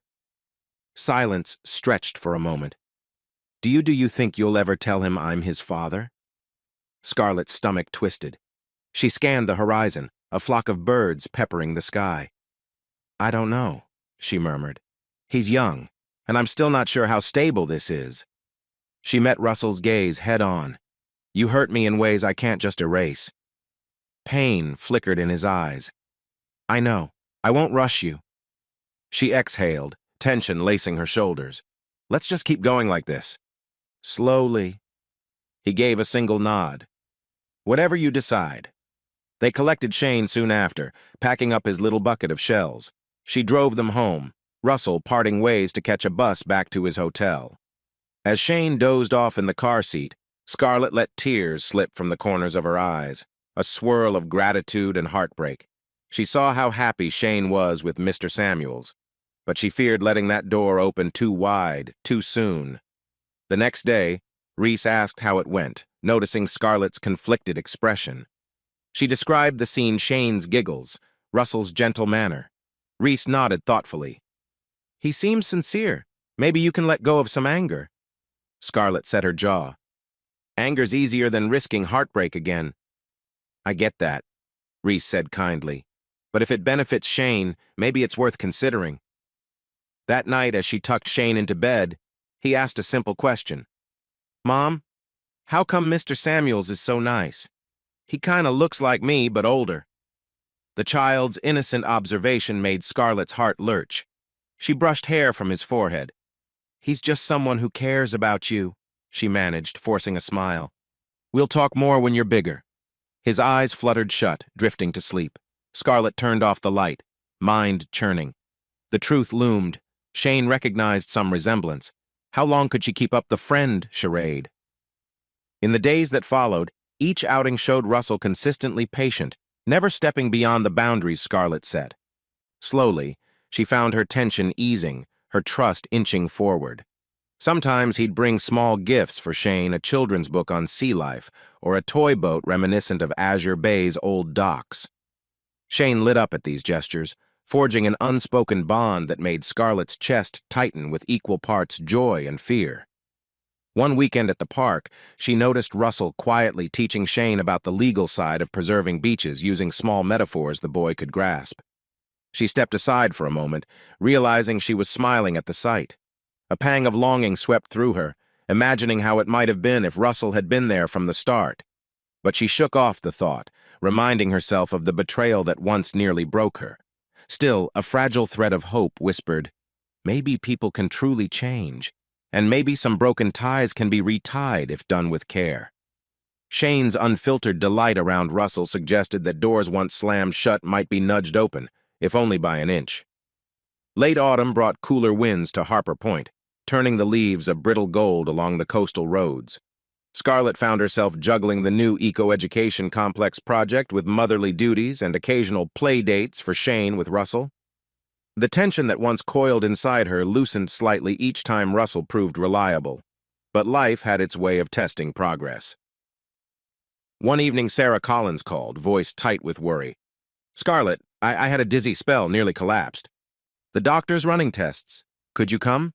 Silence stretched for a moment. Do you think you'll ever tell him I'm his father?" Scarlett's stomach twisted. She scanned the horizon, a flock of birds peppering the sky. "I don't know," she murmured. "He's young, and I'm still not sure how stable this is." She met Russell's gaze head-on. "You hurt me in ways I can't just erase." Pain flickered in his eyes. "I know. I won't rush you." She exhaled, tension lacing her shoulders. "Let's just keep going like this." "Slowly." He gave a single nod. "Whatever you decide." They collected Shane soon after, packing up his little bucket of shells. She drove them home, Russell parting ways to catch a bus back to his hotel. As Shane dozed off in the car seat, Scarlett let tears slip from the corners of her eyes, a swirl of gratitude and heartbreak. She saw how happy Shane was with Mr. Samuels, but she feared letting that door open too wide, too soon. The next day, Reese asked how it went, noticing Scarlett's conflicted expression. She described the scene: Shane's giggles, Russell's gentle manner. Reese nodded thoughtfully. "He seems sincere. Maybe you can let go of some anger." Scarlett set her jaw. "Anger's easier than risking heartbreak again." "I get that," Reese said kindly. "But if it benefits Shane, maybe it's worth considering." That night, as she tucked Shane into bed, he asked a simple question. "Mom, how come Mr. Samuels is so nice? He kinda looks like me, but older." The child's innocent observation made Scarlett's heart lurch. She brushed hair from his forehead. "He's just someone who cares about you," she managed, forcing a smile. "We'll talk more when you're bigger." His eyes fluttered shut, drifting to sleep. Scarlett turned off the light, mind churning. The truth loomed. Shane recognized some resemblance. How long could she keep up the friend charade? In the days that followed, each outing showed Russell consistently patient, never stepping beyond the boundaries Scarlett set. Slowly, she found her tension easing, her trust inching forward. Sometimes he'd bring small gifts for Shane, a children's book on sea life, or a toy boat reminiscent of Azure Bay's old docks. Shane lit up at these gestures, forging an unspoken bond that made Scarlett's chest tighten with equal parts joy and fear. One weekend at the park, she noticed Russell quietly teaching Shane about the legal side of preserving beaches using small metaphors the boy could grasp. She stepped aside for a moment, realizing she was smiling at the sight. A pang of longing swept through her, imagining how it might have been if Russell had been there from the start. But she shook off the thought, reminding herself of the betrayal that once nearly broke her. Still, a fragile thread of hope whispered, maybe people can truly change, and maybe some broken ties can be retied if done with care. Shane's unfiltered delight around Russell suggested that doors once slammed shut might be nudged open, if only by an inch. Late autumn brought cooler winds to Harper Point, turning the leaves a brittle gold along the coastal roads. Scarlett found herself juggling the new eco-education complex project with motherly duties and occasional play dates for Shane with Russell. The tension that once coiled inside her loosened slightly each time Russell proved reliable, but life had its way of testing progress. One evening, Sarah Collins called, voice tight with worry. "Scarlett, I had a dizzy spell, nearly collapsed. The doctor's running tests. Could you come?"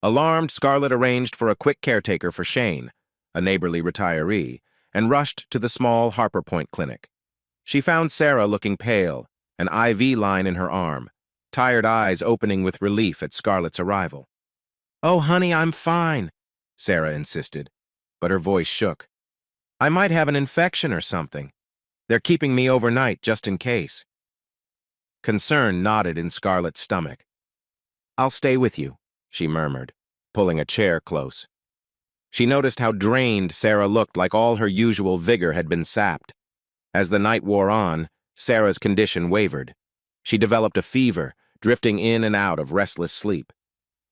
Alarmed, Scarlett arranged for a quick caretaker for Shane, a neighborly retiree, and rushed to the small Harper Point clinic. She found Sarah looking pale, an IV line in her arm, tired eyes opening with relief at Scarlett's arrival. "Oh, honey, I'm fine," Sarah insisted, but her voice shook. "I might have an infection or something. They're keeping me overnight just in case." Concern knotted in Scarlett's stomach. "I'll stay with you," she murmured, pulling a chair close. She noticed how drained Sarah looked, like all her usual vigor had been sapped. As the night wore on, Sarah's condition wavered. She developed a fever, drifting in and out of restless sleep.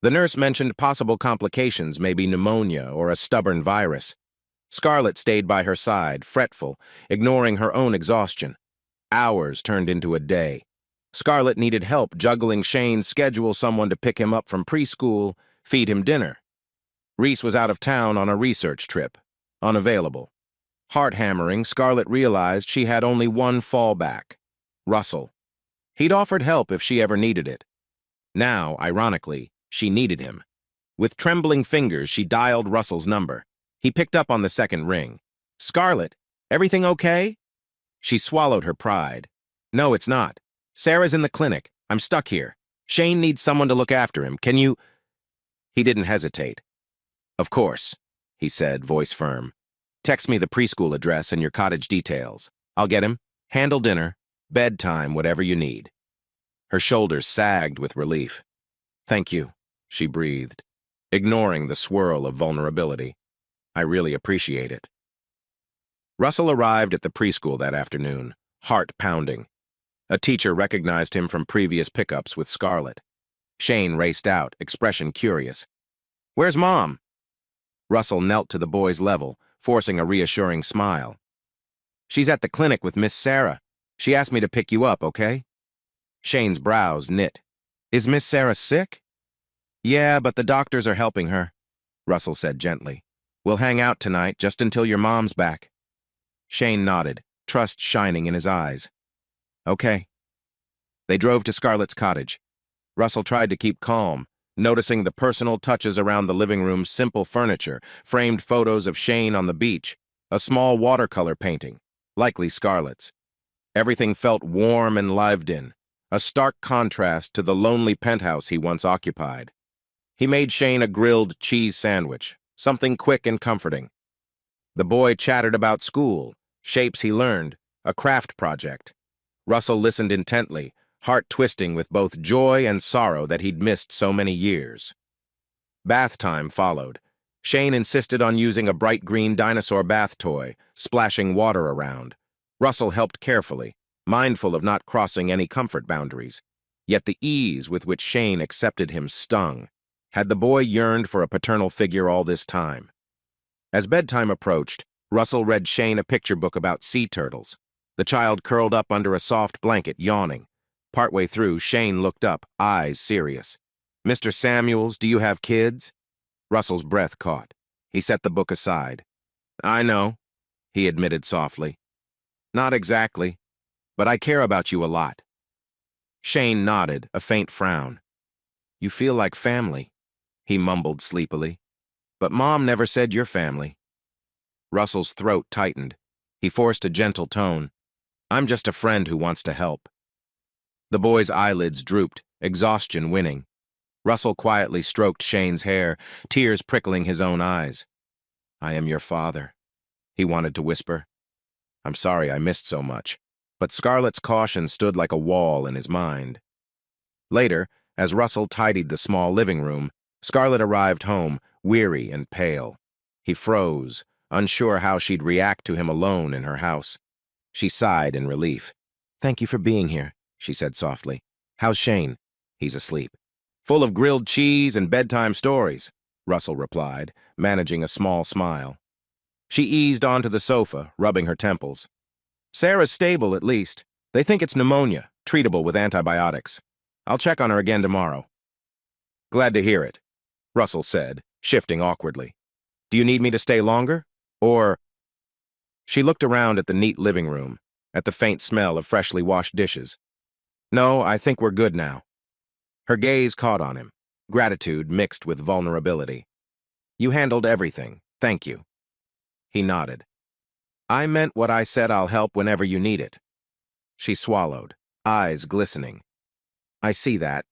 The nurse mentioned possible complications, maybe pneumonia or a stubborn virus. Scarlett stayed by her side, fretful, ignoring her own exhaustion. Hours turned into a day. Scarlett needed help juggling Shane's schedule, someone to pick him up from preschool, feed him dinner. Reese was out of town on a research trip, unavailable. Heart-hammering, Scarlett realized she had only one fallback: Russell. He'd offered help if she ever needed it. Now, ironically, she needed him. With trembling fingers, she dialed Russell's number. He picked up on the second ring. "Scarlett, everything okay?" She swallowed her pride. "No, it's not. Sarah's in the clinic. I'm stuck here. Shane needs someone to look after him. Can you—" He didn't hesitate. "Of course," he said, voice firm. "Text me the preschool address and your cottage details. I'll get him. Handle dinner, bedtime, whatever you need." Her shoulders sagged with relief. "Thank you," she breathed, ignoring the swirl of vulnerability. "I really appreciate it." Russell arrived at the preschool that afternoon, heart pounding. A teacher recognized him from previous pickups with Scarlett. Shane raced out, expression curious. "Where's Mom?" Russell knelt to the boy's level, forcing a reassuring smile. "She's at the clinic with Miss Sarah. She asked me to pick you up, okay?" Shane's brows knit. "Is Miss Sarah sick?" "Yeah, but the doctors are helping her," Russell said gently. "We'll hang out tonight, just until your mom's back." Shane nodded, trust shining in his eyes. "Okay." They drove to Scarlett's cottage. Russell tried to keep calm, noticing the personal touches around the living room's simple furniture, framed photos of Shane on the beach, a small watercolor painting, likely Scarlett's. Everything felt warm and lived in, a stark contrast to the lonely penthouse he once occupied. He made Shane a grilled cheese sandwich, something quick and comforting. The boy chattered about school, shapes he learned, a craft project. Russell listened intently, heart twisting with both joy and sorrow that he'd missed so many years. Bath time followed. Shane insisted on using a bright green dinosaur bath toy, splashing water around. Russell helped carefully, mindful of not crossing any comfort boundaries. Yet the ease with which Shane accepted him stung. Had the boy yearned for a paternal figure all this time? As bedtime approached, Russell read Shane a picture book about sea turtles. The child curled up under a soft blanket, yawning. Partway through, Shane looked up, eyes serious. "Mr. Samuels, do you have kids?" Russell's breath caught. He set the book aside. "I know," he admitted softly. "Not exactly, but I care about you a lot." Shane nodded, a faint frown. "You feel like family," he mumbled sleepily. "But Mom never said you're family." Russell's throat tightened. He forced a gentle tone. "I'm just a friend who wants to help." The boy's eyelids drooped, exhaustion winning. Russell quietly stroked Shane's hair, tears prickling his own eyes. "I am your father," he wanted to whisper. "I'm sorry I missed so much." But Scarlett's caution stood like a wall in his mind. Later, as Russell tidied the small living room, Scarlett arrived home, weary and pale. He froze, unsure how she'd react to him alone in her house. She sighed in relief. "Thank you for being here," she said softly. "How's Shane?" "He's asleep." "Full of grilled cheese and bedtime stories," Russell replied, managing a small smile. She eased onto the sofa, rubbing her temples. "Sarah's stable, at least. They think it's pneumonia, treatable with antibiotics. I'll check on her again tomorrow." "Glad to hear it," Russell said, shifting awkwardly. "Do you need me to stay longer? Or—" She looked around at the neat living room, at the faint smell of freshly washed dishes. "No, I think we're good now." Her gaze caught on him, gratitude mixed with vulnerability. "You handled everything. Thank you." He nodded. "I meant what I said. I'll help whenever you need it." She swallowed, eyes glistening. "I see that."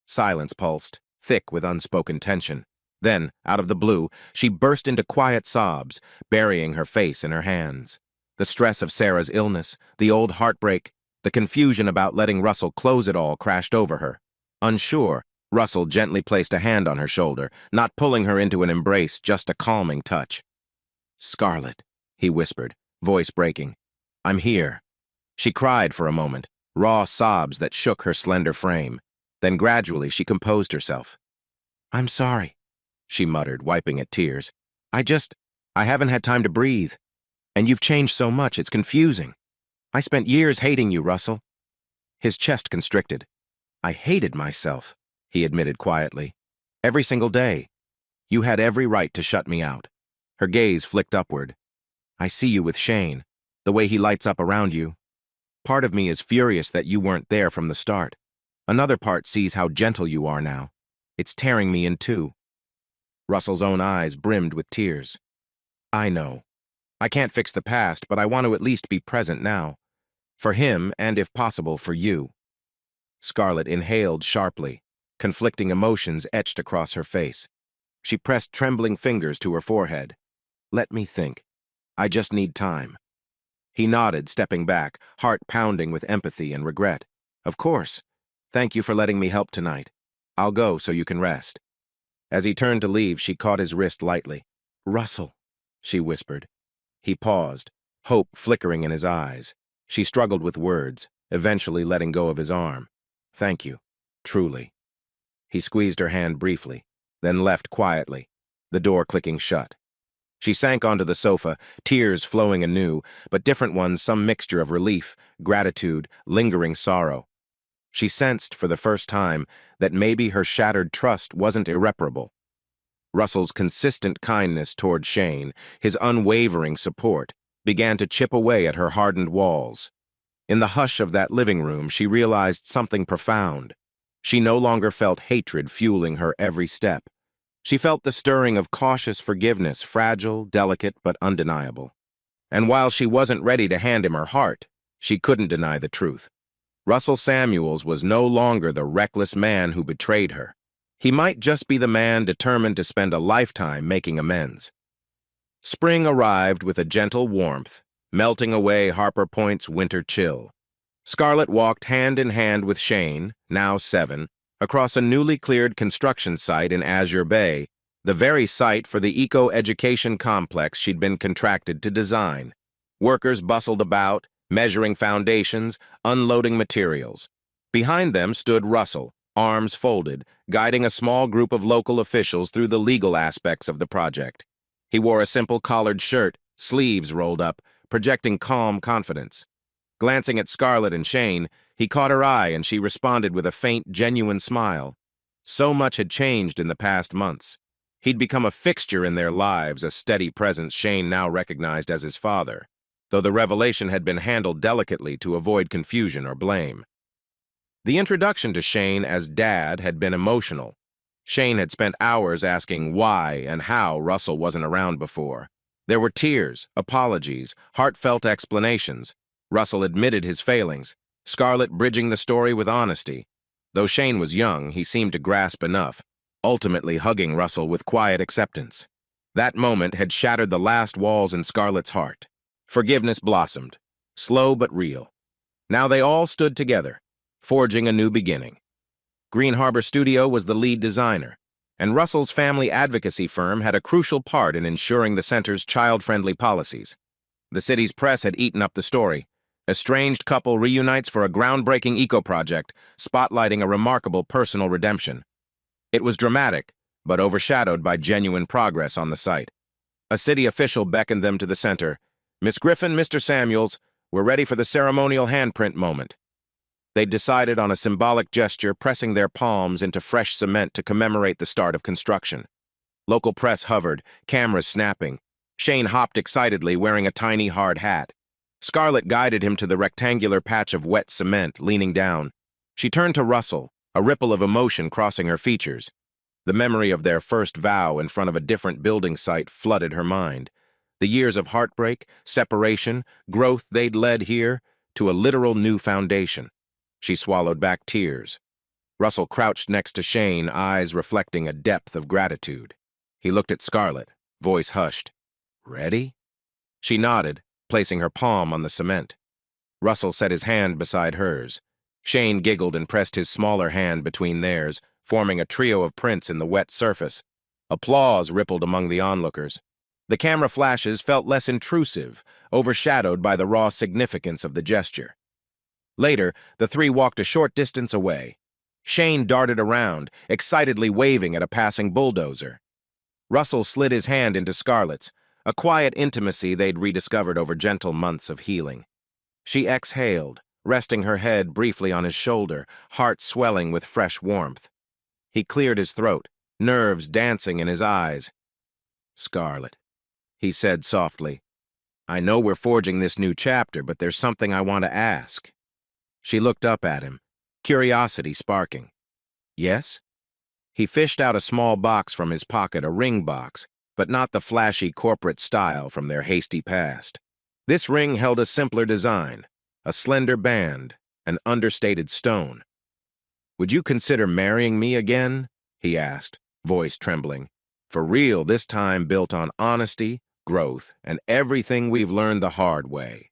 Silence pulsed, thick with unspoken tension. Then, out of the blue, she burst into quiet sobs, burying her face in her hands. The stress of Sarah's illness, the old heartbreak, The confusion about letting Russell close it all crashed over her. Unsure, Russell gently placed a hand on her shoulder, not pulling her into an embrace, just a calming touch. "Scarlett," he whispered, voice breaking. "I'm here." She cried for a moment, raw sobs that shook her slender frame. Then gradually she composed herself. "I'm sorry," she muttered, wiping at tears. I haven't had time to breathe. And you've changed so much, it's confusing. I spent years hating you, Russell." His chest constricted. "I hated myself," he admitted quietly. "Every single day. You had every right to shut me out." Her gaze flicked upward. "I see you with Shane, the way he lights up around you. Part of me is furious that you weren't there from the start. Another part sees how gentle you are now. It's tearing me in two." Russell's own eyes brimmed with tears. "I know. I can't fix the past, but I want to at least be present now. For him, and if possible, for you." Scarlett inhaled sharply. Conflicting emotions etched across her face. She pressed trembling fingers to her forehead. "Let me think. I just need time." He nodded, stepping back, heart pounding with empathy and regret. "Of course. Thank you for letting me help tonight. I'll go so you can rest." As he turned to leave, she caught his wrist lightly. "Russell," she whispered. He paused, hope flickering in his eyes. She struggled with words, eventually letting go of his arm. "Thank you. Truly." He squeezed her hand briefly, then left quietly, the door clicking shut. She sank onto the sofa, tears flowing anew, but different ones, some mixture of relief, gratitude, lingering sorrow. She sensed, for the first time, that maybe her shattered trust wasn't irreparable. Russell's consistent kindness toward Shane, his unwavering support, began to chip away at her hardened walls. In the hush of that living room, she realized something profound. She no longer felt hatred fueling her every step. She felt the stirring of cautious forgiveness, fragile, delicate, but undeniable. And while she wasn't ready to hand him her heart, she couldn't deny the truth. Russell Samuels was no longer the reckless man who betrayed her. He might just be the man determined to spend a lifetime making amends. Spring arrived with a gentle warmth, melting away Harper Point's winter chill. Scarlett walked hand in hand with Shane, now 7, across a newly cleared construction site in Azure Bay, the very site for the eco-education complex she'd been contracted to design. Workers bustled about, measuring foundations, unloading materials. Behind them stood Russell, arms folded, guiding a small group of local officials through the legal aspects of the project. He wore a simple collared shirt, sleeves rolled up, projecting calm confidence. Glancing at Scarlett and Shane, he caught her eye and she responded with a faint, genuine smile. So much had changed in the past months. He'd become a fixture in their lives, a steady presence Shane now recognized as his father, though the revelation had been handled delicately to avoid confusion or blame. The introduction to Shane as Dad had been emotional. Shane had spent hours asking why and how Russell wasn't around before. There were tears, apologies, heartfelt explanations. Russell admitted his failings, Scarlett bridging the story with honesty. Though Shane was young, he seemed to grasp enough, ultimately hugging Russell with quiet acceptance. That moment had shattered the last walls in Scarlett's heart. Forgiveness blossomed, slow but real. Now they all stood together, forging a new beginning. Green Harbor Studio was the lead designer, and Russell's family advocacy firm had a crucial part in ensuring the center's child-friendly policies. The city's press had eaten up the story. Estranged couple reunites for a groundbreaking eco-project, spotlighting a remarkable personal redemption. It was dramatic, but overshadowed by genuine progress on the site. A city official beckoned them to the center. "Miss Griffin, Mr. Samuels, we're ready for the ceremonial handprint moment." They decided on a symbolic gesture, pressing their palms into fresh cement to commemorate the start of construction. Local press hovered, cameras snapping. Shane hopped excitedly, wearing a tiny hard hat. Scarlett guided him to the rectangular patch of wet cement, leaning down. She turned to Russell, a ripple of emotion crossing her features. The memory of their first vow in front of a different building site flooded her mind. The years of heartbreak, separation, growth they'd led here to a literal new foundation. She swallowed back tears. Russell crouched next to Shane, eyes reflecting a depth of gratitude. He looked at Scarlett, voice hushed. "Ready?" She nodded, placing her palm on the cement. Russell set his hand beside hers. Shane giggled and pressed his smaller hand between theirs, forming a trio of prints in the wet surface. Applause rippled among the onlookers. The camera flashes felt less intrusive, overshadowed by the raw significance of the gesture. Later, the three walked a short distance away. Shane darted around, excitedly waving at a passing bulldozer. Russell slid his hand into Scarlett's, a quiet intimacy they'd rediscovered over gentle months of healing. She exhaled, resting her head briefly on his shoulder, heart swelling with fresh warmth. He cleared his throat, nerves dancing in his eyes. "Scarlett," he said softly, "I know we're forging this new chapter, but there's something I want to ask." She looked up at him, curiosity sparking. "Yes?" He fished out a small box from his pocket, a ring box, but not the flashy corporate style from their hasty past. This ring held a simpler design, a slender band, an understated stone. "Would you consider marrying me again?" he asked, voice trembling. "For real, this time built on honesty, growth, and everything we've learned the hard way."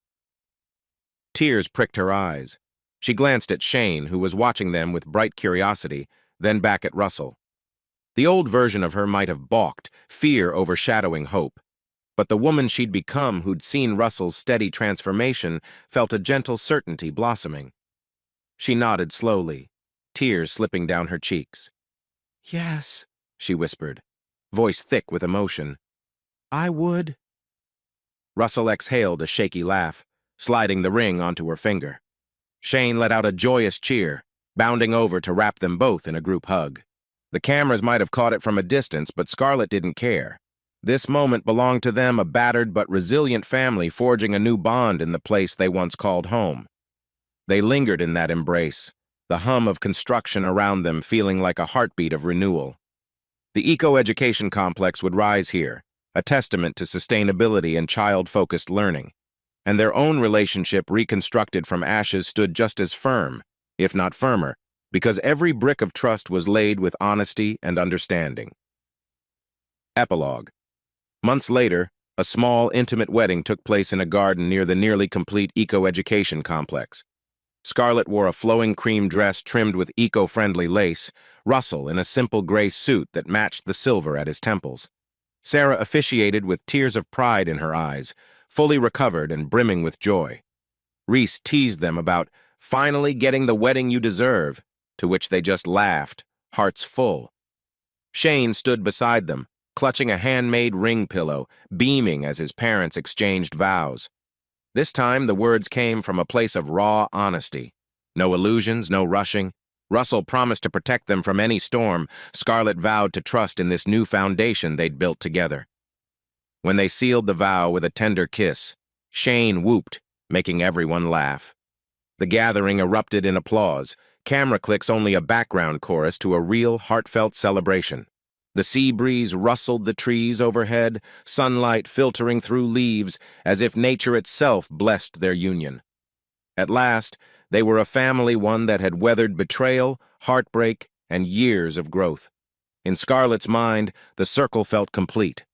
Tears pricked her eyes. She glanced at Shane, who was watching them with bright curiosity, then back at Russell. The old version of her might have balked, fear overshadowing hope. But the woman she'd become, who'd seen Russell's steady transformation, felt a gentle certainty blossoming. She nodded slowly, tears slipping down her cheeks. "Yes," she whispered, voice thick with emotion. "I would." Russell exhaled a shaky laugh, sliding the ring onto her finger. Shane let out a joyous cheer, bounding over to wrap them both in a group hug. The cameras might have caught it from a distance, but Scarlett didn't care. This moment belonged to them, a battered but resilient family forging a new bond in the place they once called home. They lingered in that embrace, the hum of construction around them feeling like a heartbeat of renewal. The eco-education complex would rise here, a testament to sustainability and child-focused learning. And their own relationship reconstructed from ashes stood just as firm, if not firmer, because every brick of trust was laid with honesty and understanding. Epilogue. Months later, a small, intimate wedding took place in a garden near the nearly complete eco-education complex. Scarlett wore a flowing cream dress trimmed with eco-friendly lace, Russell in a simple gray suit that matched the silver at his temples. Sarah officiated with tears of pride in her eyes, fully recovered and brimming with joy. Reese teased them about finally getting the wedding you deserve, to which they just laughed, hearts full. Shane stood beside them, clutching a handmade ring pillow, beaming as his parents exchanged vows. This time, the words came from a place of raw honesty. No illusions, no rushing. Russell promised to protect them from any storm. Scarlett vowed to trust in this new foundation they'd built together. When they sealed the vow with a tender kiss, Shane whooped, making everyone laugh. The gathering erupted in applause, camera clicks only a background chorus to a real, heartfelt celebration. The sea breeze rustled the trees overhead, sunlight filtering through leaves, as if nature itself blessed their union. At last, they were a family, one that had weathered betrayal, heartbreak, and years of growth. In Scarlett's mind, the circle felt complete.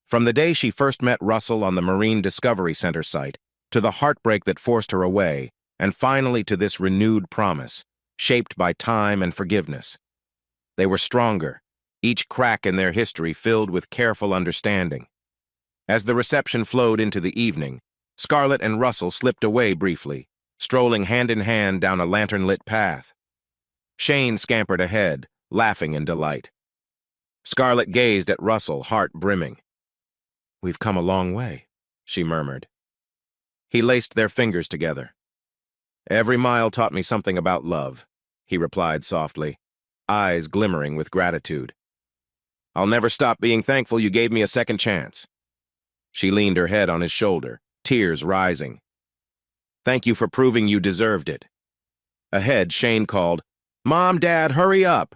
From the day she first met Russell on the Marine Discovery Center site, to the heartbreak that forced her away, and finally to this renewed promise, shaped by time and forgiveness. They were stronger, each crack in their history filled with careful understanding. As the reception flowed into the evening, Scarlett and Russell slipped away briefly, strolling hand in hand down a lantern-lit path. Shane scampered ahead, laughing in delight. Scarlett gazed at Russell, heart brimming. "We've come a long way," she murmured. He laced their fingers together. "Every mile taught me something about love," he replied softly, eyes glimmering with gratitude. "I'll never stop being thankful you gave me a second chance." She leaned her head on his shoulder, tears rising. "Thank you for proving you deserved it." Ahead, Shane called, "Mom, Dad, hurry up!"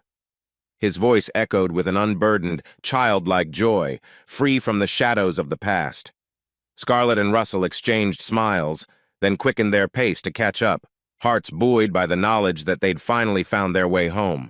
His voice echoed with an unburdened, childlike joy, free from the shadows of the past. Scarlett and Russell exchanged smiles, then quickened their pace to catch up, hearts buoyed by the knowledge that they'd finally found their way home.